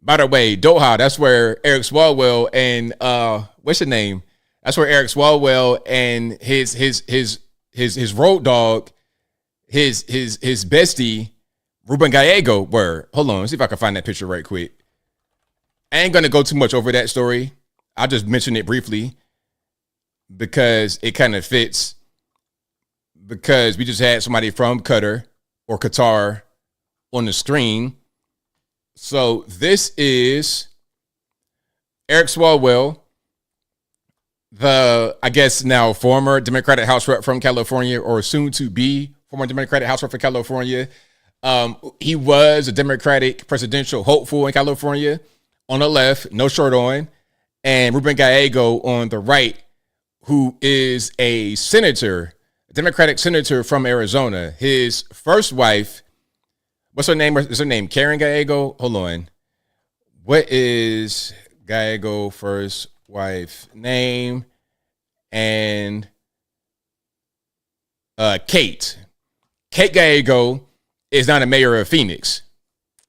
By the way, Doha, that's where Eric Swalwell and what's the name? That's where Eric Swalwell and his road dog, his bestie, Ruben Gallego were. Hold on, let's see if I can find that picture right quick. I ain't gonna go too much over that story. I'll just mention it briefly because it kind of fits. Because we just had somebody from Qatar on the screen. So this is Eric Swalwell, the, I guess now former Democratic House rep from California, or soon to be former Democratic House rep for California. He was a Democratic presidential hopeful in California on the left, no shirt on, and Ruben Gallego on the right, who is a senator, a Democratic senator from Arizona. His first wife, what's her name? Is her name Karen Gallego? Hold on. What is Gallego first wife name? And Kate Gallego is now the mayor of Phoenix.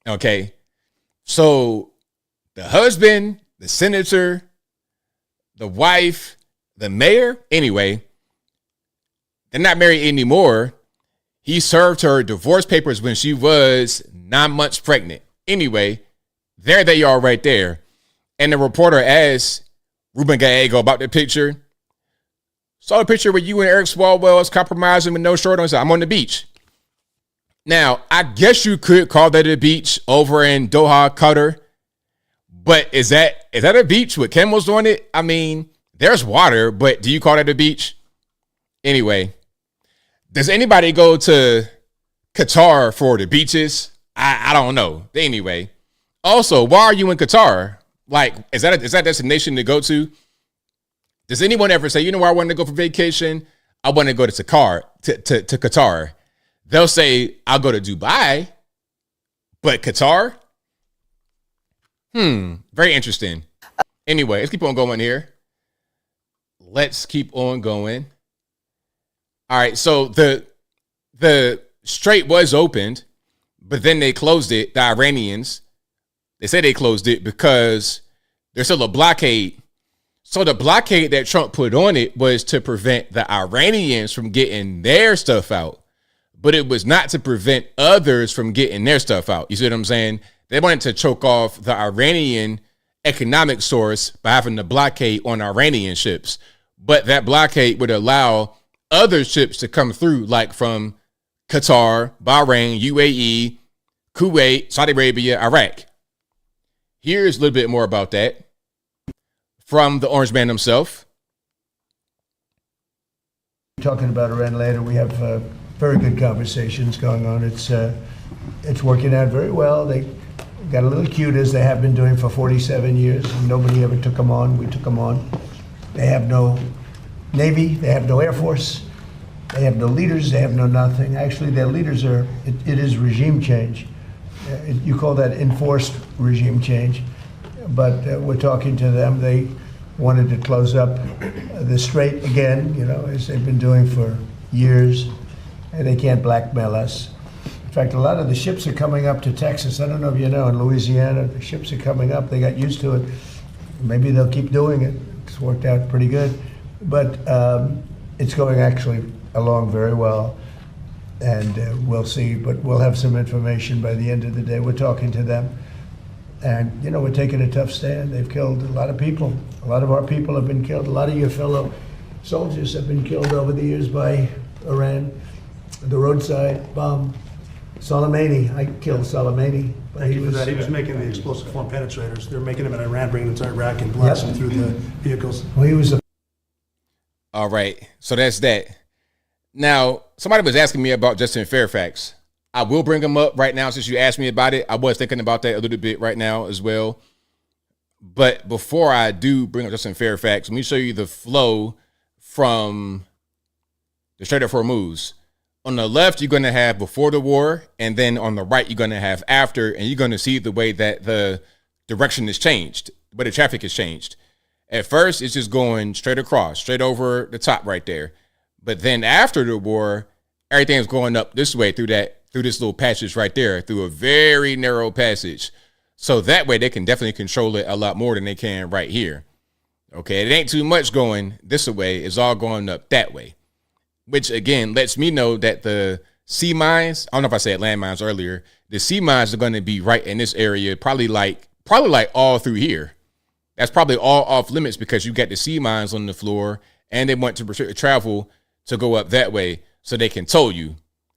Okay. So the husband, the senator, the wife, the mayor, anyway, they're not married anymore. He served her divorce papers when she was 9 months pregnant. Anyway, there they are right there. And the reporter asked Ruben Gallego about the picture. Saw a picture with you and Eric Swalwell is compromising with no shirt on. He said, I'm on the beach. Now, I guess you could call that a beach over in Doha, Qatar. But is that a beach with camels on it? I mean, there's water, but do you call that a beach? Anyway, does anybody go to Qatar for the beaches? I don't know. Anyway, also, why are you in Qatar? Like, is that a destination to go to? Does anyone ever say, you know where I want to go for vacation? I want to go to Qatar. They'll say, I'll go to Dubai, but Qatar? Very interesting. Anyway, let's keep on going here. Let's keep on going. All right, so the strait was opened, but then they closed it. The Iranians, they say they closed it because there's still a blockade. So the blockade that Trump put on it was to prevent the Iranians from getting their stuff out, but it was not to prevent others from getting their stuff out. You see what I'm saying? They wanted to choke off the Iranian economic source by having the blockade on Iranian ships, but that blockade would allow other ships to come through, like from Qatar, Bahrain, UAE, Kuwait, Saudi Arabia, Iraq. Here's a little bit more about that from the Orange Man himself. Talking about Iran later, we have very good conversations going on. It's working out very well. They got a little cute, as they have been doing for 47 years. Nobody ever took them on. We took them on. They have no Navy, they have no Air Force, they have no leaders, they have no nothing. Actually, their leaders it is regime change. You call that enforced regime change. But we're talking to them. They wanted to close up the strait again, as they've been doing for years. And they can't blackmail us. In fact, a lot of the ships are coming up to Texas. I don't know if you know, in Louisiana, the ships are coming up. They got used to it. Maybe they'll keep doing it. It's worked out pretty good. But it's going actually along very well. And we'll see. But we'll have some information by the end of the day. We're talking to them. And, we're taking a tough stand. They've killed a lot of people. A lot of our people have been killed. A lot of your fellow soldiers have been killed over the years by Iran. The roadside bomb. Soleimani, I killed Soleimani. Thank you for that. He was making the explosive form penetrators. They're making them in Iran, bringing them to Iraq and blasting through the vehicles. Well, he was a All right. So that's that. Now, somebody was asking me about Justin Fairfax. I will bring him up right now since you asked me about it. I was thinking about that a little bit right now as well. But before I do bring up Justin Fairfax, let me show you the flow from the Strait of Hormuz. On the left, you're going to have before the war, and then on the right, you're going to have after, and you're going to see the way that the direction has changed, but the traffic has changed. At first, it's just going straight across, straight over the top right there. But then after the war, everything's going up this way through this little passage right there, through a very narrow passage. So that way they can definitely control it a lot more than they can right here. Okay, it ain't too much going this way. It's all going up that way, which again lets me know that the sea mines, I don't know if I said landmines earlier, the sea mines are going to be right in this area, probably like all through here. That's probably all off limits because you got the sea mines on the floor and they want to restrict travel to go up that way so they can toll you.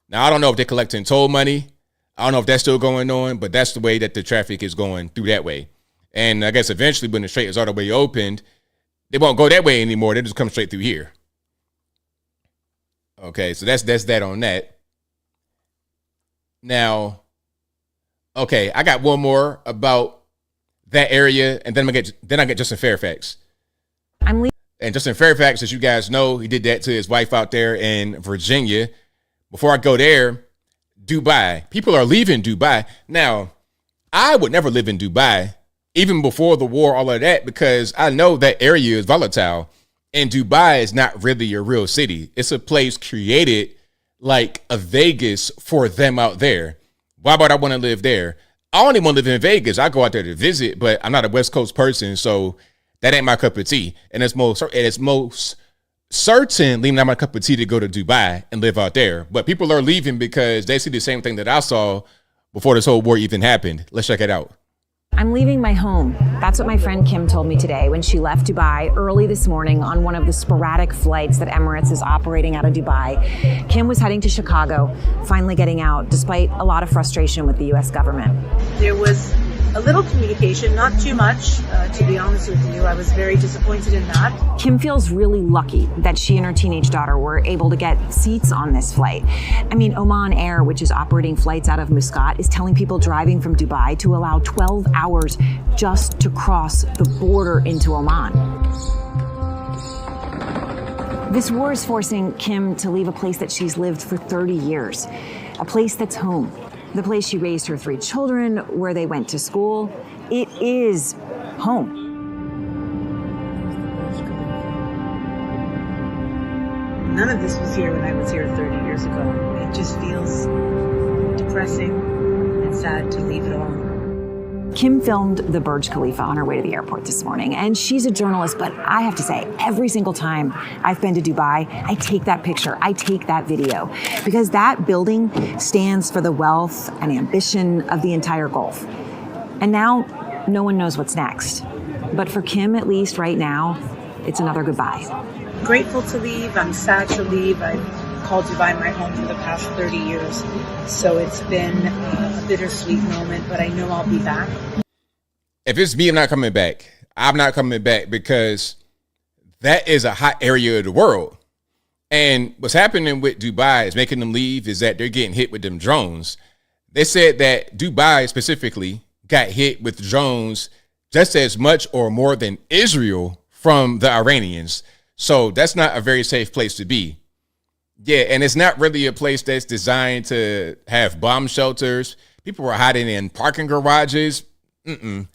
Now, I don't know if they're collecting toll money. I don't know if that's still going on, but that's the way that the traffic is going through that way. And I guess eventually when the strait is all the way opened, they won't go that way anymore. They just come straight through here. Okay, so that's that on that. Now, okay, I got one more about that area, and then I get Justin Fairfax. And Justin Fairfax, as you guys know, he did that to his wife out there in Virginia. Before I go there, Dubai. People are leaving Dubai. Now, I would never live in Dubai, even before the war, all of that, because I know that area is volatile. And Dubai is not really a real city. It's a place created like a Vegas for them out there. Why would I want to live there? I only want to live in Vegas. I go out there to visit, but I'm not a West Coast person, so that ain't my cup of tea. And it's most certainly not my cup of tea to go to Dubai and live out there. But people are leaving because they see the same thing that I saw before this whole war even happened. Let's check it out. I'm leaving my home. That's what my friend Kim told me today when she left Dubai early this morning on one of the sporadic flights that Emirates is operating out of Dubai. Kim was heading to Chicago, finally getting out, despite a lot of frustration with the U.S. government. There was a little communication, not too much, to be honest with you. I was very disappointed in that. Kim feels really lucky that she and her teenage daughter were able to get seats on this flight. I mean, Oman Air, which is operating flights out of Muscat, is telling people driving from Dubai to allow 12 hours just to cross the border into Oman. This war is forcing Kim to leave a place that she's lived for 30 years, a place that's home. The place she raised her 3 children, where they went to school. It is home. None of this was here when I was here 30 years ago. It just feels depressing and sad to leave it all. Kim filmed the Burj Khalifa on her way to the airport this morning, and she's a journalist, but I have to say, every single time I've been to Dubai, I take that picture, I take that video, because that building stands for the wealth and ambition of the entire Gulf. And now, no one knows what's next. But for Kim, at least right now, it's another goodbye. Grateful to leave, I'm sad to leave. I've called Dubai my home for the past 30 years. So it's been a bittersweet moment, but I know I'll be back. If it's me, I'm not coming back. I'm not coming back because that is a hot area of the world. And what's happening with Dubai is making them leave is that they're getting hit with them drones. They said that Dubai specifically got hit with drones just as much or more than Israel from the Iranians. So that's not a very safe place to be. Yeah, and it's not really a place that's designed to have bomb shelters. People were hiding in parking garages. Y'all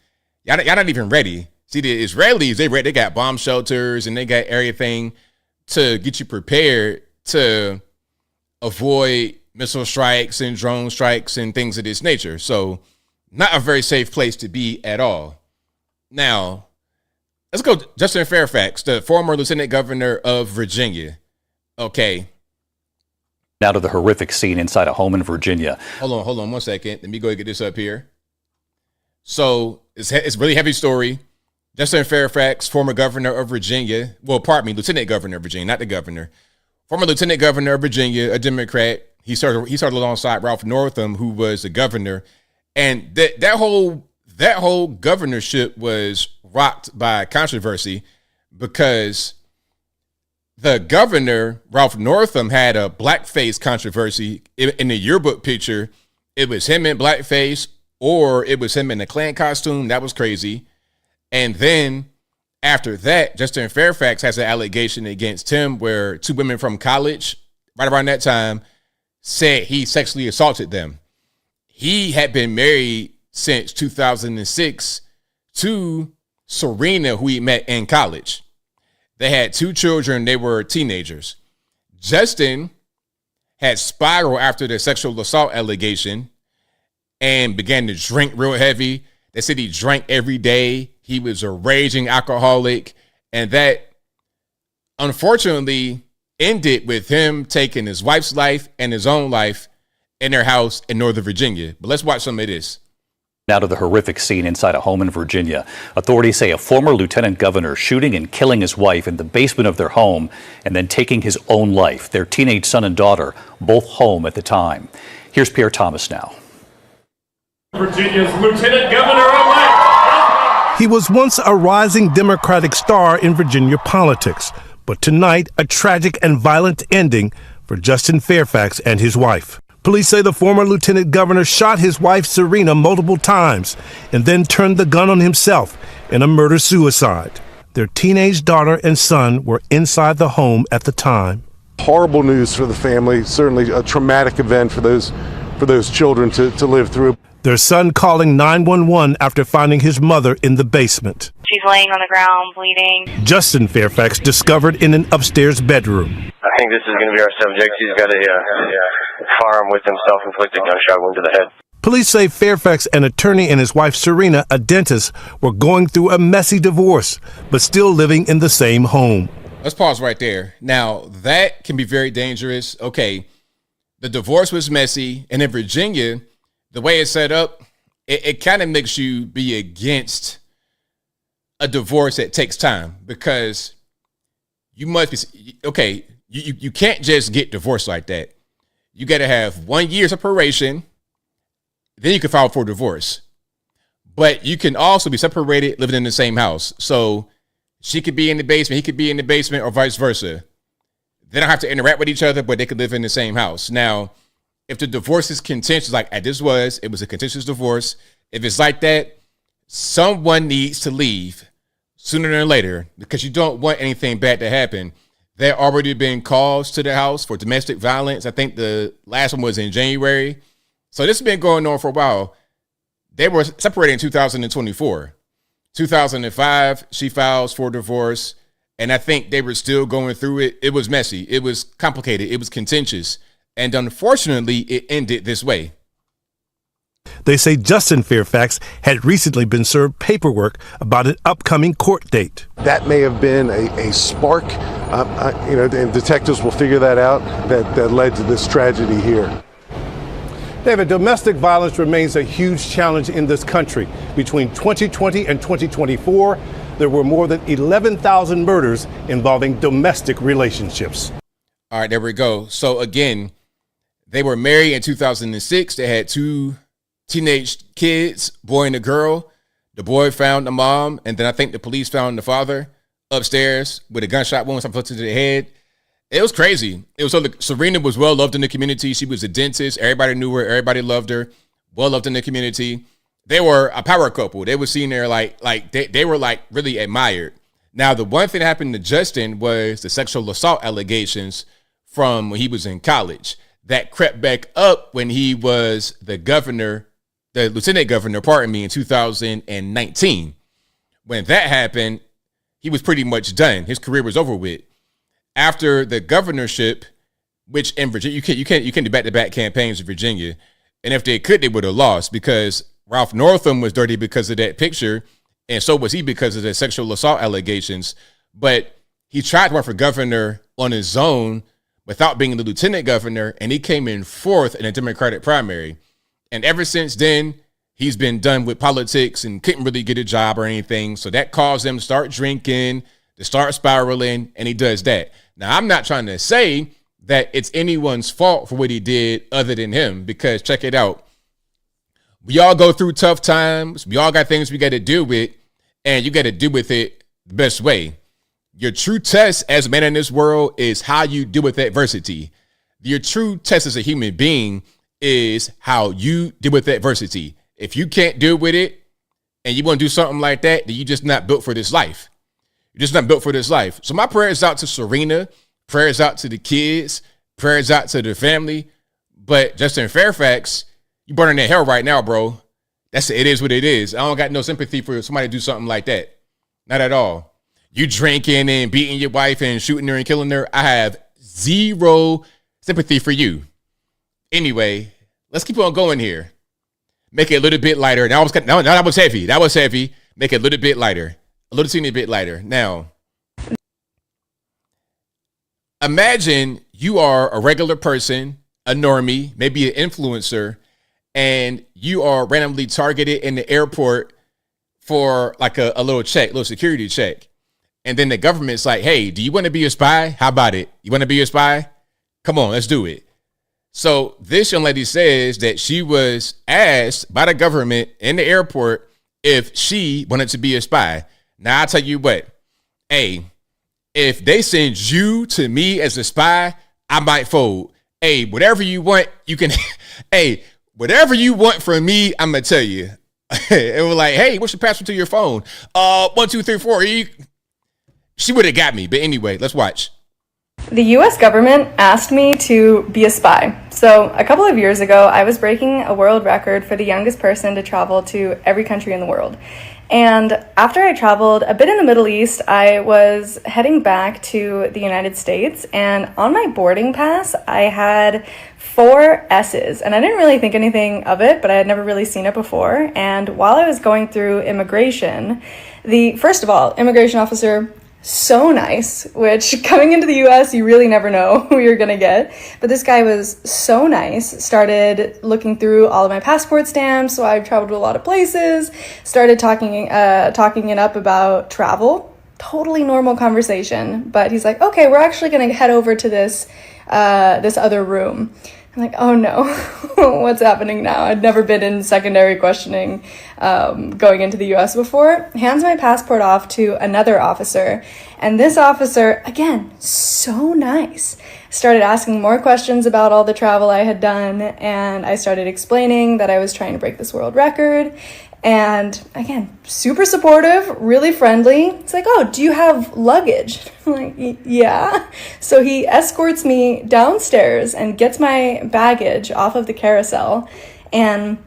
not even ready. See, the Israelis, they got bomb shelters and they got everything to get you prepared to avoid missile strikes and drone strikes and things of this nature. So not a very safe place to be at all. Now, let's go Justin Fairfax, the former lieutenant governor of Virginia. Okay. Now to the horrific scene inside a home in Virginia. Hold on 1 second. Let me go get this up here. So it's a really heavy story. Justin Fairfax, former governor of Virginia. Well, pardon me, lieutenant governor of Virginia, not the governor. Former lieutenant governor of Virginia, a Democrat. He started alongside Ralph Northam, who was the governor. And that whole governorship was rocked by controversy because the governor, Ralph Northam, had a blackface controversy. In the yearbook picture, it was him in blackface or it was him in a Klan costume. That was crazy. And then after that, Justin Fairfax has an allegation against him where two women from college, right around that time, said he sexually assaulted them. He had been married since 2006 to Serena, who he met in college. They had two children. They were teenagers. Justin had spiraled after the sexual assault allegation and began to drink real heavy. They said he drank every day. He was a raging alcoholic. And that, unfortunately, ended with him taking his wife's life and his own life in their house in Northern Virginia. But let's watch some of this. Now to the horrific scene inside a home in Virginia. Authorities say a former lieutenant governor shooting and killing his wife in the basement of their home and then taking his own life. Their teenage son and daughter, both home at the time. Here's Pierre Thomas now. Virginia's lieutenant governor-elect. He was once a rising Democratic star in Virginia politics, but tonight a tragic and violent ending for Justin Fairfax and his wife. Police say the former lieutenant governor shot his wife Serena multiple times and then turned the gun on himself in a murder-suicide. Their teenage daughter and son were inside the home at the time. Horrible news for the family, certainly a traumatic event for those children to live through. Their son calling 911 after finding his mother in the basement. She's laying on the ground, bleeding. Justin Fairfax discovered in an upstairs bedroom. I think this is going to be our subject. He's got a firearm with him, self-inflicted gunshot wound to the head. Police say Fairfax, an attorney, and his wife Serena, a dentist, were going through a messy divorce, but still living in the same home. Let's pause right there. Now, that can be very dangerous. Okay, the divorce was messy, and in Virginia, the way it's set up, it kind of makes you be against a divorce that takes time, because you must be, okay, you can't just get divorced like that. You got to have 1 year separation, then you can file for divorce. But you can also be separated, living in the same house. So she could be in the basement, he could be in the basement, or vice versa. They don't have to interact with each other, but they could live in the same house. Now, if the divorce is contentious, like it was a contentious divorce. If it's like that, someone needs to leave sooner than later, because you don't want anything bad to happen. There already been calls to the house for domestic violence. I think the last one was in January. So this has been going on for a while. They were separated in 2024. 2005, she files for divorce. And I think they were still going through it. It was messy. It was complicated. It was contentious. And unfortunately, it ended this way. They say Justin Fairfax had recently been served paperwork about an upcoming court date. That may have been a spark, and detectives will figure that out, that led to this tragedy here. David, domestic violence remains a huge challenge in this country. Between 2020 and 2024, there were more than 11,000 murders involving domestic relationships. All right, there we go. So again, they were married in 2006. They had two teenage kids, boy and a girl. The boy found the mom, and then I think the police found the father upstairs with a gunshot wound, something to the head. It was crazy. It was Serena was well loved in the community. She was a dentist. Everybody knew her. Everybody loved her. Well loved in the community. They were a power couple. They were seen there like they were like really admired. Now, the one thing that happened to Justin was the sexual assault allegations from when he was in college. That crept back up when he was the lieutenant governor, in 2019. When that happened, he was pretty much done. His career was over with. After the governorship, which in Virginia, you can't do back-to-back campaigns in Virginia. And if they could, they would have lost, because Ralph Northam was dirty because of that picture, and so was he because of the sexual assault allegations. But he tried to run for governor on his own without being the lieutenant governor, and he came in fourth in a Democratic primary. And ever since then, he's been done with politics and couldn't really get a job or anything. So that caused him to start drinking, to start spiraling, and he does that. Now, I'm not trying to say that it's anyone's fault for what he did other than him, because check it out. We all go through tough times. We all got things we got to deal with, and you got to deal with it the best way. Your true test as a man in this world is how you deal with adversity. Your true test as a human being is how you deal with adversity. If you can't deal with it and you want to do something like that, then you're just not built for this life. You're just not built for this life. So my prayers out to Serena, prayers out to the kids, prayers out to the family. But Justin Fairfax, you burning in hell right now, bro. It is what it is. I don't got no sympathy for somebody to do something like that. Not at all. You drinking and beating your wife and shooting her and killing her. I have zero sympathy for you. Anyway, let's keep on going here. Make it a little bit lighter. That was heavy. That was heavy. Make it a little bit lighter. A little teeny bit lighter. Now, imagine you are a regular person, a normie, maybe an influencer, and you are randomly targeted in the airport for like a little check, little security check. And then the government's like, hey, do you want to be a spy? How about it? You want to be a spy? Come on, let's do it. So this young lady says that she was asked by the government in the airport if she wanted to be a spy. Now, I'll tell you what, hey, if they send you to me as a spy, I might fold. Hey, whatever you want, you can, hey, whatever you want from me, I'm going to tell you. It was like, hey, what's your password to your phone? 1, 2, 3, 4. She would have got me. But anyway, let's watch. The US government asked me to be a spy. So a couple of years ago, I was breaking a world record for the youngest person to travel to every country in the world. And after I traveled a bit in the Middle East, I was heading back to the United States. And on my boarding pass, I had 4 S's. And I didn't really think anything of it, but I had never really seen it before. And while I was going through immigration, first of all, immigration officer, so nice, which coming into the US, you really never know who you're gonna get. But this guy was so nice, started looking through all of my passport stamps. So I've traveled to a lot of places, started talking it up about travel. Totally normal conversation. But he's like, okay, we're actually gonna head over to this other room. I'm like, oh no, what's happening now? I'd never been in secondary questioning going into the US before. Hands my passport off to another officer. And this officer, again, so nice, started asking more questions about all the travel I had done. And I started explaining that I was trying to break this world record. And again, super supportive, really friendly. It's like, oh, do you have luggage? I'm like, yeah. So he escorts me downstairs and gets my baggage off of the carousel. And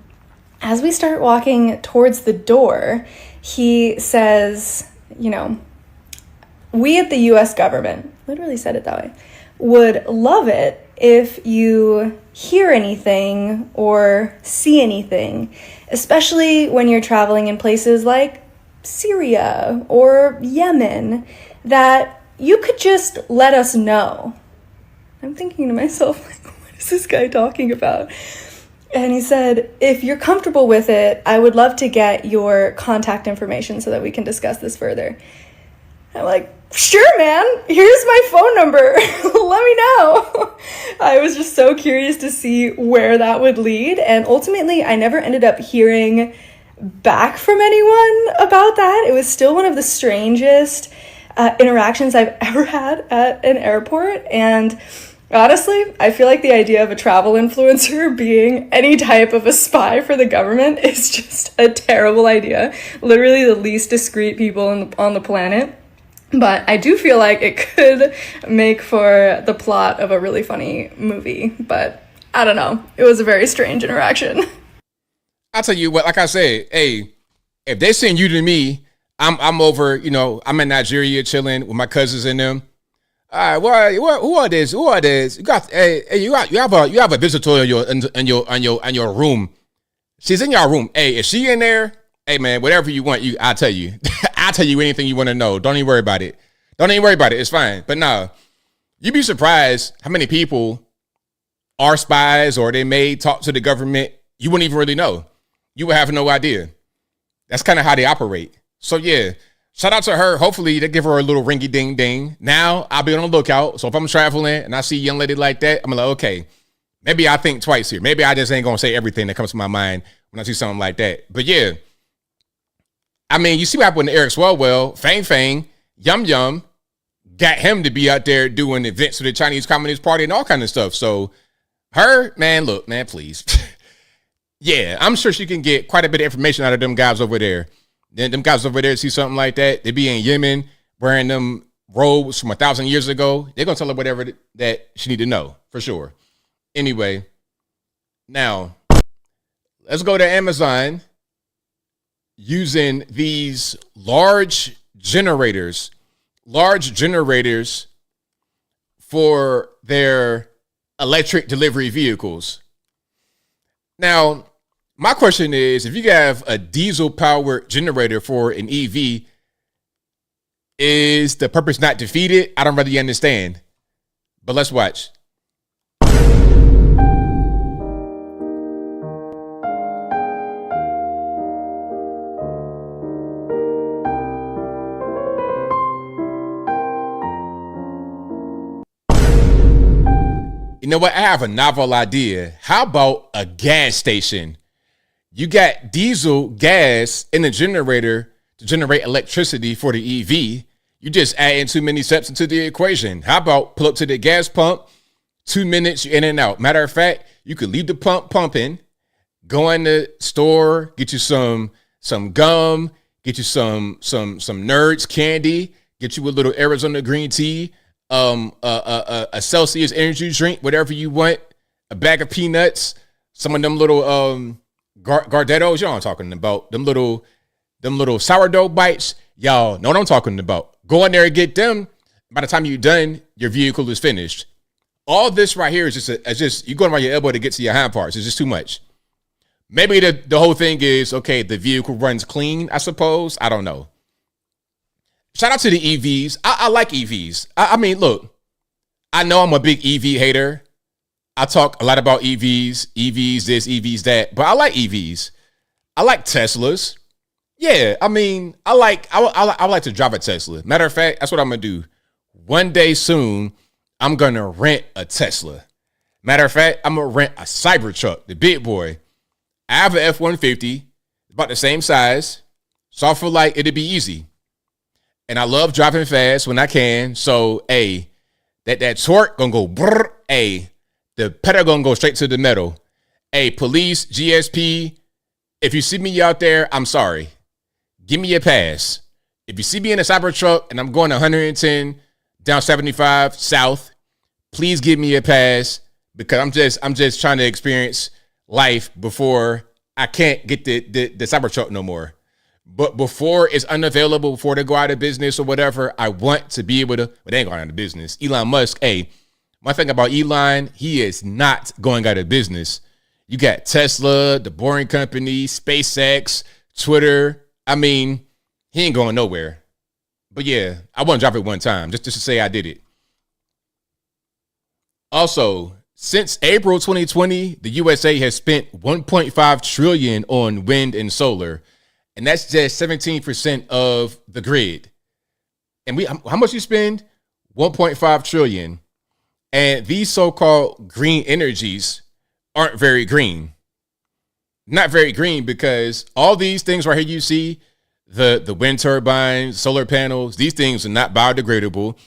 as we start walking towards the door, he says, we at the US government, literally said it that way, would love it if you hear anything or see anything, especially when you're traveling in places like Syria or Yemen, that you could just let us know. I'm thinking to myself, what is this guy talking about? And he said, if you're comfortable with it, I would love to get your contact information so that we can discuss this further. I'm like, sure, man, here's my phone number. Let me know. I was just so curious to see where that would lead. And ultimately, I never ended up hearing back from anyone about that. It was still one of the strangest interactions I've ever had at an airport. And honestly, I feel like the idea of a travel influencer being any type of a spy for the government is just a terrible idea. Literally the least discreet people on the planet. But I do feel like it could make for the plot of a really funny movie. But I don't know. It was a very strange interaction. I'll tell you what, like I said, hey, if they send you to me, I'm over, I'm in Nigeria chilling with my cousins and them. All right, who are this? Who are this? You got, you have a visitor in your room. She's in your room. Hey, is she in there? Hey man, whatever you want, I'll tell you. I'll tell you anything you want to know. Don't even worry about it. It's fine. But no, you'd be surprised how many people are spies or they may talk to the government. You wouldn't even really know. You would have no idea. That's kind of how they operate. So yeah, shout out to her. Hopefully they give her a little ringy ding ding. Now I'll be on the lookout. So if I'm traveling and I see a young lady like that, I'm like, okay, maybe I think twice here. Maybe I just ain't going to say everything that comes to my mind when I see something like that. But yeah, I mean, you see what happened to Eric Swalwell, Fang Fang, Yum Yum, got him to be out there doing events for the Chinese Communist Party and all kind of stuff. So her, man, look, man, please. Yeah, I'm sure she can get quite a bit of information out of them guys over there. Then them guys over there see something like that. They be in Yemen wearing them robes from 1,000 years ago. They're going to tell her whatever that she need to know, for sure. Anyway, now, let's go to Amazon using these large generators for their electric delivery vehicles. Now, my question is, if you have a diesel-powered generator for an EV, is the purpose not defeated? I don't really understand. But let's watch. You know what? I have a novel idea. How about a gas station? You got diesel gas in the generator to generate electricity for the EV. You just adding too many steps into the equation. How about pull up to the gas pump, 2 minutes, you're in and out. Matter of fact, you could leave the pump pumping, go in the store, get you some gum, get you some Nerds candy, get you a little Arizona green tea, a Celsius energy drink, whatever you want, a bag of peanuts, some of them little Gardettos, you know what I'm talking about, them little sourdough bites, y'all know what I'm talking about. Go in there and get them. By the time you're done, your vehicle is finished. All this right here is just you going around your elbow to get to your hind parts. It's just too much. Maybe the whole thing is, okay, the vehicle runs clean, I suppose. I don't know. Shout out to the EVs. I like EVs. I mean, look, I know I'm a big EV hater. I talk a lot about EVs this, EVs that, but I like EVs. I like Teslas. Yeah, I mean, I like to drive a Tesla. Matter of fact, that's what I'm gonna do. One day soon, I'm gonna rent a Tesla. Matter of fact, I'm gonna rent a Cybertruck, the big boy. I have an F-150, about the same size, so I feel like it'd be easy. And I love driving fast when I can. So, hey, that torque gonna go brrr. Hey, the pedal gonna go straight to the metal. Hey, police, GSP, if you see me out there, I'm sorry. Give me a pass. If you see me in a Cybertruck and I'm going 110 down 75 south, please give me a pass because I'm just trying to experience life before I can't get the Cybertruck no more. But before it's unavailable, before they go out of business or whatever, I want to be able to, but they ain't going out of business. Elon Musk, hey, my thing about Elon, he is not going out of business. You got Tesla, the Boring Company, SpaceX, Twitter. I mean, he ain't going nowhere. But yeah, I want to drop it one time just to say I did it. Also, since April 2020, the USA has spent $1.5 trillion on wind and solar. And that's just 17% of the grid. And how much you spend? 1.5 trillion. And these so-called green energies aren't very green. Not very green because all these things right here you see, the wind turbines, solar panels, these things are not biodegradable.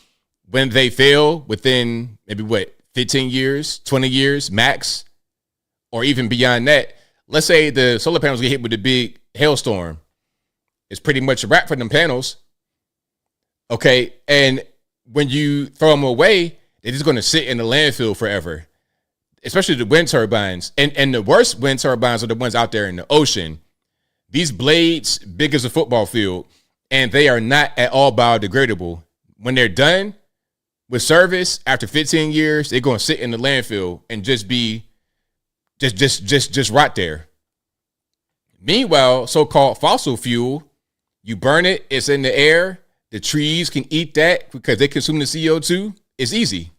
When they fail within maybe 15 years, 20 years max, or even beyond that, let's say the solar panels get hit with a big hailstorm. It's pretty much a wrap for them panels. Okay. And when you throw them away, they're just going to sit in the landfill forever, especially the wind turbines. And the worst wind turbines are the ones out there in the ocean. These blades, big as a football field, and they are not at all biodegradable. When they're done with service after 15 years, they're going to sit in the landfill and just rot there. Meanwhile, so-called fossil fuel, you burn it, it's in the air, the trees can eat that because they consume the CO2. It's easy.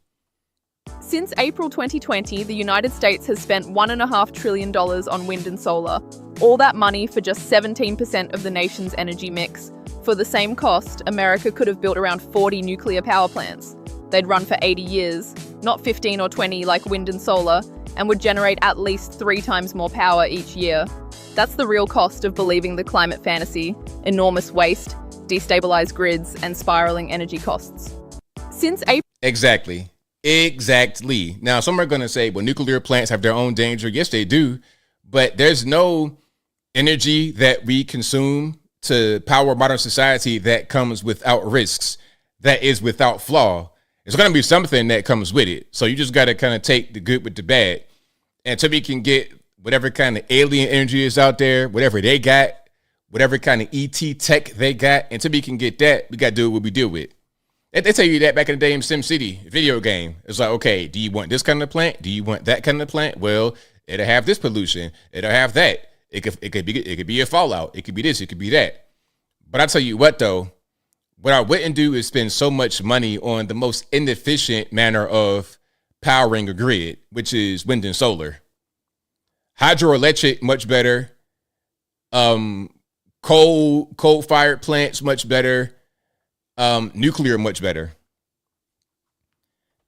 Since April 2020, the United States has spent $1.5 trillion on wind and solar. All that money for just 17% of the nation's energy mix. For the same cost, America could have built around 40 nuclear power plants. They'd run for 80 years, not 15 or 20 like wind and solar, and would generate at least 3 times more power each year. That's the real cost of believing the climate fantasy: enormous waste, destabilized grids, and spiraling energy costs. Since April. Exactly. Now, some are going to say, well, nuclear plants have their own danger. Yes, they do. But there's no energy that we consume to power modern society that comes without risks, that is without flaw. There's going to be something that comes with it. So you just got to kind of take the good with the bad. Until we can get whatever kind of alien energy is out there, whatever they got, whatever kind of ET tech they got, until we can get that, we got to do what we deal with. They tell you that back in the day in SimCity video game. It's like, okay, do you want this kind of plant? Do you want that kind of plant? Well, it'll have this pollution. It'll have that. It could be a fallout. It could be this. It could be that. But I tell you what, though, what I wouldn't do is spend so much money on the most inefficient manner of powering a grid, which is wind and solar. Hydroelectric, much better. Coal-fired plants, much better. Nuclear, much better.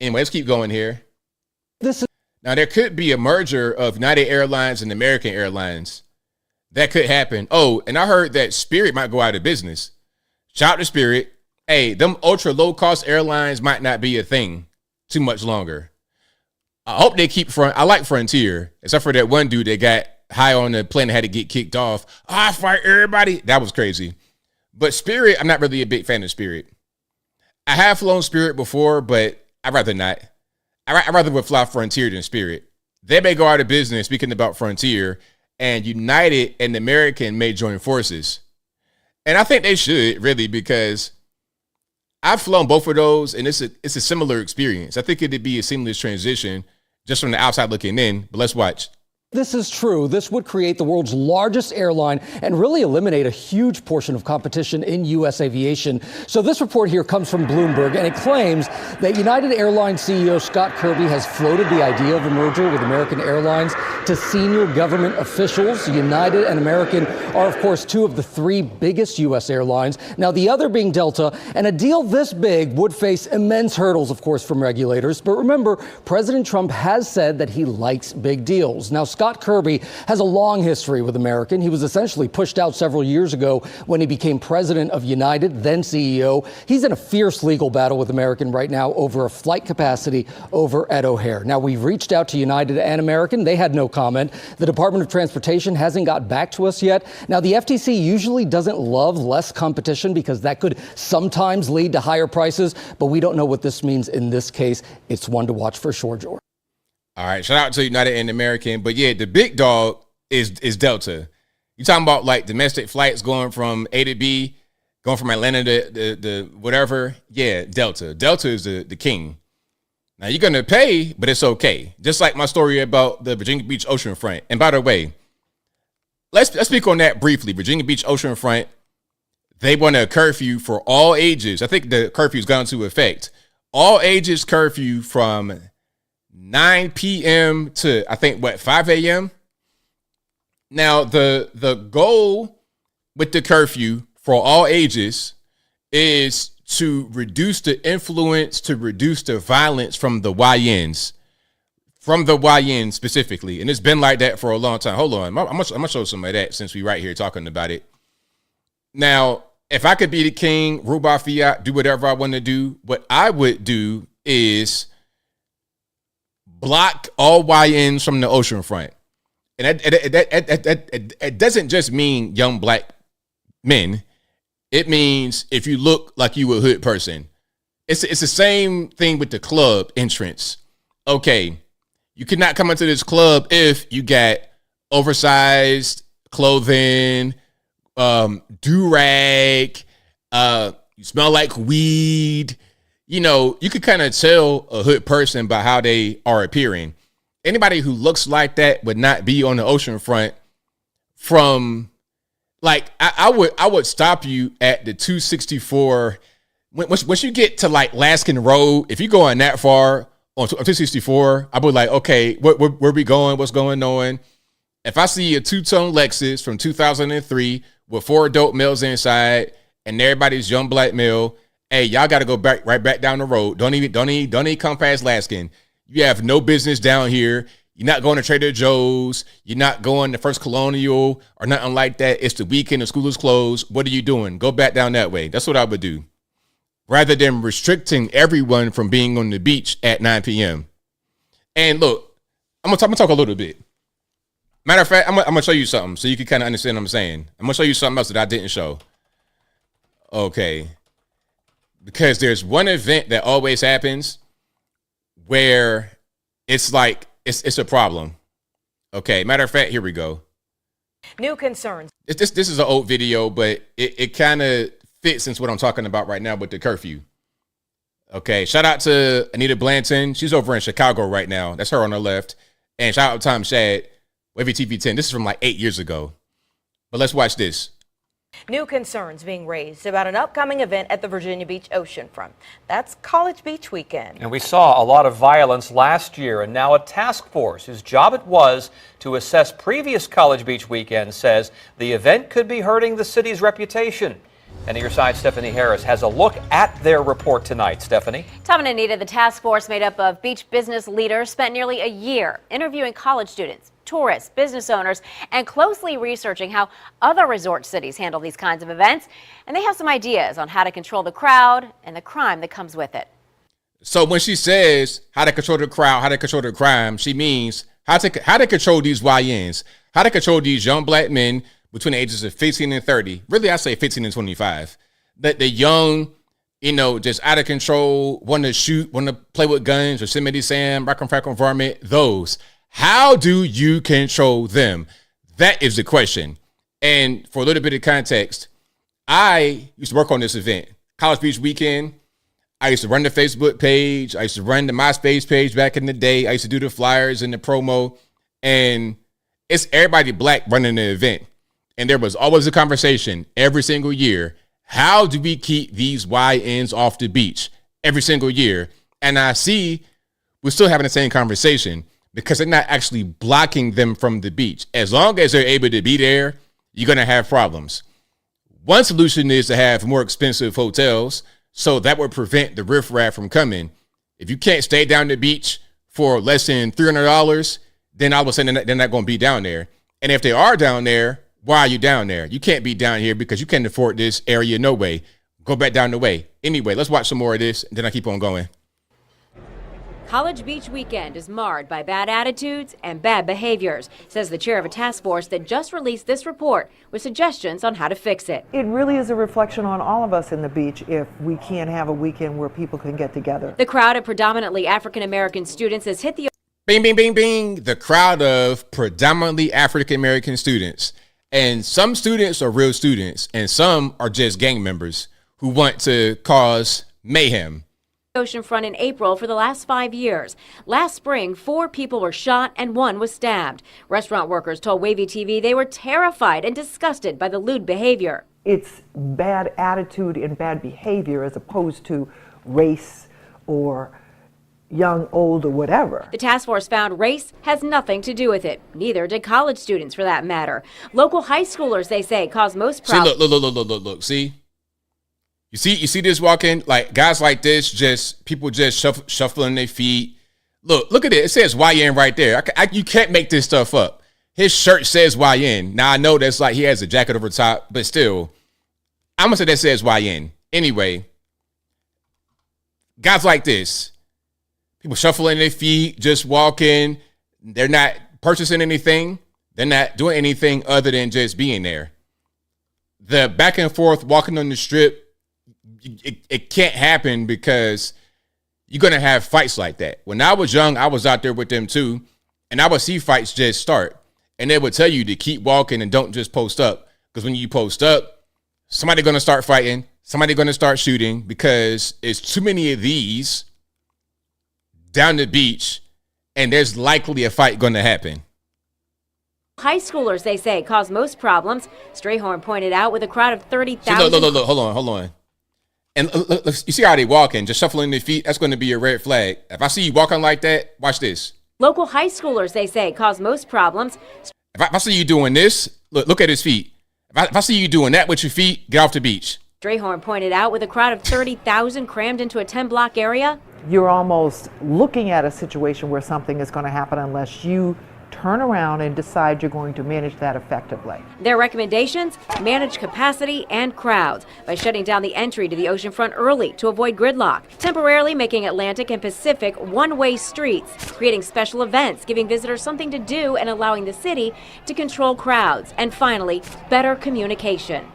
Anyway, let's keep going here. Now, there could be a merger of United Airlines and American Airlines. That could happen. Oh, and I heard that Spirit might go out of business. Shout out to Spirit. Hey, them ultra low-cost airlines might not be a thing too much longer. I hope they keep I like Frontier, except for that one dude that got high on the plane and had to get kicked off. I fight everybody. That was crazy. But Spirit, I'm not really a big fan of Spirit. I have flown Spirit before, but I'd rather not. I'd rather would fly Frontier than Spirit. They may go out of business, speaking about Frontier, and United and American may join forces. And I think they should, really, because I've flown both of those, and it's a similar experience. I think it'd be a seamless transition just from the outside looking in, but let's watch. This is true. This would create the world's largest airline and really eliminate a huge portion of competition in U.S. aviation. So this report here comes from Bloomberg, and it claims that United Airlines CEO Scott Kirby has floated the idea of a merger with American Airlines to senior government officials. United and American are, of course, two of the three biggest U.S. airlines. Now, the other being Delta, and a deal this big would face immense hurdles, of course, from regulators. But remember, President Trump has said that he likes big deals. Now, Scott Kirby has a long history with American. He was essentially pushed out several years ago when he became president of United, then CEO. He's in a fierce legal battle with American right now over a flight capacity over at O'Hare. Now, we've reached out to United and American. They had no comment. The Department of Transportation hasn't got back to us yet. Now, the FTC usually doesn't love less competition because that could sometimes lead to higher prices, but we don't know what this means in this case. It's one to watch for sure, George. All right, shout out to United and American. But yeah, the big dog is Delta. You talking about like domestic flights going from A to B, going from Atlanta to the whatever. Yeah, Delta. Delta is the king. Now you're gonna pay, but it's okay. Just like my story about the Virginia Beach oceanfront. And by the way, let's speak on that briefly. Virginia Beach oceanfront, they want a curfew for all ages. I think the curfew's gone into effect. All ages curfew from 9 p.m. to, I think, 5 a.m.? Now, the goal with the curfew for all ages is to reduce the influence, to reduce the violence from the YNs. From the YN specifically. And it's been like that for a long time. Hold on. I'm gonna show some of that since we right here talking about it. Now, if I could be the king, rule by fiat, do whatever I want to do, what I would do is block all YNs from the oceanfront. And it doesn't just mean young black men. It means if you look like you a hood person. It's the same thing with the club entrance. Okay, you cannot come into this club if you got oversized clothing, do-rag, you smell like weed. You know, you could kind of tell a hood person by how they are appearing. Anybody who looks like that would not be on the oceanfront. From like, I would stop you at the 264. Once you get to like Laskin Road, if you're going that far on 264, I would like, okay, where we going? What's going on? If I see a two-tone Lexus from 2003 with 4 adult males inside and everybody's young black male, hey, y'all got to go right back down the road. Don't even come past Laskin. You have no business down here. You're not going to Trader Joe's. You're not going to First Colonial or nothing like that. It's the weekend. The school is closed. What are you doing? Go back down that way. That's what I would do. rather than restricting everyone from being on the beach at 9 p.m. And look, I'm gonna talk a little bit. Matter of fact, I'm gonna show you something so you can kind of understand what I'm saying. I'm gonna show you something else that I didn't show. Okay. Because there's one event that always happens where it's like, it's a problem. Okay, matter of fact, here we go. New concerns. This is an old video, but it kind of fits into what I'm talking about right now with the curfew. Okay, shout out to Anita Blanton. She's over in Chicago right now. That's her on the left. And shout out to Tom Shad, Wavy TV 10. This is from like 8 years ago. But let's watch this. New concerns being raised about an upcoming event at the Virginia Beach oceanfront. That's College Beach weekend. And we saw a lot of violence last year, and now a task force whose job it was to assess previous College Beach weekends says the event could be hurting the city's reputation. And at your side, Stephanie Harris has a look at their report tonight. Stephanie? Tom and Anita, the task force made up of beach business leaders spent nearly a year interviewing college students, tourists, business owners, and closely researching how other resort cities handle these kinds of events. And they have some ideas on how to control the crowd and the crime that comes with it. So when she says how to control the crowd, how to control the crime, she means how to control these YNs, how to control these young black men between the ages of 15 and 30. Really, I say 15 and 25. That the young, just out of control, want to shoot, want to play with guns, Yosemite Sam, rock and crack environment, those. How do you control them? That is the question. And for a little bit of context, I used to work on this event, College Beach Weekend. I used to run the Facebook page. I used to run the MySpace page back in the day. I used to do the flyers and the promo. And it's everybody black running the event. And there was always a conversation every single year. How do we keep these YNs off the beach every single year? And I see we're still having the same conversation because they're not actually blocking them from the beach. As long as they're able to be there, you're going to have problems. One solution is to have more expensive hotels, so that would prevent the riffraff from coming. If you can't stay down the beach for less than $300, then I would say they're not going to be down there. And if they are down there, why are you down there? You can't be down here because you can't afford this area no way. Go back down the way. Anyway, let's watch some more of this, and then I keep on going. College Beach weekend is marred by bad attitudes and bad behaviors, says the chair of a task force that just released this report with suggestions on how to fix it. It really is a reflection on all of us in the beach if we can't have a weekend where people can get together. The crowd of predominantly African-American students has hit the... Bing, bing, bing, bing. The crowd of predominantly African-American students. And some students are real students, and some are just gang members who want to cause mayhem. Oceanfront in April for the last 5 years. Last spring, 4 people were shot and 1 was stabbed. Restaurant workers told Wavy TV they were terrified and disgusted by the lewd behavior. It's bad attitude and bad behavior as opposed to race or young, old, or whatever. The task force found race has nothing to do with it. Neither did college students, for that matter. Local high schoolers, they say, cause most problems. See, look. See? You see this walking? Like, guys like this, people shuffling their feet. Look at it. It says YN right there. You can't make this stuff up. His shirt says YN. Now, I know that's like he has a jacket over top, but still, I'm going to say that says YN. Anyway, guys like this, people shuffling their feet, just walking. They're not purchasing anything. They're not doing anything other than just being there. The back and forth walking on the strip, it can't happen because you're going to have fights like that. When I was young, I was out there with them too, and I would see fights just start. And they would tell you to keep walking and don't just post up. Because when you post up, somebody's going to start fighting. Somebody's going to start shooting because it's too many of these down the beach, and there's likely a fight going to happen. High schoolers, they say, cause most problems. Strayhorn pointed out with a crowd of 30,000. Look, hold on. And look, you see how they walking, just shuffling their feet? That's going to be a red flag. If I see you walking like that, watch this. Local high schoolers, they say, cause most problems. If I see you doing this, look at his feet. If I see you doing that with your feet, get off the beach. Strayhorn pointed out with a crowd of 30,000 crammed into a 10-block area. You're almost looking at a situation where something is going to happen unless you turn around and decide you're going to manage that effectively. Their recommendations: manage capacity and crowds by shutting down the entry to the oceanfront early to avoid gridlock, temporarily making Atlantic and Pacific one-way streets, creating special events, giving visitors something to do and allowing the city to control crowds, and finally, better communication.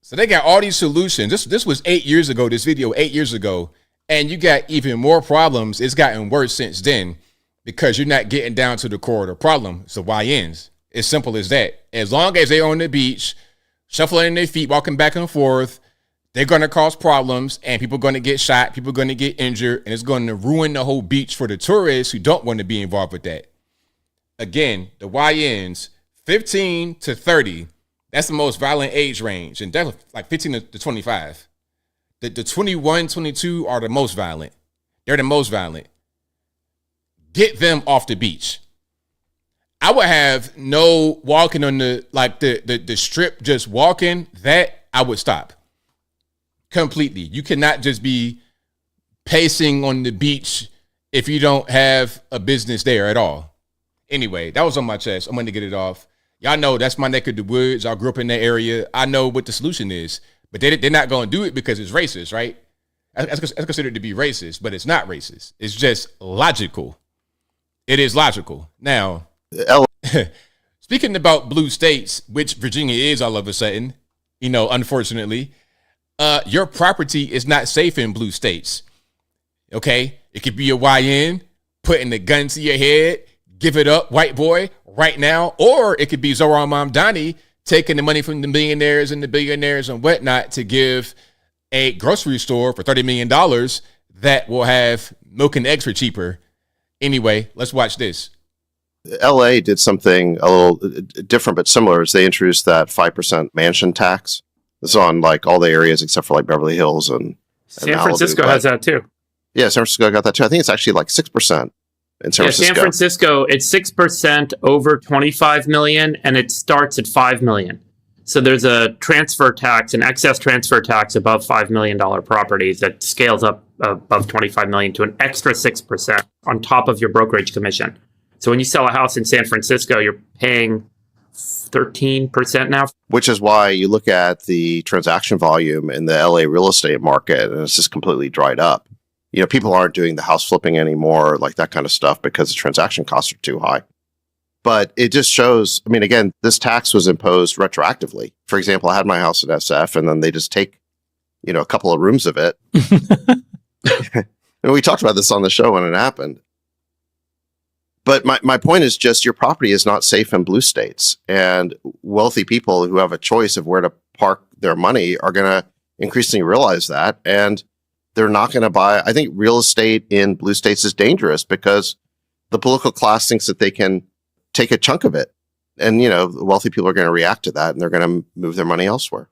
So they got all these solutions. This was 8 years ago, this video 8 years ago, and you got even more problems. It's gotten worse since then because you're not getting down to the core of the problem. It's the YNs. It's simple as that. As long as they're on the beach, shuffling their feet, walking back and forth, they're going to cause problems, and people are going to get shot, people are going to get injured, and it's going to ruin the whole beach for the tourists who don't want to be involved with that. Again, the YNs, 15 to 30, that's the most violent age range, and definitely like 15 to 25. The 21, 22 are the most violent. They're the most violent. Get them off the beach. I would have no walking on the strip, just walking, that I would stop completely. You cannot just be pacing on the beach if you don't have a business there at all. Anyway, that was on my chest. I'm going to get it off. Y'all know that's my neck of the woods. I grew up in that area. I know what the solution is, but they're not going to do it because it's racist, right? That's considered to be racist, but it's not racist. It's just logical. It is logical. Now, speaking about blue states, which Virginia is all of a sudden, unfortunately, your property is not safe in blue states. Okay? It could be a YN putting the gun to your head, give it up, white boy, right now. Or it could be Zohran Mamdani taking the money from the millionaires and the billionaires and whatnot to give a grocery store for $30 million that will have milk and eggs for cheaper. Anyway, let's watch this. LA did something a little different but similar, as they introduced that 5% mansion tax. This is on like all the areas except for like Beverly Hills and San Francisco has that too. Yeah, San Francisco got that too. I think it's actually like 6% in San Francisco. San Francisco, it's 6% over 25 million, and it starts at 5 million. So there's a transfer tax, an excess transfer tax above $5 million properties that scales up above 25 million to an extra 6% on top of your brokerage commission. So when you sell a house in San Francisco, you're paying 13% now. Which is why you look at the transaction volume in the LA real estate market, and it's just completely dried up. People aren't doing the house flipping anymore, like that kind of stuff, because the transaction costs are too high. But it just shows, again, this tax was imposed retroactively. For example, I had my house at SF, and then they just take, a couple of rooms of it. And we talked about this on the show when it happened. But my point is just your property is not safe in blue states. And wealthy people who have a choice of where to park their money are going to increasingly realize that. And they're not going to buy. I think real estate in blue states is dangerous because the political class thinks that they can take a chunk of it. And, wealthy people are going to react to that and they're going to move their money elsewhere.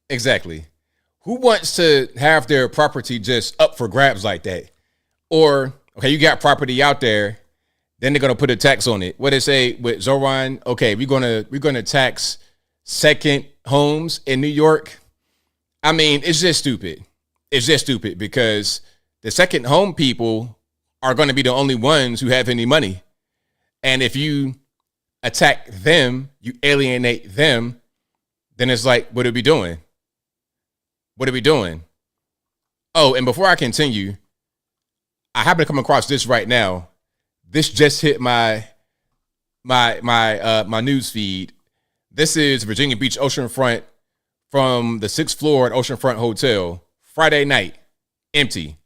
Exactly. Who wants to have their property just up for grabs like that? Or, okay, you got property out there, then they're going to put a tax on it. What they say with Zohran, okay, we're going to tax second homes in New York. It's just stupid. It's just stupid because the second home people are going to be the only ones who have any money. And if you attack them, you alienate them, then it's like, what are we doing? What are we doing? Oh, and before I continue, I happen to come across this right now. This just hit my news feed. This is Virginia Beach oceanfront from the 6th floor at Oceanfront Hotel. Friday night, empty.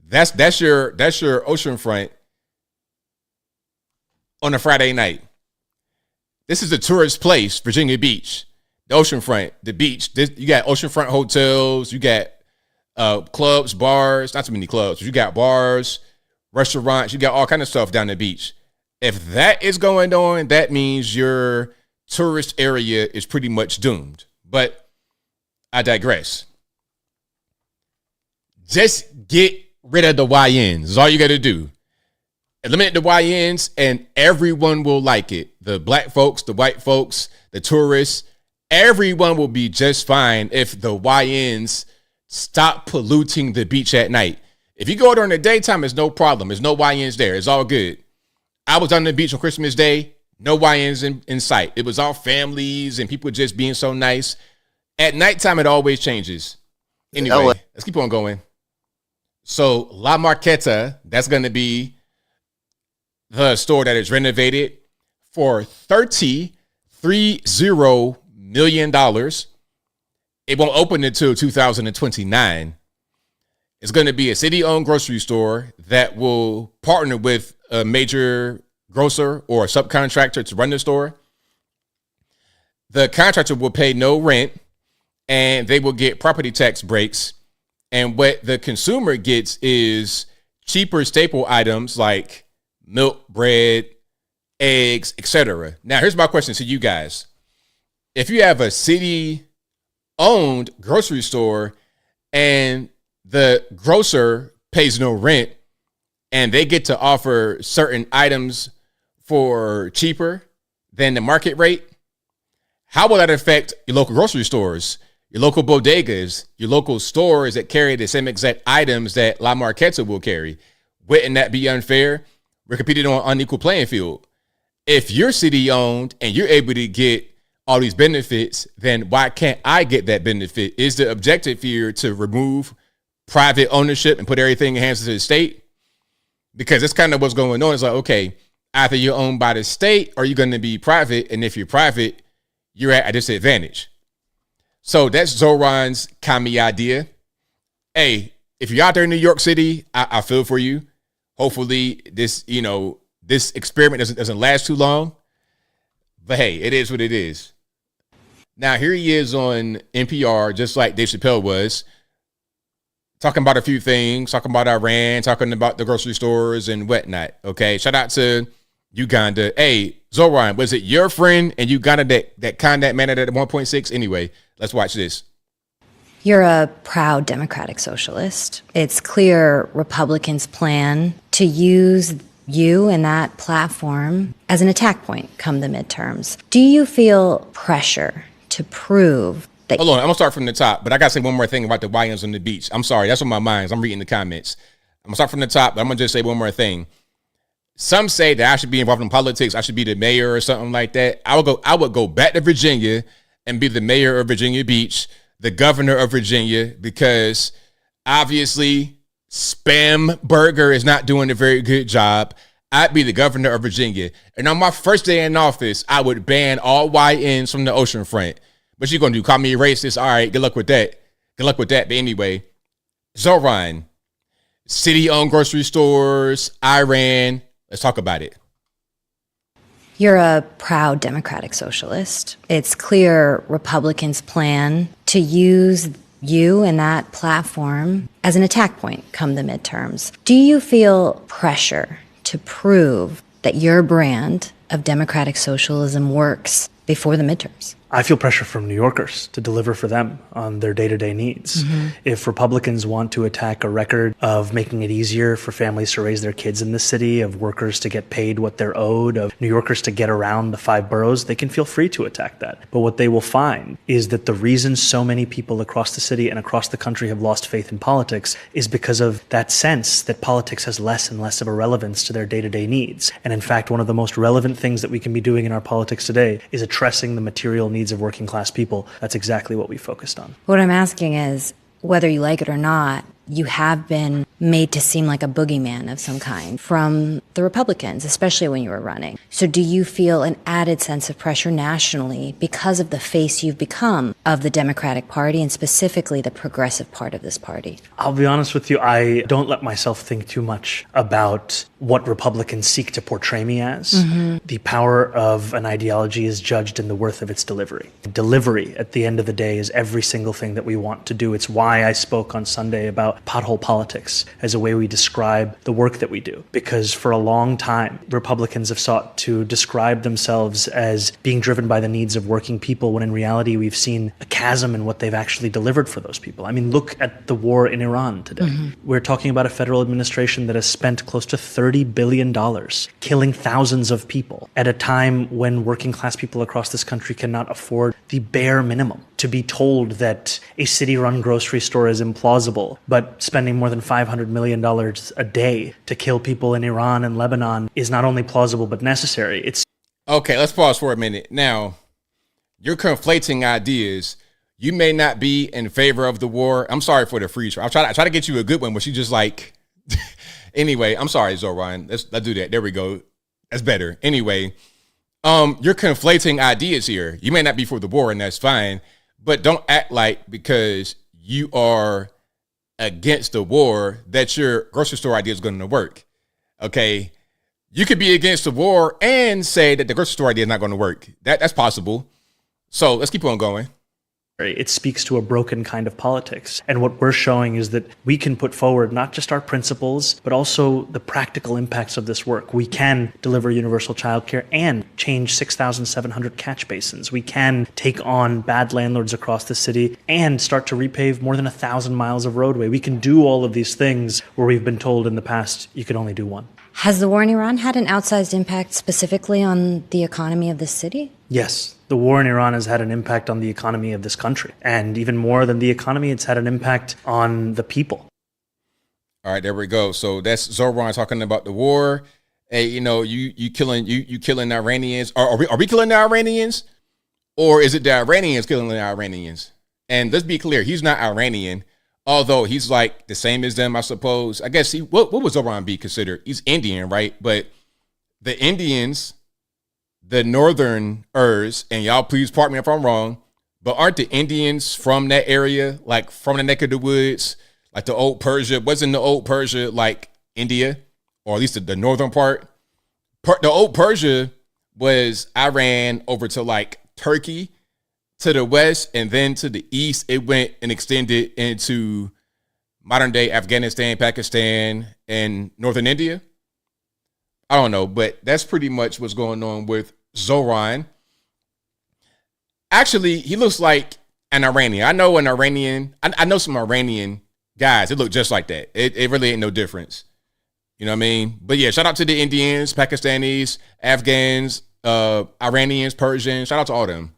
That's your oceanfront on a Friday night. This is a tourist place, Virginia Beach, the oceanfront, the beach. You got oceanfront hotels, you got clubs, bars, not too many clubs, but you got bars, restaurants, you got all kind of stuff down the beach. If that is going on, that means your tourist area is pretty much doomed. But I digress. Just get rid of the YNs. That's all you got to do. Eliminate the YNs and everyone will like it. The black folks, the white folks, the tourists, everyone will be just fine if the YNs stop polluting the beach at night. If you go during the daytime, it's no problem. There's no YNs there. It's all good. I was on the beach on Christmas Day, no YNs in sight. It was all families and people just being so nice. At nighttime, it always changes. Anyway, let's keep on going. So La Marqueta, that's going to be the store that is renovated for $30 million. It won't open until 2029. It's going to be a city-owned grocery store that will partner with a major grocer or a subcontractor to run the store. The contractor will pay no rent, and they will get property tax breaks. And what the consumer gets is cheaper staple items like milk, bread, eggs, etc. Now, here's my question to you guys. If you have a city-owned grocery store and the grocer pays no rent and they get to offer certain items for cheaper than the market rate, how will that affect your local grocery stores, your local bodegas, your local stores that carry the same exact items that La Marqueta will carry? Wouldn't that be unfair? We're competing on an unequal playing field. If you're city-owned and you're able to get all these benefits, then why can't I get that benefit? Is the objective here to remove private ownership and put everything in hands of the state? Because that's kind of what's going on. It's like, okay, either you're owned by the state or you're going to be private. And if you're private, you're at a disadvantage. So that's Zohran's commie idea. Hey, if you're out there in New York City, I feel for you. Hopefully this experiment doesn't last too long. But hey, it is what it is. Now, here he is on NPR, just like Dave Chappelle was, talking about a few things, talking about Iran, talking about the grocery stores and whatnot. Okay, shout out to Uganda. Hey, Zohran, was it your friend in Uganda that conned that man at 1.6? Anyway, let's watch this. You're a proud democratic socialist. It's clear Republicans plan to use you and that platform as an attack point come the midterms. Do you feel pressure to prove that? Hold on, I'm gonna start from the top, but I gotta say one more thing about the YNs on the beach. I'm sorry, that's on my mind. I'm reading the comments. I'm gonna start from the top, but I'm gonna just say one more thing. Some say that I should be involved in politics. I should be the mayor or something like that. I would go back to Virginia and be the mayor of Virginia Beach, the governor of Virginia, because obviously Spam Burger is not doing a very good job. I'd be the governor of Virginia. And on my first day in office, I would ban all YNs from the oceanfront. What you gonna do? Call me a racist? All right, good luck with that. Good luck with that. But anyway, Zohran, city-owned grocery stores, Iran. Let's talk about it. You're a proud democratic socialist. It's clear Republicans plan to use you and that platform as an attack point come the midterms. Do you feel pressure to prove that your brand of democratic socialism works before the midterms? I feel pressure from New Yorkers to deliver for them on their day-to-day needs. Mm-hmm. If Republicans want to attack a record of making it easier for families to raise their kids in the city, of workers to get paid what they're owed, of New Yorkers to get around the 5 boroughs, they can feel free to attack that. But what they will find is that the reason so many people across the city and across the country have lost faith in politics is because of that sense that politics has less and less of a relevance to their day-to-day needs. And in fact, one of the most relevant things that we can be doing in our politics today is addressing the material needs of working class people. That's exactly what we focused on. What I'm asking is, whether you like it or not, you have been made to seem like a boogeyman of some kind from the Republicans, especially when you were running. So do you feel an added sense of pressure nationally because of the face you've become of the Democratic Party and specifically the progressive part of this party? I'll be honest with you, I don't let myself think too much about what Republicans seek to portray me as. Mm-hmm. The power of an ideology is judged in the worth of its delivery. Delivery, at the end of the day, is every single thing that we want to do. It's why I spoke on Sunday about pothole politics as a way we describe the work that we do. Because for a long time, Republicans have sought to describe themselves as being driven by the needs of working people, when in reality we've seen a chasm in what they've actually delivered for those people. I mean, look at the war in Iran today. Mm-hmm. We're talking about a federal administration that has spent close to $30 billion killing thousands of people at a time when working class people across this country cannot afford the bare minimum to be told that a city-run grocery store is implausible, but spending more than $500 million a day to kill people in Iran and Lebanon is not only plausible but necessary. It's okay. Let's pause for a minute. Now, you're conflating ideas. You may not be in favor of the war. I'm sorry for the freeze. I try to get you a good one, but you just like. Anyway, I'm sorry, Zohran. Let's do that. There we go. That's better. Anyway, you're conflating ideas here. You may not be for the war, and that's fine. But don't act like because you are against the war that your grocery store idea is going to work. Okay, you could be against the war and say that the grocery store idea is not going to work. That's possible. So let's keep on going. It speaks to a broken kind of politics. And what we're showing is that we can put forward not just our principles, but also the practical impacts of this work. We can deliver universal childcare and change 6,700 catch basins. We can take on bad landlords across the city and start to repave more than 1,000 miles of roadway. We can do all of these things where we've been told in the past you can only do one. Has the war in Iran had an outsized impact specifically on the economy of the city? Yes, the war in Iran has had an impact on the economy of this country. And even more than the economy, it's had an impact on the people. All right, there we go. So that's Zohran talking about the war. Hey, you killing Iranians. Are we killing the Iranians? Or is it the Iranians killing the Iranians? And let's be clear, he's not Iranian. Although he's like the same as them, I suppose. I guess what would Zohran be considered? He's Indian, right? But the Indians, the Northerners, and y'all please pardon me if I'm wrong, but aren't the Indians from that area, like from the neck of the woods, like the old Persia? Wasn't the old Persia like India, or at least the northern part? The old Persia was Iran over to like Turkey, to the west, and then to the east, it went and extended into modern day Afghanistan, Pakistan, and northern India. I don't know, but that's pretty much what's going on with Zohran. Actually, he looks like an Iranian. I know an Iranian. I know some Iranian guys. It look just like that. It really ain't no difference. You know what I mean? But yeah, shout out to the Indians, Pakistanis, Afghans, Iranians, Persians. Shout out to all them.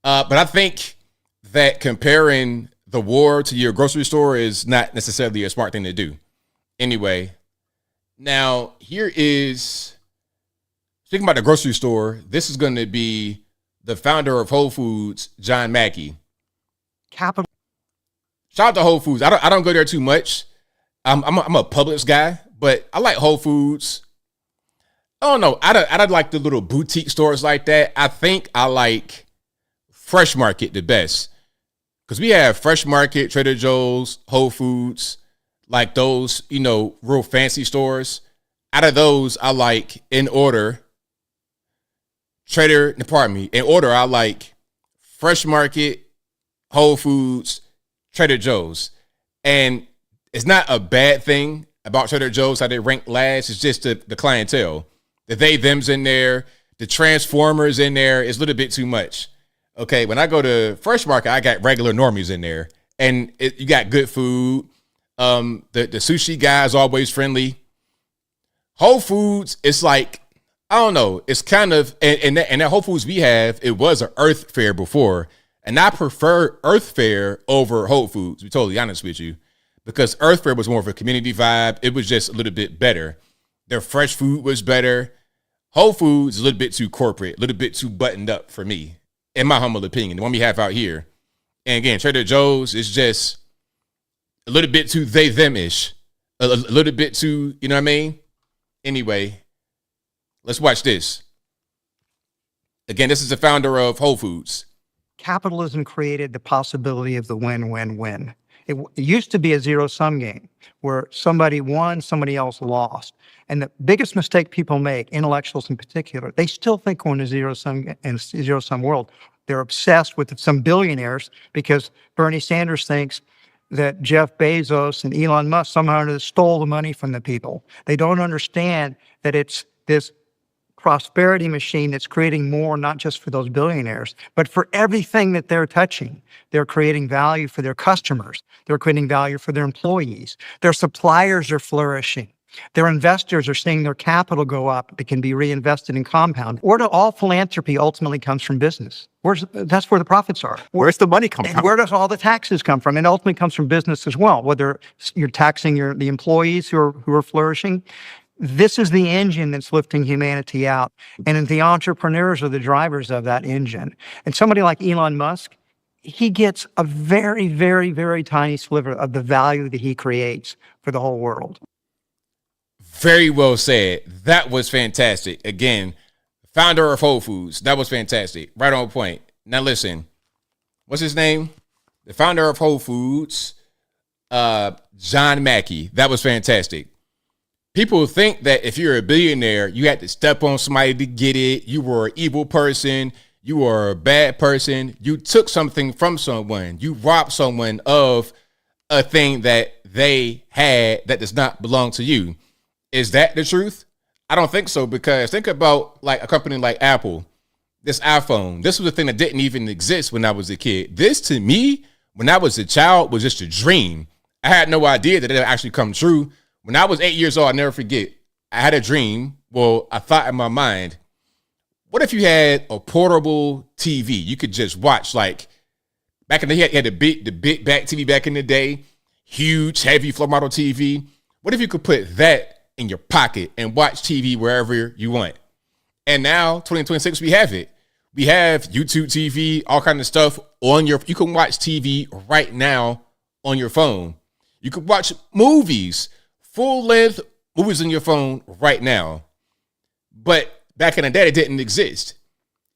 But I think that comparing the war to your grocery store is not necessarily a smart thing to do. Anyway, now here is, speaking about the grocery store, this is going to be the founder of Whole Foods, John Mackey. Shout out to Whole Foods. I don't go there too much. I'm a Publix guy, but I like Whole Foods. I don't know. I like the little boutique stores like that. I think I like Fresh Market the best, because we have Fresh Market, Trader Joe's, Whole Foods, like those, real fancy stores. Out of those, I like in order I like Fresh Market, Whole Foods, Trader Joe's. And it's not a bad thing about Trader Joe's how they rank last. It's just the clientele. The they, them's in there. The Transformers in there is a little bit too much. Okay, when I go to Fresh Market, I got regular normies in there, and you got good food. The sushi guy is always friendly. Whole Foods, it's like, I don't know, it's kind of, and that Whole Foods we have, it was an Earth Fare before, and I prefer Earth Fare over Whole Foods, to be totally honest with you, because Earth Fare was more of a community vibe. It was just a little bit better. Their fresh food was better. Whole Foods a little bit too corporate, a little bit too buttoned up for me, in my humble opinion, the one we have out here. And again, Trader Joe's is just a little bit too they, them-ish. A little bit too, you know what I mean? Anyway, let's watch this. Again, this is the founder of Whole Foods. Capitalism created the possibility of the win-win-win. It used to be a zero-sum game where somebody won, somebody else lost. And the biggest mistake people make, intellectuals in particular, they still think we're in a zero-sum world. They're obsessed with some billionaires because Bernie Sanders thinks that Jeff Bezos and Elon Musk somehow stole the money from the people. They don't understand that it's this prosperity machine that's creating more, not just for those billionaires, but for everything that they're touching. They're creating value for their customers. They're creating value for their employees. Their suppliers are flourishing. Their investors are seeing their capital go up that can be reinvested in compound. All philanthropy ultimately comes from business. That's where the profits are. Where's the money come from? Where does all the taxes come from? And ultimately comes from business as well, whether you're taxing the employees who are flourishing. This is the engine that's lifting humanity out. And the entrepreneurs are the drivers of that engine. And somebody like Elon Musk, he gets a very, very, very tiny sliver of the value that he creates for the whole world. Very well said. That was fantastic. Again, founder of Whole Foods. That was fantastic. Right on point. Now listen, what's his name? The founder of Whole Foods, John Mackey. That was fantastic. People think that if you're a billionaire, you had to step on somebody to get it. You were an evil person. You were a bad person. You took something from someone. You robbed someone of a thing that they had that does not belong to you. Is that the truth? I don't think so, because think about like a company like Apple, this iPhone. This was a thing that didn't even exist when I was a kid. This, to me, when I was a child, was just a dream. I had no idea that it would actually come true. When I was 8 years old, I'll never forget, I had a dream. Well, I thought in my mind, what if you had a portable TV? You could just watch, like, back in the day, you had the big back TV back in the day, huge, heavy floor model TV. What if you could put that in your pocket and watch TV wherever you want? And now, 2026, we have it. We have YouTube TV, all kind of stuff on you can watch TV right now on your phone. You could watch movies, full-length movies on your phone right now. But back in the day, it didn't exist.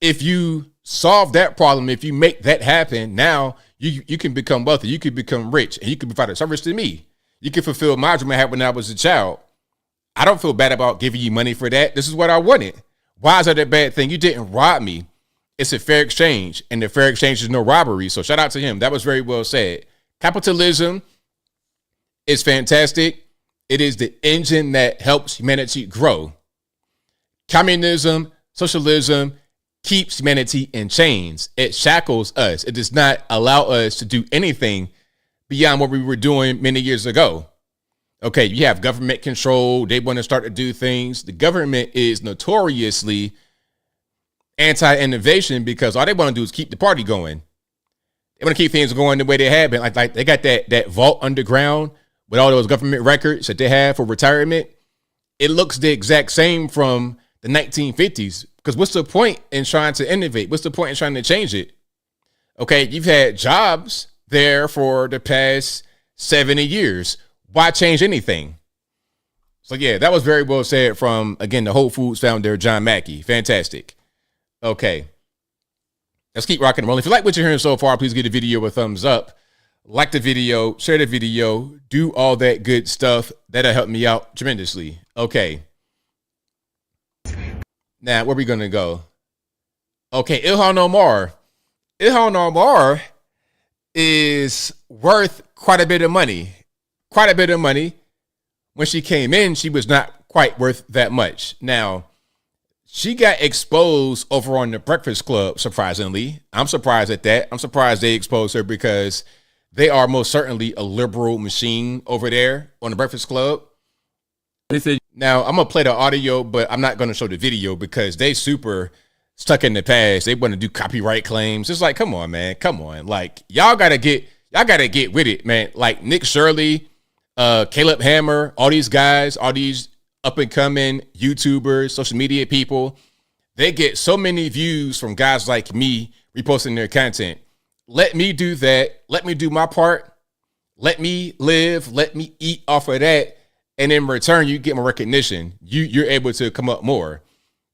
If you solve that problem, if you make that happen, now you can become wealthy, you can become rich, and you can provide a service to me. You can fulfill my dream I had when I was a child. I don't feel bad about giving you money for that. This is what I wanted. Why is that a bad thing? You didn't rob me. It's a fair exchange, and the fair exchange is no robbery. So shout out to him. That was very well said. Capitalism is fantastic. It is the engine that helps humanity grow. Communism, socialism keeps humanity in chains. It shackles us. It does not allow us to do anything beyond what we were doing many years ago. Okay, you have government control. They want to start to do things. The government is notoriously anti-innovation because all they want to do is keep the party going. They want to keep things going the way they have been. Like they got that vault underground with all those government records that they have for retirement. It looks the exact same from the 1950s. Because what's the point in trying to innovate? What's the point in trying to change it? Okay, you've had jobs there for the past 70 years. Why change anything? So yeah, that was very well said from, again, the Whole Foods founder, John Mackey. Fantastic. Okay. Let's keep rocking and rolling. If you like what you're hearing so far, please give the video a thumbs up. Like the video, share the video, do all that good stuff. That'll help me out tremendously. Okay. Now, where are we going to go? Okay, Ilhan Omar. Ilhan Omar is worth quite a bit of money. Quite a bit of money. When she came in, she was not quite worth that much. Now, she got exposed over on the Breakfast Club, surprisingly. I'm surprised at that. I'm surprised they exposed her because they are most certainly a liberal machine over there on the Breakfast Club. Now, I'm going to play the audio, but I'm not going to show the video because they super stuck in the past. They want to do copyright claims. It's like, come on, man. Come on. Like, y'all got to get with it, man. Like Nick Shirley, Caleb Hammer, all these guys, all these up-and-coming YouTubers, social media people, they get so many views from guys like me reposting their content. Let me do that. Let me do my part. Let me live. Let me eat off of that. And in return, you get more recognition. You're able to come up more.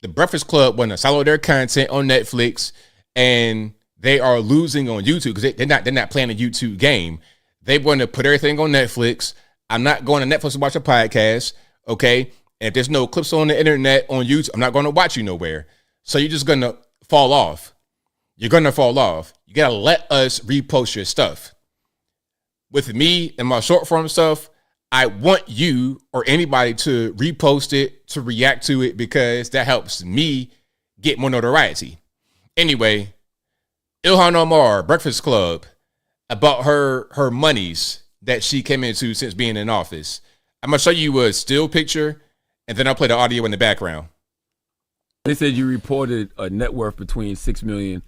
The Breakfast Club want to silo their content on Netflix, and they are losing on YouTube because they're not playing a YouTube game. They want to put everything on Netflix. I'm not going to Netflix to watch a podcast, okay? And if there's no clips on the internet, on YouTube, I'm not going to watch you nowhere. So you're just going to fall off. You're going to fall off. You got to let us repost your stuff. With me and my short form stuff, I want you or anybody to repost it, to react to it, because that helps me get more notoriety. Anyway, Ilhan Omar, Breakfast Club, about her monies that she came into since being in office. I'm going to show you a still picture, and then I'll play the audio in the background. They said you reported a net worth between $6 million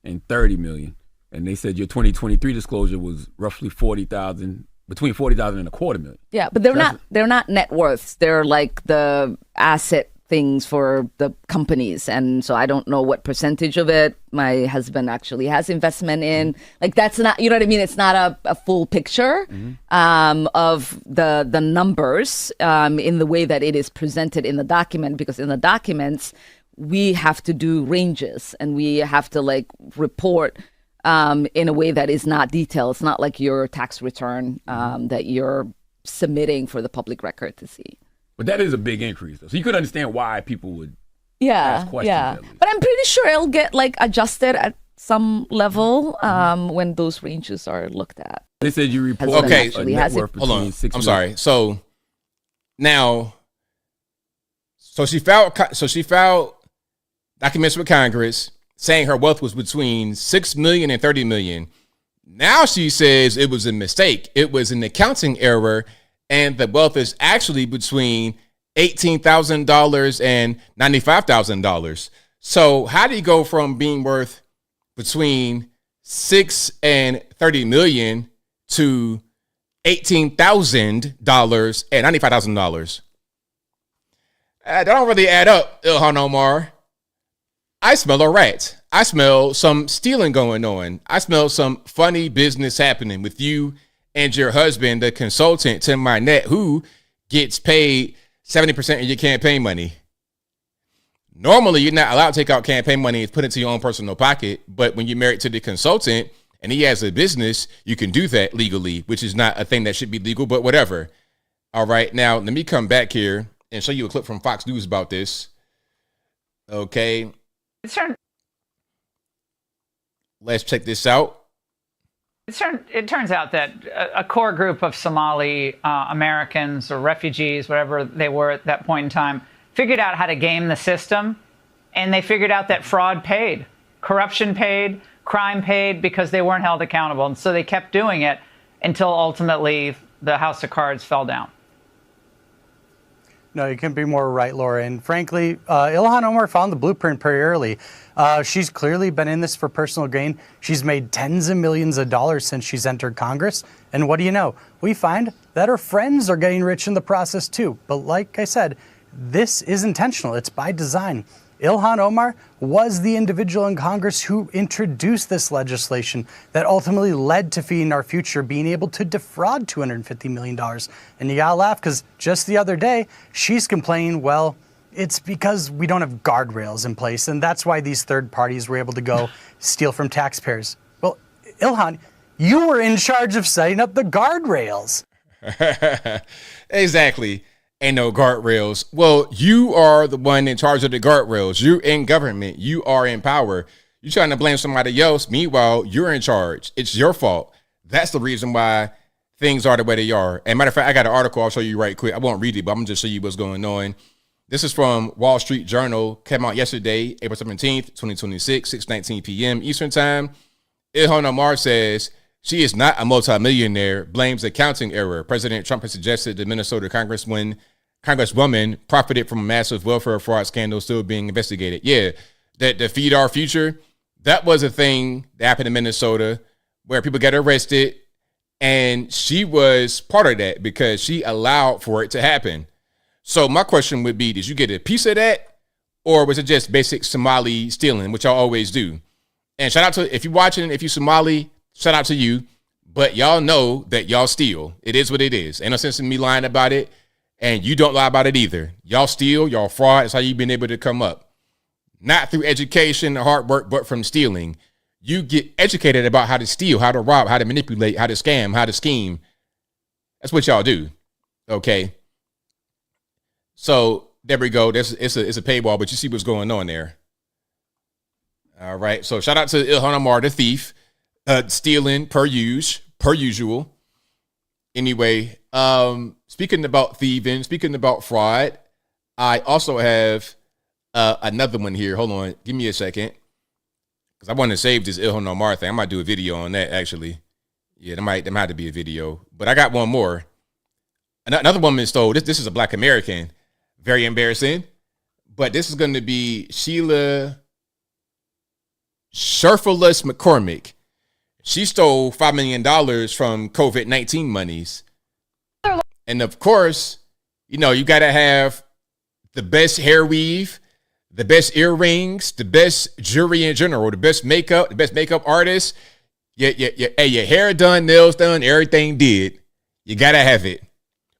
and $30 million. And they said your 2023 disclosure was roughly $40,000, between $40,000 and $250,000. Yeah, but they're not net worths. They're like the asset things for the companies. And so I don't know what percentage of it my husband actually has investment in. Like, that's not, you know what I mean? It's not a full picture of the numbers in the way that it is presented in the document, because in the documents, we have to do ranges and we have to like report in a way that is not detailed. It's not like your tax return that you're submitting for the public record to see. But that is a big increase, though. So you could understand why people would ask questions. Yeah. But I'm pretty sure it'll get like adjusted at some level when those ranges are looked at. They said you reported a net worth Hold on. between $6 I'm sorry. So now, she filed documents with Congress saying her wealth was between $6 million and $30 million. Now she says it was a mistake. It was an accounting error, and the wealth is actually between $18,000 and $95,000. So how do you go from being worth between $6 and $30 million to $18,000 and $95,000? That don't really add up, Ilhan Omar. I smell a rat. I smell some stealing going on. I smell some funny business happening with you and your husband, the consultant, Tim Mynette, who gets paid 70% of your campaign money. Normally, you're not allowed to take out campaign money and put it into your own personal pocket. But when you're married to the consultant and he has a business, you can do that legally, which is not a thing that should be legal, but whatever. All right. Now, let me come back here and show you a clip from Fox News about this. Okay. Let's check this out. It turns out that a core group of Somali Americans or refugees, whatever they were at that point in time, figured out how to game the system, and they figured out that fraud paid, corruption paid, crime paid, because they weren't held accountable. And so they kept doing it until ultimately the house of cards fell down. No, you couldn't be more right, Laura. And frankly, Ilhan Omar found the blueprint pretty early. She's clearly been in this for personal gain. She's made tens of millions of dollars since she's entered Congress. And what do you know? We find that her friends are getting rich in the process too. But like I said, this is intentional. It's by design. Ilhan Omar was the individual in Congress who introduced this legislation that ultimately led to Feeding Our Future being able to defraud $250 million. And you gotta laugh, because just the other day, she's complaining, well, it's because we don't have guardrails in place, and that's why these third parties were able to go steal from taxpayers. Well, Ilhan, you were in charge of setting up the guardrails. Exactly. Ain't no guardrails. Well, you are the one in charge of the guardrails. You're in government. You are in power. You're trying to blame somebody else. Meanwhile, you're in charge. It's your fault. That's the reason why things are the way they are. And matter of fact, I got an article I'll show you right quick. I won't read it, but I'm going to just show you what's going on. This is from Wall Street Journal. Came out yesterday, April 17th, 2026, 6:19 p.m. Eastern Time. Ilhan Omar says she is not a multimillionaire, blames accounting error. President Trump has suggested the Minnesota Congresswoman profited from a massive welfare fraud scandal still being investigated. Yeah, that the Feed Our Future, that was a thing that happened in Minnesota where people got arrested, and she was part of that because she allowed for it to happen. So my question would be, did you get a piece of that, or was it just basic Somali stealing, which y'all always do? And shout out to, if you're watching, if you Somali, shout out to you, but y'all know that y'all steal. It is what it is. Ain't no sense in me lying about it. And you don't lie about it either. Y'all steal, y'all fraud. That's how you've been able to come up. Not through education and hard work, but from stealing. You get educated about how to steal, how to rob, how to manipulate, how to scam, how to scheme. That's what y'all do. Okay. So there we go. It's a paywall, but you see what's going on there. All right. So shout out to Ilhan Omar, the thief, stealing per usual. Anyway, speaking about thieving, speaking about fraud, I also have another one here. Hold on. Give me a second. Because I want to save this Ilhan Omar thing. I might do a video on that, actually. Yeah, there might have to be a video. But I got one more. Another woman stole, this is a black American, very embarrassing, but this is going to be Sheila McCormick. She stole $5 million from COVID-19 monies. And of course, you know, you got to have the best hair weave, the best earrings, the best jewelry in general, the best makeup artist. Your hair done, nails done, everything did. You got to have it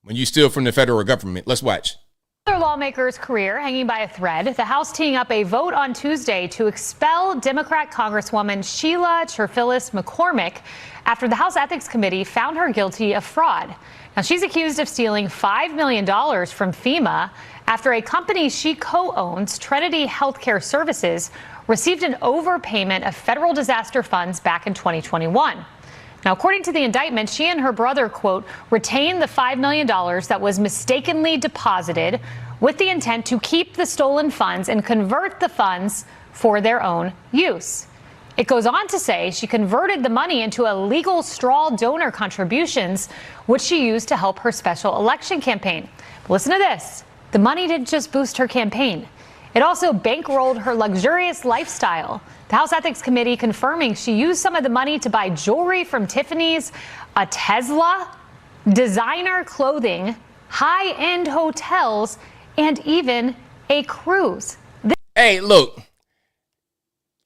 when you steal from the federal government. Let's watch. Another lawmaker's career hanging by a thread. The House teeing up a vote on Tuesday to expel Democrat Congresswoman Sheila McCormick after the House Ethics Committee found her guilty of fraud. Now, she's accused of stealing $5 million from FEMA after a company she co-owns, Trinity Healthcare Services, received an overpayment of federal disaster funds back in 2021. Now, according to the indictment, she and her brother, quote, retained the $5 million that was mistakenly deposited with the intent to keep the stolen funds and convert the funds for their own use. It goes on to say she converted the money into illegal straw donor contributions, which she used to help her special election campaign. But listen to this. The money didn't just boost her campaign. It also bankrolled her luxurious lifestyle. The House Ethics Committee confirming she used some of the money to buy jewelry from Tiffany's, a Tesla, designer clothing, high-end hotels, and even a cruise. Hey, look.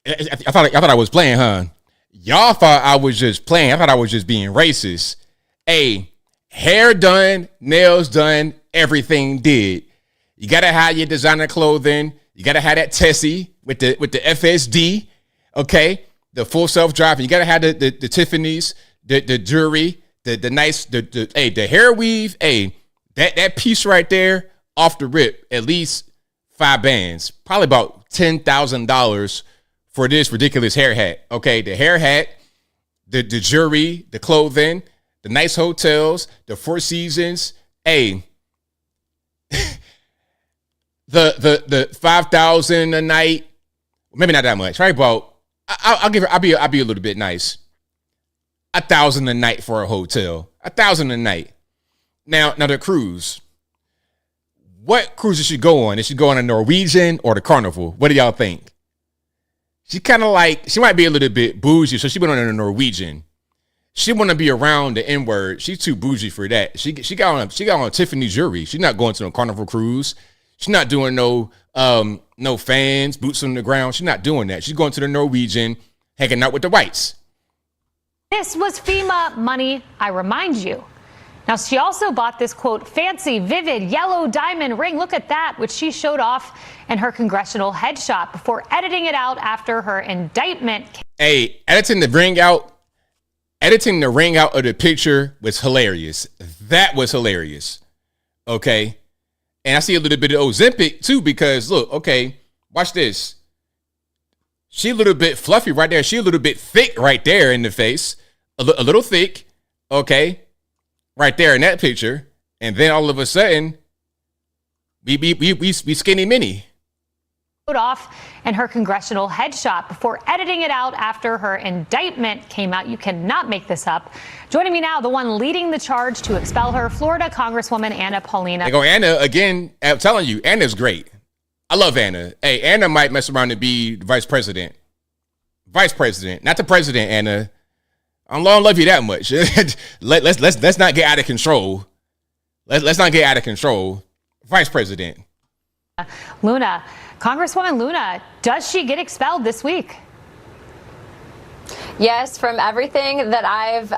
I thought I was playing, huh? Y'all thought I was just playing. I thought I was just being racist. Hey, hair done, nails done, everything did. You gotta have your designer clothing. You gotta have that Tessie with the FSD, okay? The full self-driving. You gotta have the Tiffany's, the jewelry, the hair weave. Hey, that piece right there, off the rip, at least 5 bands, probably about $10,000 for this ridiculous hair hat. Okay, the hair hat, the jewelry, the clothing, the nice hotels, the Four Seasons. Hey. The 5,000 a night, maybe not that much. Right, about I'll be a little bit nice. 1,000 a night for a hotel. 1,000 a night. Now the cruise. What cruise does she go on? Is she go on a Norwegian or the Carnival? What do y'all think? She kind of like, she might be a little bit bougie, so she went on a Norwegian. She want to be around the N-word. She's too bougie for that. She got on Tiffany jewelry. She's not going to a Carnival cruise. She's not doing no fans, boots on the ground. She's not doing that. She's going to the Norwegian, hanging out with the whites. This was FEMA money, I remind you. Now, she also bought this, quote, fancy, vivid, yellow diamond ring. Look at that, which she showed off in her congressional headshot before editing it out after her indictment. Hey, editing the ring out of the picture was hilarious. That was hilarious. Okay. And I see a little bit of Ozempic too, because look, okay, watch this. She a little bit fluffy right there. She a little bit thick right there in the face. A little thick, okay, right there in that picture. And then all of a sudden, we skinny mini. Off in her congressional headshot before editing it out after her indictment came out. You cannot make this up. Joining me now, the one leading the charge to expel her, Florida Congresswoman Anna Paulina. They go Anna again. I'm telling you, Anna's great. I love Anna. Hey, Anna might mess around to be vice president. Vice president, not the president. Anna, I don't love you that much. let's not get out of control. Let's not get out of control. Vice president. Luna. Congresswoman Luna, does she get expelled this week? Yes, from everything that I've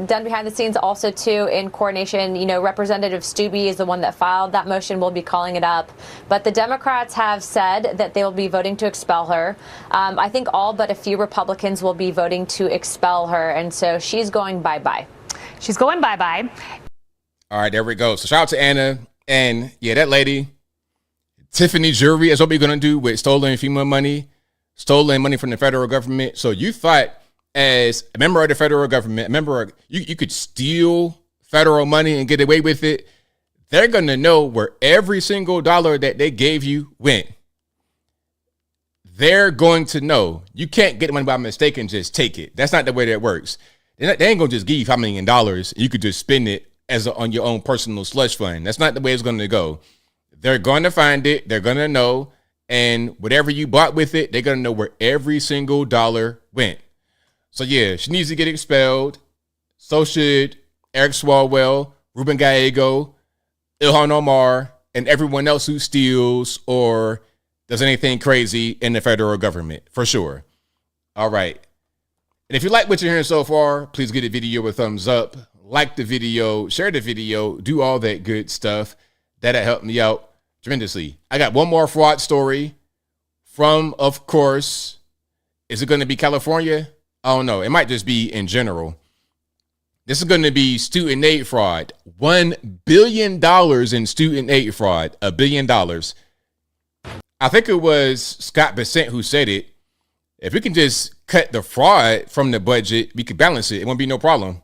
done behind the scenes, also too in coordination, Representative Stubbe is the one that filed that motion. We'll be calling it up. But the Democrats have said that they will be voting to expel her. I think all but a few Republicans will be voting to expel her. And so she's going bye-bye. She's going bye-bye. All right, there we go. So shout out to Anna. And yeah, that lady, Tiffany jewelry is what we're going to do with stolen FEMA money, stolen money from the federal government. So you thought as a member of the federal government, you could steal federal money and get away with it. They're going to know where every single dollar that they gave you went. They're going to know. You can't get money by mistake and just take it. That's not the way that works. They ain't going to just give you $5 million. You could just spend it on your own personal slush fund. That's not the way it's going to go. They're going to find it. They're going to know. And whatever you bought with it, they're going to know where every single dollar went. So, yeah, she needs to get expelled. So should Eric Swalwell, Ruben Gallego, Ilhan Omar, and everyone else who steals or does anything crazy in the federal government, for sure. All right. And if you like what you're hearing so far, please give the video a thumbs up, like the video, share the video, do all that good stuff. That'll help me out tremendously. I got one more fraud story from, of course, is it going to be California? I don't know. It might just be in general. This is going to be student aid fraud. $1 billion in student aid fraud. $1 billion. I think it was Scott Bessent who said it. If we can just cut the fraud from the budget, we could balance it. It won't be no problem.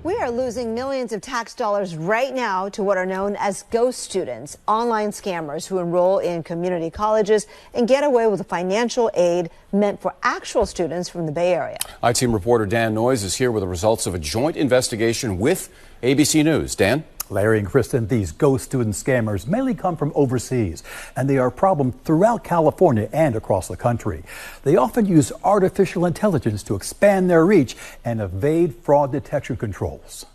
We are losing millions of tax dollars right now to what are known as ghost students, online scammers who enroll in community colleges and get away with financial aid meant for actual students from the Bay Area. I-Team reporter Dan Noyes is here with the results of a joint investigation with ABC News. Dan? Larry and Kristen, these ghost student scammers mainly come from overseas, and they are a problem throughout California and across the country. They often use artificial intelligence to expand their reach and evade fraud detection controls.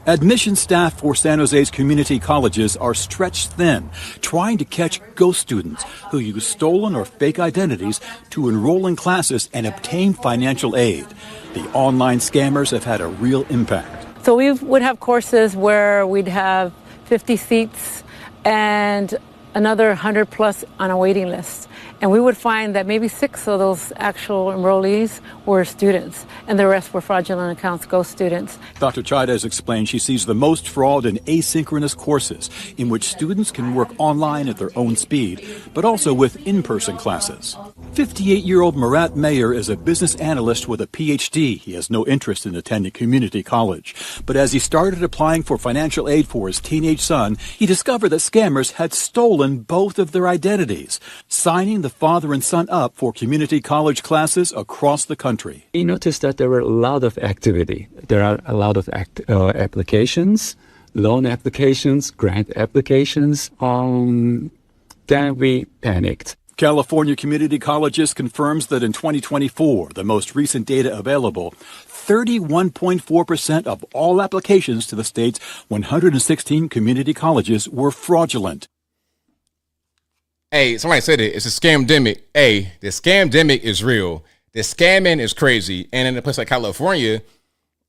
Admission staff for San Jose's community colleges are stretched thin, trying to catch ghost students who use stolen or fake identities to enroll in classes and obtain financial aid. The online scammers have had a real impact. So we would have courses where we'd have 50 seats and another 100 plus on a waiting list. And we would find that maybe 6 of those actual enrollees were students, and the rest were fraudulent accounts, ghost students. Dr. Chaidez explained she sees the most fraud in asynchronous courses, in which students can work online at their own speed, but also with in-person classes. 58-year-old Murat Mayer is a business analyst with a PhD. He has no interest in attending community college. But as he started applying for financial aid for his teenage son, he discovered that scammers had stolen both of their identities, signing the father and son up for community college classes across the country. We noticed that there were a lot of activity. There are a lot of applications, loan applications, grant applications. Then we panicked. California Community Colleges confirms that in 2024, the most recent data available, 31.4% of all applications to the state's 116 community colleges were fraudulent. Hey, somebody said it. It's a scamdemic. Hey, the scamdemic is real. The scamming is crazy. And in a place like California,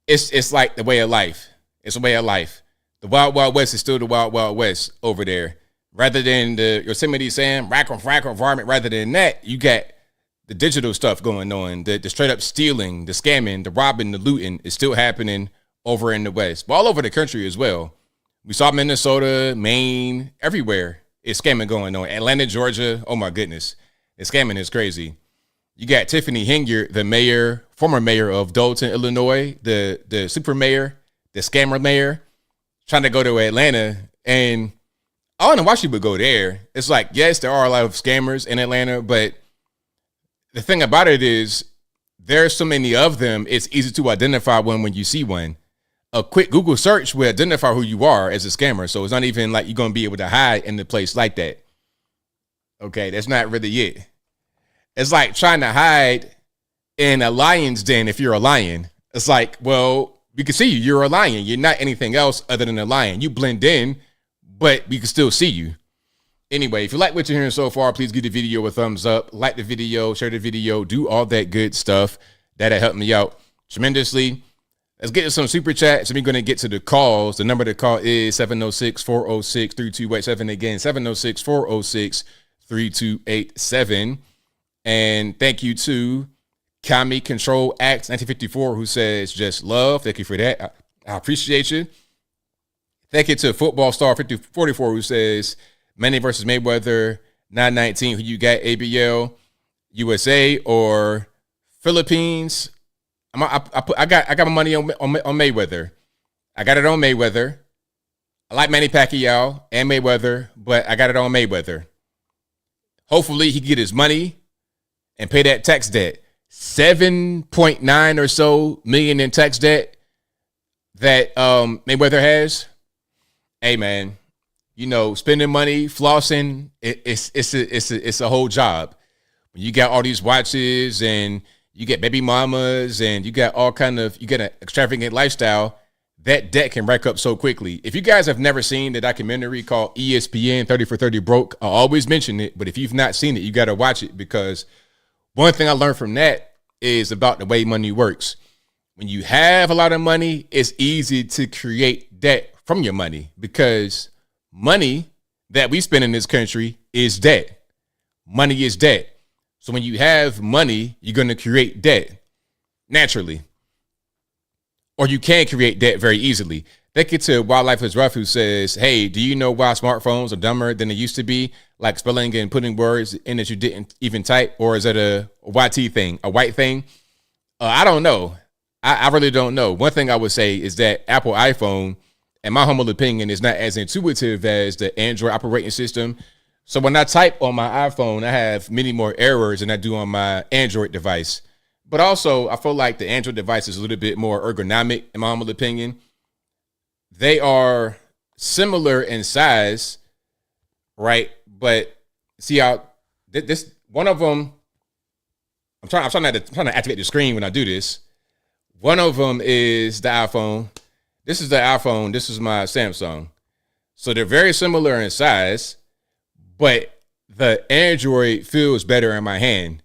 it's like the way of life. It's a way of life. The Wild Wild West is still the Wild Wild West over there. Rather than the Yosemite Sam, rack environment, rather than that, you got the digital stuff going on. The straight up stealing, the scamming, the robbing, the looting is still happening over in the West. But all over the country as well. We saw Minnesota, Maine, everywhere. It's scamming going on. Atlanta, Georgia, oh my goodness. The scamming is crazy. You got Tiffany Hingert, the mayor, former mayor of Dalton, Illinois, the super mayor, the scammer mayor, trying to go to Atlanta. And I don't know why she would go there. It's like, yes, there are a lot of scammers in Atlanta, but the thing about it is there's so many of them, it's easy to identify one when you see one. A quick Google search will identify who you are as a scammer. So it's not even like you're going to be able to hide in a place like that. Okay, that's not really it. It's like trying to hide in a lion's den if you're a lion. It's like, well, we can see you. You're a lion. You're not anything else other than a lion. You blend in, but we can still see you. Anyway, if you like what you're hearing so far, please give the video a thumbs up. Like the video, share the video, do all that good stuff. That'll help me out tremendously. Let's get to some super chats, and we're going to get to the calls. The number to call is 706-406-3287. Again, 706-406-3287. And thank you to Commie Control Act 1954, who says just love. Thank you for that. I appreciate you. Thank you to Football Star 5044, who says Manny versus Mayweather 919. Who you got, ABL, USA, or Philippines? I got my money on Mayweather. I got it on Mayweather. I like Manny Pacquiao and Mayweather, but I got it on Mayweather. Hopefully he can get his money and pay that tax debt. 7.9 or so million in tax debt. that Mayweather has, hey man, you know, spending money, flossing, it's a whole job. When you got all these watches and you get baby mamas and you got you get an extravagant lifestyle, that debt can rack up so quickly. If you guys have never seen the documentary called ESPN 30 for 30 Broke, I always mention it, but if you've not seen it, you got to watch it, because one thing I learned from that is about the way money works. When you have a lot of money, it's easy to create debt from your money, because money that we spend in this country is debt. Money is debt. So when you have money, you're going to create debt naturally. Or you can create debt very easily. Thank you to Wildlife is Rough, who says, hey, do you know why smartphones are dumber than they used to be? Like spelling and putting words in that you didn't even type? Or is it a YT thing, a white thing? I don't know. I really don't know. One thing I would say is that Apple iPhone, in my humble opinion, is not as intuitive as the Android operating system. So when I type on my iPhone, I have many more errors than I do on my Android device. But also, I feel like the Android device is a little bit more ergonomic, in my humble opinion. They are similar in size, right? But see how this one of them, I'm trying to activate the screen when I do this. One of them is the iPhone. This is the iPhone. This is my Samsung. So they're very similar in size, but the Android feels better in my hand.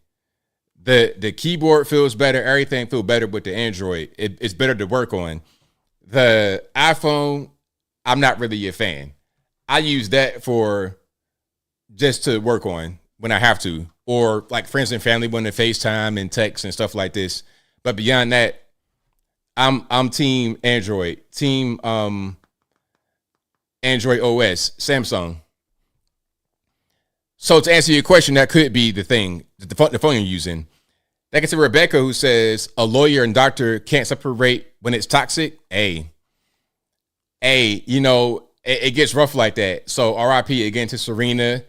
The keyboard feels better. Everything feels better with the Android. It's better to work on. The iPhone, I'm not really a fan. I use that for just to work on when I have to, or like friends and family when they FaceTime and text and stuff like this. But beyond that, I'm team Android, team Android OS, Samsung. So to answer your question, that could be the thing, the phone you're using. Like I said, Rebecca, who says a lawyer and doctor can't separate when it's toxic. Hey, you know, it gets rough like that. So RIP again to Serena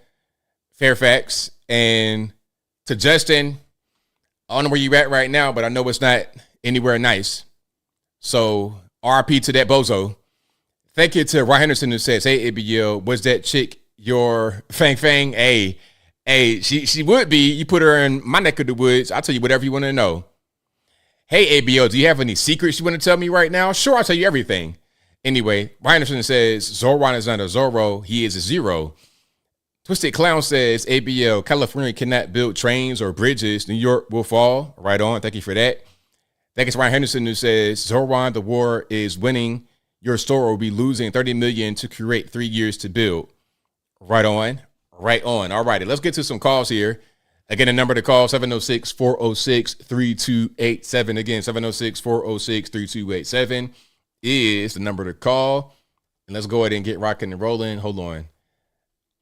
Fairfax and to Justin. I don't know where you're at right now, but I know it's not anywhere nice. So RIP to that bozo. Thank you to Ryan Henderson, who says, hey, ABL, was that chick your Fang Fang? Hey, she would be. You put her in my neck of the woods, I'll tell you whatever you want to know. Hey, ABL, do you have any secrets you want to tell me right now? Sure, I'll tell you everything. Anyway, Ryan Anderson says, Zohran is not a Zorro, he is a zero. Twisted Clown says, ABL, California cannot build trains or bridges. New York will fall. Right on. Thank you for that. Thank you to Ryan Henderson, who says, Zohran, the war is winning. Your store will be losing $30 million to create 3 years to build. Right on. Right on. All righty. Let's get to some calls here. Again, the number to call, 706-406-3287. Again, 706-406-3287 is the number to call. And let's go ahead and get rocking and rolling. Hold on.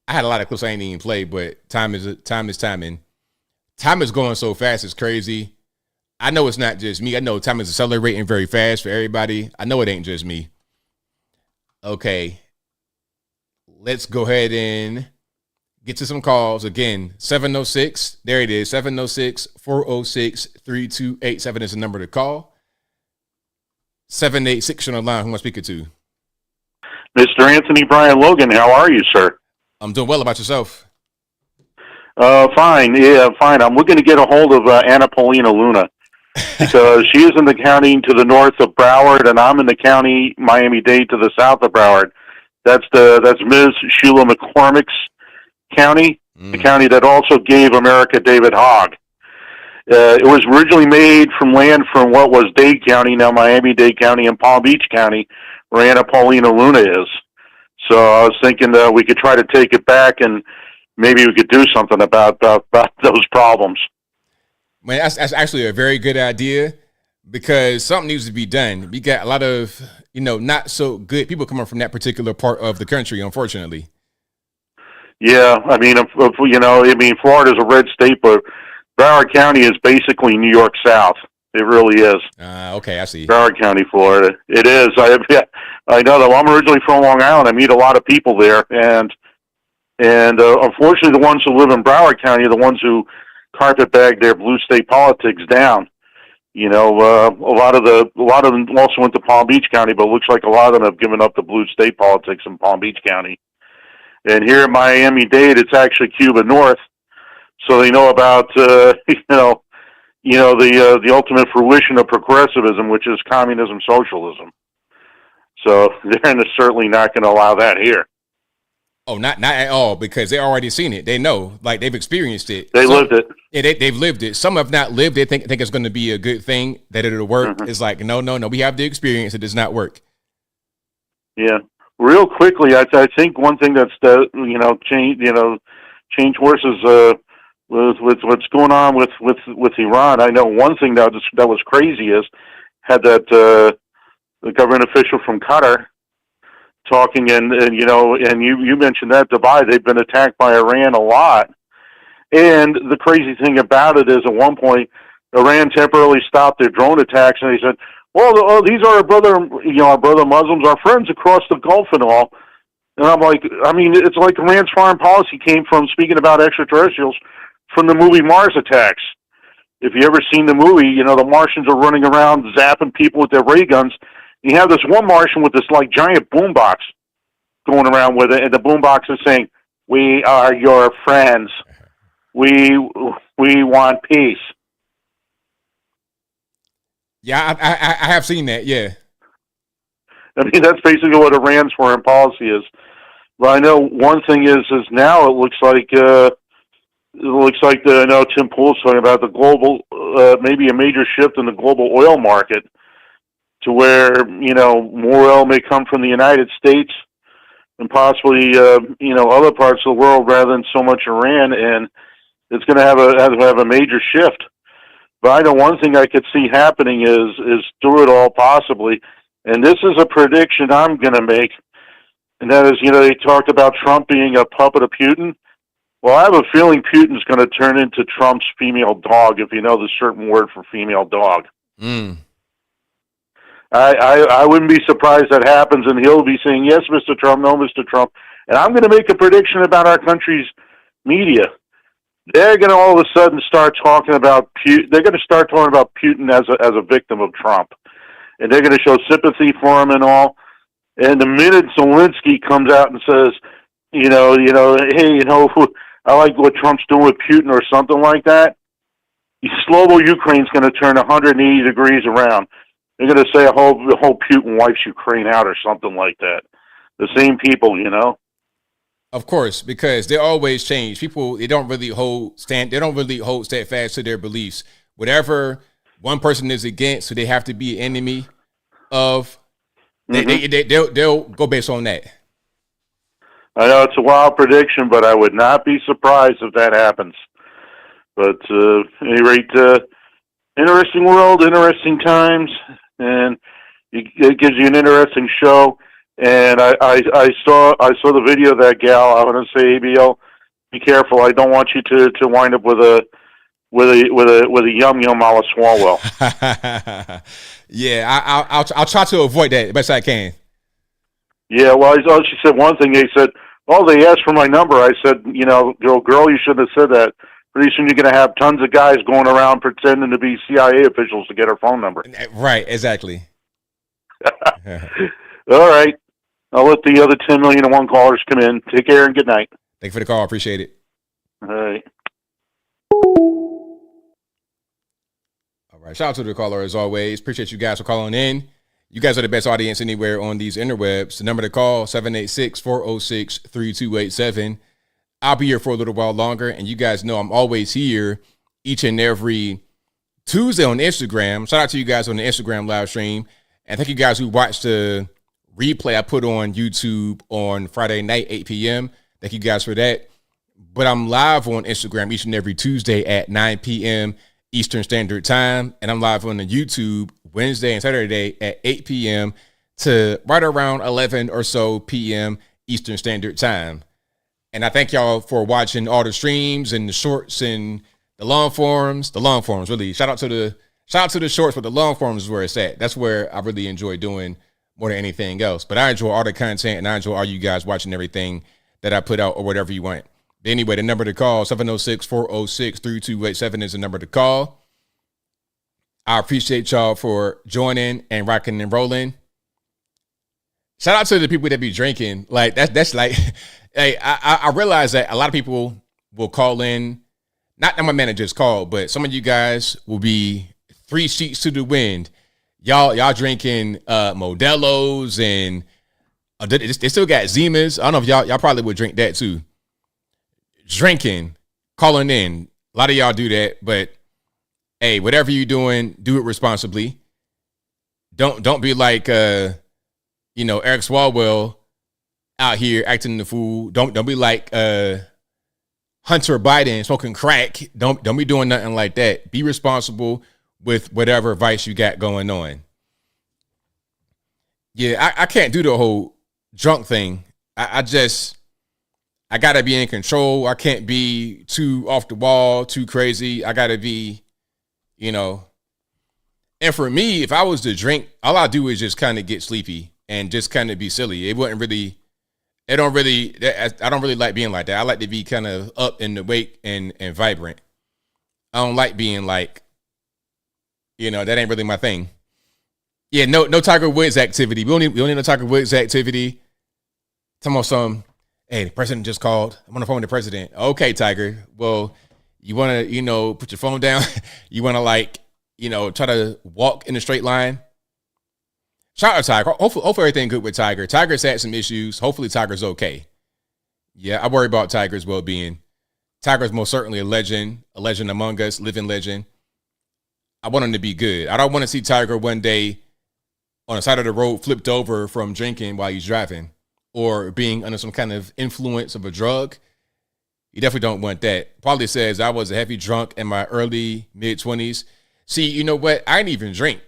I had a lot of clips I ain't even played, but time is timing. Time is going so fast, it's crazy. I know it's not just me. I know time is accelerating very fast for everybody. I know it ain't just me. Okay. Let's go ahead and get to some calls. Again, 706, there it is, 706-406-3287 is the number to call. 786 on the line. Who am I speaking to? Mr. Anthony Brian Logan, how are you, sir? I'm doing well. About yourself? Fine. Yeah, fine. I'm looking to get a hold of Anna Paulina Luna because she is in the county to the north of Broward, and I'm in the county Miami-Dade to the south of Broward. That's Ms. Sheila McCormick's county, the county that also gave America David Hogg. It was originally made from land from what was Dade County, now Miami-Dade County, and Palm Beach County, where Anna Paulina Luna is. So I was thinking that we could try to take it back, and maybe we could do something about those problems. Man, that's actually a very good idea, because something needs to be done. We got a lot of, not so good people coming from that particular part of the country, unfortunately. Yeah, I mean, Florida's a red state, but Broward County is basically New York South. It really is. Okay, I see. Broward County, Florida. It is. I know that. Well, I'm originally from Long Island. I meet a lot of people there, and unfortunately, the ones who live in Broward County are the ones who carpetbag their blue state politics down. A lot of them also went to Palm Beach County, but it looks like a lot of them have given up the blue state politics in Palm Beach County. And here in Miami-Dade, it's actually Cuba North, so they know about the ultimate fruition of progressivism, which is communism, socialism. So they're certainly not going to allow that here. Oh, not at all, because they already seen it. They know, like they've experienced it. They lived it. Yeah, they've lived it. Some have not lived it. Think it's going to be a good thing, that it'll work. It's like, no. We have the experience. It does not work. Yeah. Real quickly, I think one thing that's change horses with what's going on with Iran. I know one thing that was crazy is had that the government official from Qatar talking, and you mentioned that Dubai, they've been attacked by Iran a lot. And the crazy thing about it is, at one point, Iran temporarily stopped their drone attacks, and they said, "Well, these are our brother Muslims, our friends across the Gulf and all." And I'm like, it's like Iran's foreign policy came from, speaking about extraterrestrials, from the movie Mars Attacks. If you ever seen the movie, the Martians are running around zapping people with their ray guns. You have this one Martian with this like giant boombox going around with it, and the boombox is saying, "We are your friends. We want peace." Yeah, I have seen that. Yeah. That's basically what Iran's foreign policy is. But I know one thing is now it looks like I know Tim Pool's talking about the global, maybe a major shift in the global oil market, to where more oil may come from the United States and possibly other parts of the world rather than so much Iran, and it's going to have a major shift. But I know one thing I could see happening is through it all possibly, and this is a prediction I'm going to make, and that is, they talked about Trump being a puppet of Putin. Well, I have a feeling Putin's going to turn into Trump's female dog, if you know the certain word for female dog. I wouldn't be surprised that happens, and he'll be saying, "Yes, Mr. Trump, no, Mr. Trump." And I'm going to make a prediction about our country's media. They're going to all of a sudden start talking about Putin. They're going to start talking about Putin as a victim of Trump, and they're going to show sympathy for him and all. And the minute Zelensky comes out and says, hey, I like what Trump's doing with Putin or something like that, Slovo Ukraine's going to turn 180 degrees around. They're going to say the whole Putin wipes Ukraine out or something like that. The same people, Of course, because they always change. People, they don't really hold steadfast to their beliefs. Whatever one person is against, so they have to be an enemy of, they'll go based on that. I know it's a wild prediction, but I would not be surprised if that happens. But at any rate, interesting world, interesting times, and it gives you an interesting show. And I saw the video of that gal. I want to say, ABL, be careful. I don't want you to wind up with a yum a la Swalwell. Yeah, I'll try to avoid that the best I can. Yeah, well, she said one thing. They said, "Oh, they asked for my number." I said, girl, you shouldn't have said that. Pretty soon you're going to have tons of guys going around pretending to be CIA officials to get her phone number. Right, exactly. All right. I'll let the other 10,000,001 callers come in. Take care and good night. Thank you for the call. Appreciate it. All right. All right. Shout out to the caller as always. Appreciate you guys for calling in. You guys are the best audience anywhere on these interwebs. The number to call, 786-406-3287. I'll be here for a little while longer, and you guys know I'm always here each and every Tuesday on Instagram. Shout out to you guys on the Instagram live stream, and thank you guys who watched the replay I put on YouTube on Friday night, 8 p.m. Thank you guys for that. But I'm live on Instagram each and every Tuesday at 9 p.m. Eastern Standard Time, and I'm live on the YouTube Wednesday and Saturday at 8 p.m. to right around 11 or so p.m. Eastern Standard Time. And I thank y'all for watching all the streams and the shorts and the long forms. The long forms, really. Shout out to the shorts, but the long forms is where it's at. That's where I really enjoy doing more than anything else. But I enjoy all the content, and I enjoy all you guys watching everything that I put out or whatever you want. But anyway, the number to call, 706-406-3287 is the number to call. I appreciate y'all for joining and rocking and rolling. Shout out to the people that be drinking. Like that's like, hey, I realize that a lot of people will call in. Not that my managers call, but some of you guys will be 3 sheets to the wind. Y'all drinking Modelo's and they still got Zimas. I don't know if y'all probably would drink that too. Drinking, calling in. A lot of y'all do that, but hey, whatever you're doing, do it responsibly. Don't be like Eric Swalwell out here acting the fool. Don't be like Hunter Biden smoking crack. Don't be doing nothing like that. Be responsible with whatever vice you got going on. Yeah, I can't do the whole drunk thing. I gotta be in control. I can't be too off the wall, too crazy. I gotta be, and for me, if I was to drink, all I do is just kind of get sleepy and just kind of be silly. I don't really like being like that. I like to be kind of up in the wake and vibrant. I don't like being like, that ain't really my thing. Yeah, no Tiger Woods activity. We don't need no Tiger Woods activity. Talking about some, hey, the president just called. I'm on the phone with the president. Okay, Tiger. Well, you want to, put your phone down? You want to try to walk in a straight line? Shout out Tiger. Hopefully everything good with Tiger. Tiger's had some issues. Hopefully Tiger's okay. Yeah, I worry about Tiger's well-being. Tiger's most certainly a legend among us, living legend. I want him to be good. I don't want to see Tiger one day on the side of the road flipped over from drinking while he's driving or being under some kind of influence of a drug. You definitely don't want that. Probably says I was a heavy drunk in my early mid-20s. See, you know what? I didn't even drink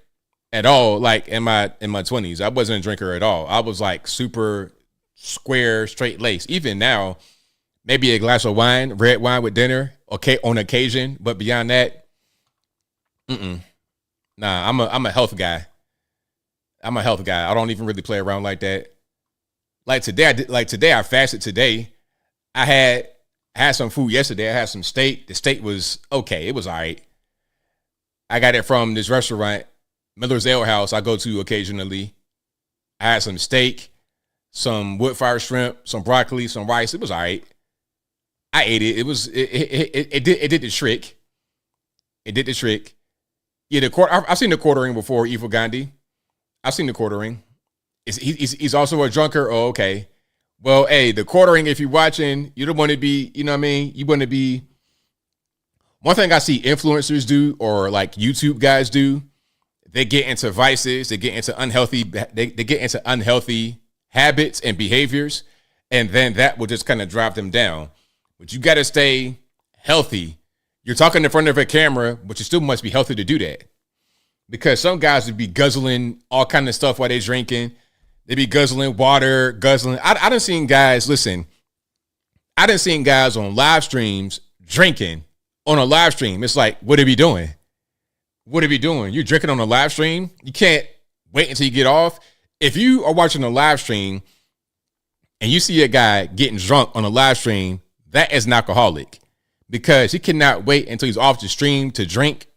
at all, like in my 20s. I wasn't a drinker at all. I was like super square, straight laced. Even now, maybe a glass of wine, red wine with dinner, okay, on occasion. But beyond that, nah, I'm a health guy. I'm a health guy. I don't even really play around like that. Like today, I fasted today. I had some food yesterday. I had some steak. The steak was okay. It was all right. I got it from this restaurant, Miller's Ale House, I go to occasionally. I had some steak, some wood fire shrimp, some broccoli, some rice. It was all right. I ate it. It did the trick. It did the trick. Yeah, I've seen the quartering before, Evil Gandhi. I've seen the quartering. He's also a drunker. Oh, okay. Well, hey, the quartering, if you're watching, you don't want to be, you know what I mean? You want to be. One thing I see influencers do, or like YouTube guys do, they get into vices, they get into unhealthy habits and behaviors, and then that will just kind of drive them down. But you got to stay healthy. You're talking in front of a camera, but you still must be healthy to do that. Because some guys would be guzzling all kind of stuff while they're drinking. They be guzzling water, guzzling. I done seen guys, listen, I done seen guys on live streams drinking on a live stream. It's like, what are we doing? What are we doing? You're drinking on a live stream? You can't wait until you get off. If you are watching a live stream and you see a guy getting drunk on a live stream, that is an alcoholic, because he cannot wait until he's off the stream to drink.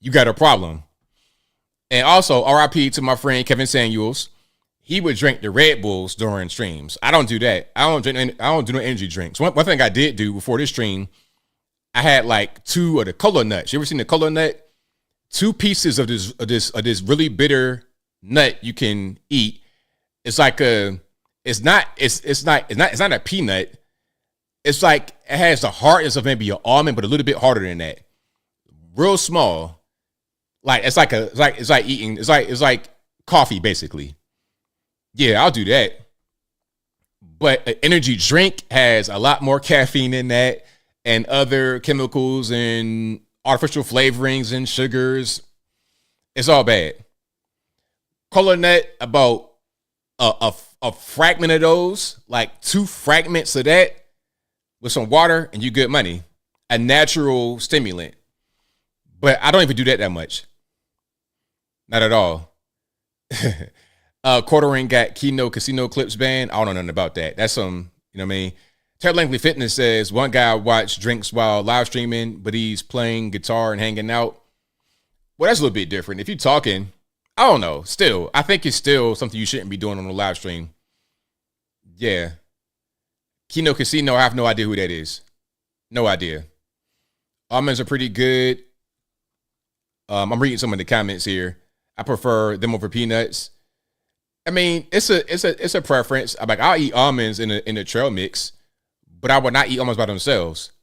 You got a problem. And also, RIP to my friend Kevin Samuels. He would drink the Red Bulls during streams. I don't do that. I don't do no energy drinks. One thing I did do before this stream, I had like 2 of the cola nuts. You ever seen the cola nut? 2 pieces of this really bitter nut you can eat. It's like it's not a peanut. It's like it has the hardness of maybe an almond, but a little bit harder than that. Real small. Like it's like coffee basically. Yeah, I'll do that. But an energy drink has a lot more caffeine in that and other chemicals and artificial flavorings and sugars. It's all bad. Cola nut, about a fragment of those, like 2 fragments of that with some water, and you good money. A natural stimulant. But I don't even do that much. Not at all. Quartering got Keno Casino Clips banned. I don't know nothing about that. That's some, you know what I mean? Ted Langley Fitness says one guy watched drinks while live streaming, but he's playing guitar and hanging out. Well, that's a little bit different. If you're talking, I don't know. Still, I think it's still something you shouldn't be doing on a live stream. Yeah. Kino Casino, I have no idea who that is. No idea. Almonds are pretty good. I'm reading some of the comments here. I prefer them over peanuts. I mean, it's a preference. I'm like, I'll eat almonds in a trail mix, but I would not eat almonds by themselves.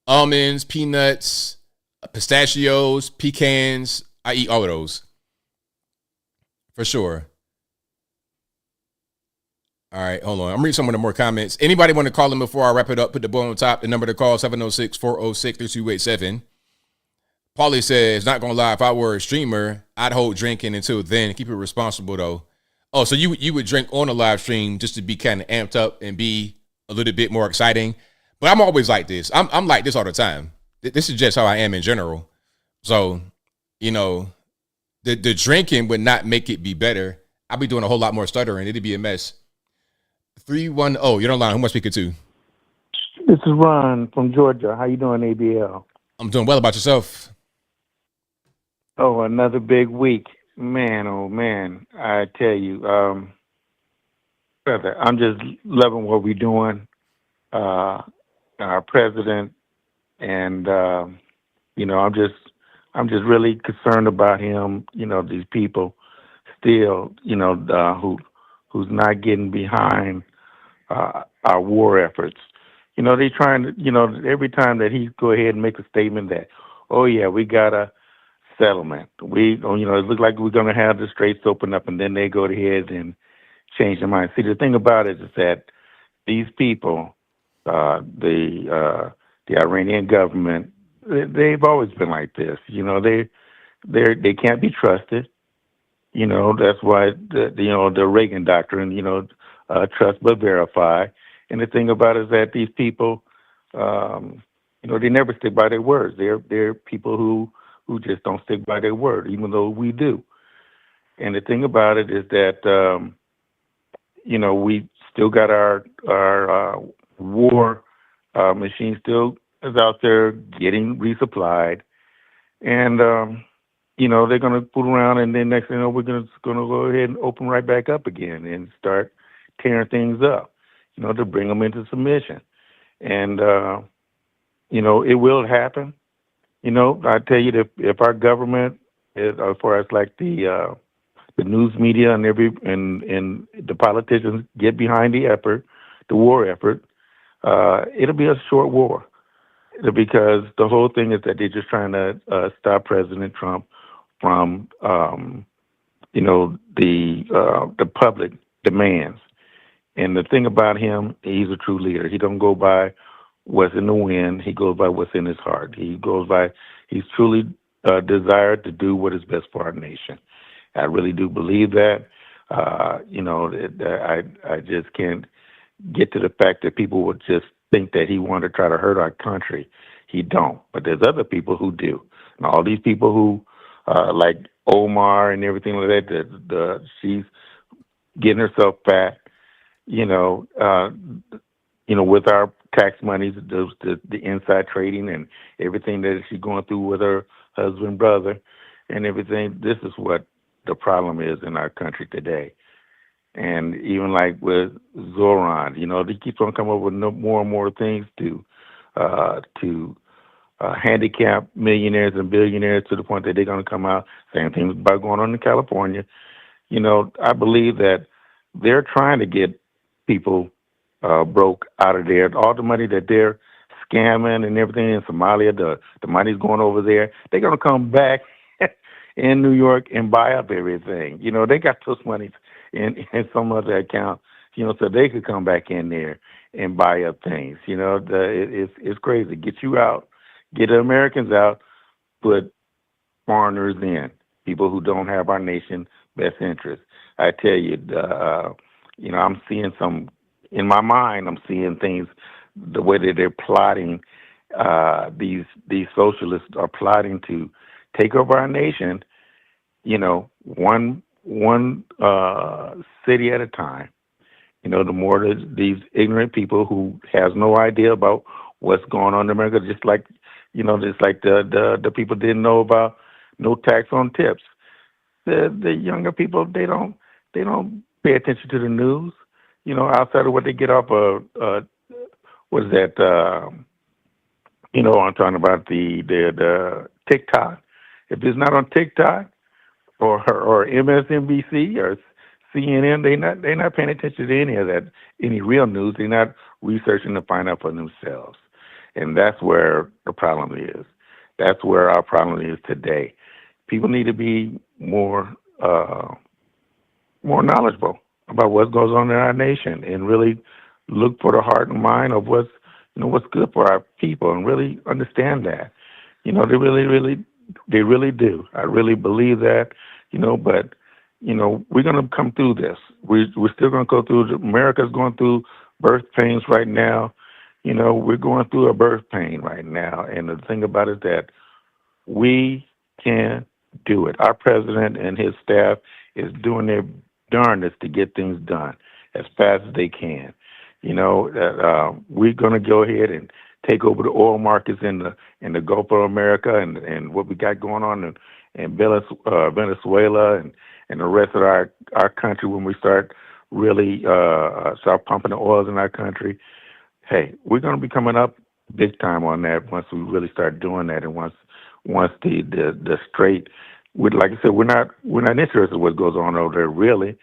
Almonds, peanuts, pistachios, pecans, I eat all of those. For sure. All right, hold on. I'm reading some of the more comments. Anybody want to call in before I wrap it up? Put the boy on top. The number to call, 706-406-3287. Paulie says, not going to lie, if I were a streamer, I'd hold drinking until then. Keep it responsible, though. Oh, so you would drink on a live stream just to be kind of amped up and be a little bit more exciting. But I'm always like this. I'm like this all the time. This is just how I am in general. So, you know, the drinking would not make it be better. I'd be doing a whole lot more stuttering. It'd be a mess. 310, you're online. Who am I speaking to? This is Ron from Georgia. How you doing, ABL? I'm doing well. About yourself? Oh, another big week. Man, oh, man. I tell you, brother, I'm just loving what we're doing. Our president, and, you know, I'm just really concerned about him, you know, these people still, you know, who's not getting behind our war efforts. You know, they trying to, you know, every time that he go ahead and make a statement that, oh, yeah, we got a settlement. You know, it looks like we're going to have the straits open up, and then they go ahead and change their mind. See, the thing about it is that these people, the Iranian government, they've always been like this. You know, they can't be trusted. You know, that's why the Reagan doctrine, you know, trust but verify. And the thing about it is that these people, you know, they never stick by their words. They're people who just don't stick by their word, even though we do. And the thing about it is that, you know, we still got our war machine still is out there getting resupplied. And, you know, they're going to fool around, and then next thing you know, we're going to go ahead and open right back up again and start tearing things up, you know, to bring them into submission. And, you know, it will happen. You know, I tell you, if our government, as far as like the news media and the politicians get behind the effort, the war effort, it'll be a short war, because the whole thing is that they're just trying to stop President Trump from, you know, the public demands. And the thing about him, he's a true leader. He don't go by what's in the wind. He goes by what's in his heart. He's truly desired to do what is best for our nation. I really do believe that. You know, I just can't get to the fact that people would just think that he wanted to try to hurt our country. He don't. But there's other people who do. And all these people who, like Omar and everything like that, she's getting herself fat, you know, with our tax monies, the inside trading and everything that she's going through with her husband, brother, and everything. This is what the problem is in our country today. And even like with Zohran, you know, they keep on coming up with more and more things to handicap millionaires and billionaires to the point that they're going to come out. Same thing about going on in California. You know, I believe that they're trying to get people broke out of there. All the money that they're scamming and everything in Somalia, the money's going over there. They're going to come back in New York and buy up everything. You know, they got those monies in some other account, you know, so they could come back in there and buy up things. You know, it's crazy. Get you out, get the Americans out, put foreigners in, people who don't have our nation's best interest. I tell you, you know, I'm seeing in my mind, I'm seeing things the way that they're plotting. These socialists are plotting to take over our nation, you know, one city at a time. You know, the more these ignorant people who has no idea about what's going on in America, just like the people didn't know about no tax on tips. The younger people, they don't pay attention to the news, outside of what they get off of what is that? I'm talking about the TikTok. If it's not on TikTok or MSNBC or CNN, they're not paying attention to any of that, any real news. They're not researching to find out for themselves, and that's where the problem is. That's where our problem is today. People need to be more knowledgeable about what goes on in our nation and really look for the heart and mind of what's good for our people and really understand that. They really do. I really believe that, but, we're going to come through this. We're still going to go through, America's going through birth pains right now. We're going through a birth pain right now. And the thing about it is that we can do it. Our president and his staff is doing their darndest to get things done as fast as they can. We're going to go ahead and take over the oil markets in the Gulf of America and what we got going on in Venezuela and the rest of our country when we start really start pumping the oils in our country. Hey, we're going to be coming up big time on that once we really start doing that, and once the Strait, like I said, we're not interested in what goes on over there really.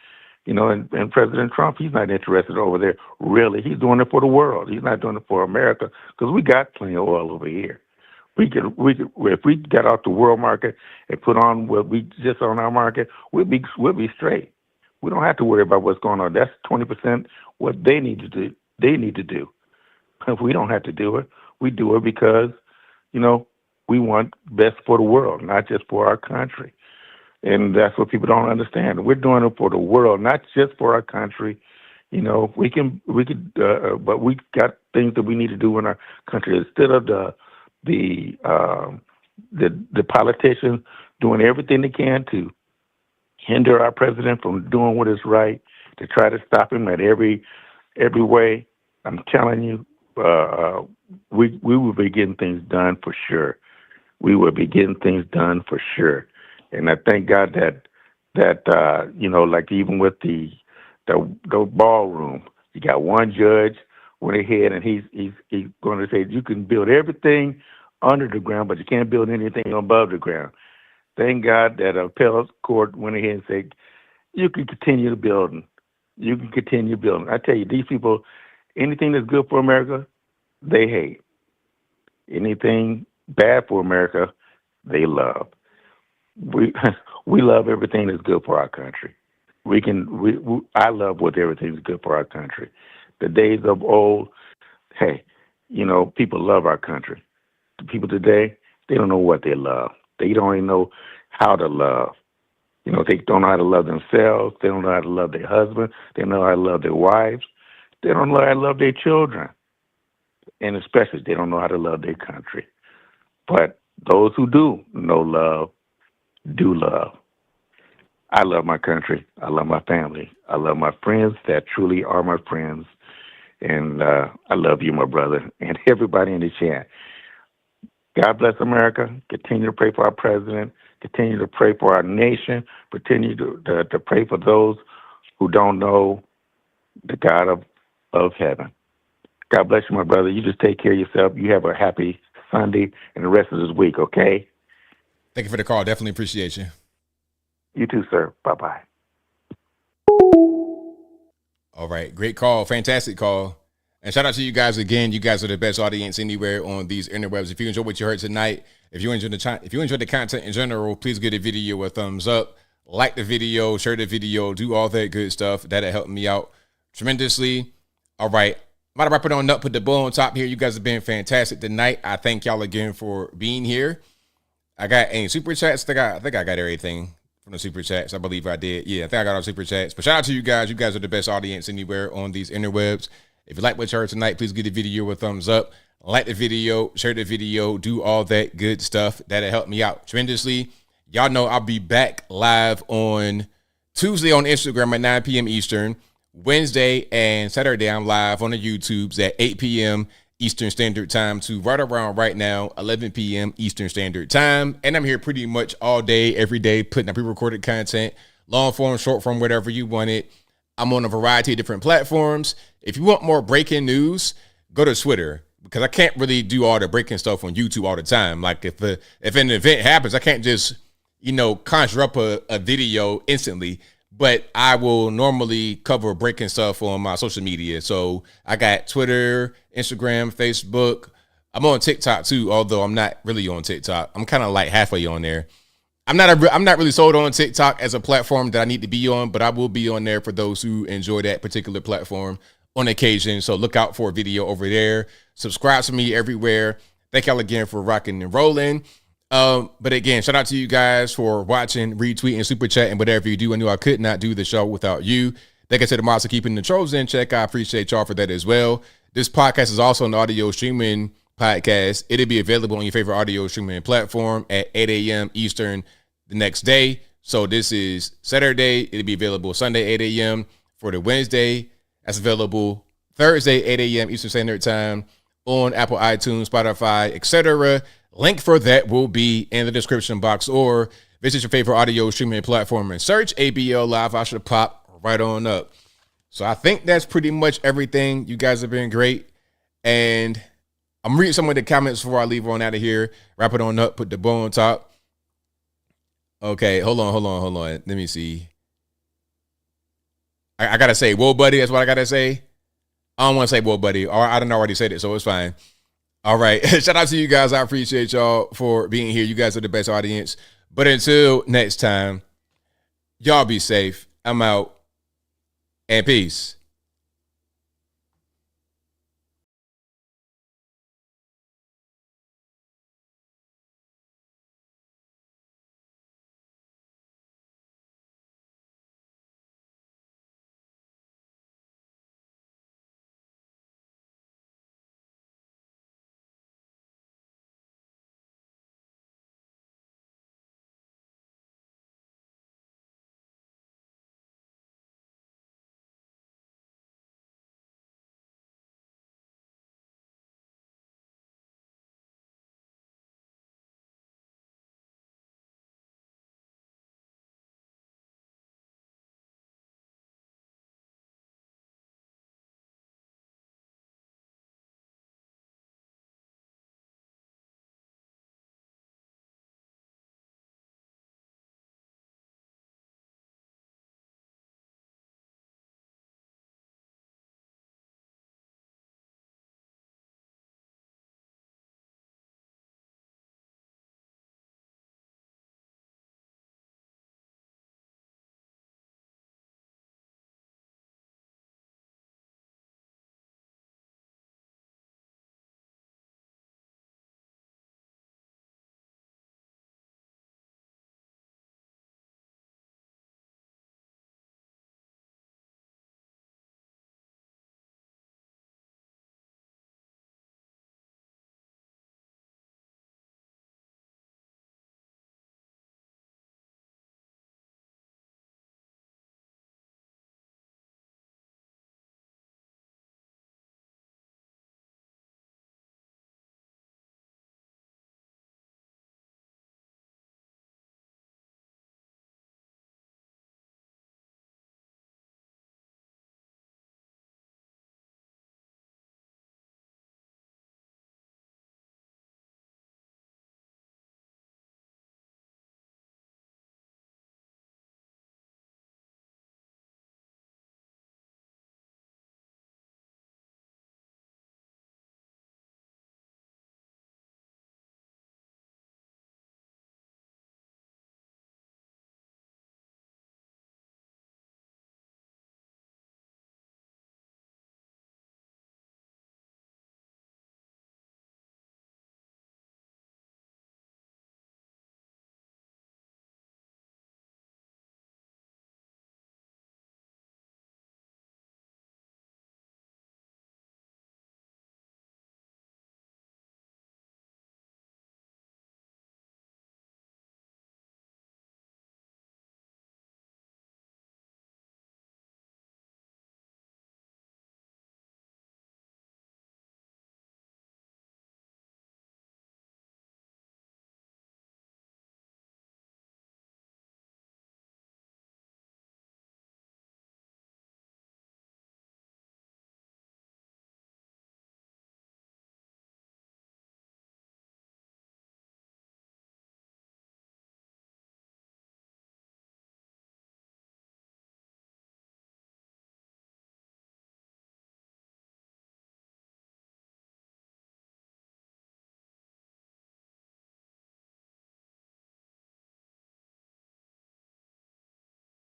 And President Trump, he's not interested over there really. He's doing it for the world. He's not doing it for America because we got plenty of oil over here. We could if we got off the world market and put on what we just on our market, we'll be straight. We don't have to worry about what's going on. That's 20% what they need to do. If we don't have to do it, we do it because we want best for the world, not just for our country. And that's what people don't understand. We're doing it for the world, not just for our country. But we got things that we need to do in our country instead of the politicians doing everything they can to hinder our president from doing what is right, to try to stop him at every way. I'm telling you, we will be getting things done for sure. We will be getting things done for sure. And I thank God that like even with the ballroom, you got one judge went ahead and he's going to say you can build everything under the ground, but you can't build anything above the ground. Thank God that appellate court went ahead and said you can continue building. You can continue building. I tell you, these people, anything that's good for America, they hate. Anything bad for America, they love. We love everything that's good for our country. I love what everything's good for our country. The days of old, hey, people love our country. The people today, they don't know what they love. They don't even know how to love. They don't know how to love themselves. They don't know how to love their husband. They don't know how to love their wives. They don't know how to love their children. And especially, they don't know how to love their country. But those who do know love, do love. I love my country. I love my family. I love my friends that truly are my friends. And I love you, my brother, and everybody in the chat. God bless America. Continue to pray for our president. Continue to pray for our nation. Continue to pray for those who don't know the God of heaven. God bless you, my brother. You just take care of yourself. You have a happy Sunday and the rest of this week, okay? Thank you for the call. Definitely appreciate you. You too, sir. Bye-bye. All right. Great call. Fantastic call. And shout out to you guys again. You guys are the best audience anywhere on these interwebs. If you enjoyed what you heard tonight, if you enjoyed the content in general, please give the video a thumbs up, like the video, share the video, do all that good stuff. That'll help me out tremendously. All right. I'm about to wrap it on up, put the bow on top here. You guys have been fantastic tonight. I thank y'all again for being here. I got any super chats. I think I got everything from the super chats. I believe I did. Yeah, I think I got all super chats. But shout out to you guys. You guys are the best audience anywhere on these interwebs. If you like what you heard tonight, please give the video a thumbs up. Like the video, share the video, do all that good stuff. That'll help me out tremendously. Y'all know I'll be back live on Tuesday on Instagram at 9 p.m. Eastern. Wednesday and Saturday, I'm live on the YouTubes at 8 p.m. Eastern Standard Time to right around right now, 11 p.m. Eastern Standard Time. And I'm here pretty much all day, every day, putting up pre-recorded content, long form, short form, whatever you want it. I'm on a variety of different platforms. If you want more breaking news, go to Twitter, because I can't really do all the breaking stuff on YouTube all the time. Like if an event happens, I can't just, conjure up a video instantly. But I will normally cover breaking stuff on my social media. So I got Twitter, Instagram, Facebook. I'm on TikTok too, although I'm not really on TikTok. I'm kind of like halfway on there. I'm not really sold on TikTok as a platform that I need to be on, but I will be on there for those who enjoy that particular platform on occasion. So look out for a video over there. Subscribe to me everywhere. Thank y'all again for rocking and rolling. But again, shout out to you guys for watching, retweeting, super chatting, whatever you do. I knew I could not do the show without you. Thank you to the mods for keeping the trolls in check. I appreciate y'all for that as well. This podcast is also an audio streaming podcast. It'll be available on your favorite audio streaming platform at 8 a.m. Eastern the next day. So this is Saturday. It'll be available Sunday, 8 a.m. For the Wednesday, that's available Thursday, 8 a.m. Eastern Standard Time on Apple, iTunes, Spotify, etc. Link for that will be in the description box, or visit your favorite audio streaming platform and search ABL Live. I should pop right on up. So I think that's pretty much everything. You guys have been great. And I'm reading some of the comments before I leave on out of here. Wrap it on up, put the bow on top. Okay, hold on. Let me see. I got to say, whoa, buddy. That's what I got to say. I don't want to say whoa, buddy. Or I didn't already said it, so it's fine. All right. Shout out to you guys. I appreciate y'all for being here. You guys are the best audience. But until next time, y'all be safe. I'm out. And peace.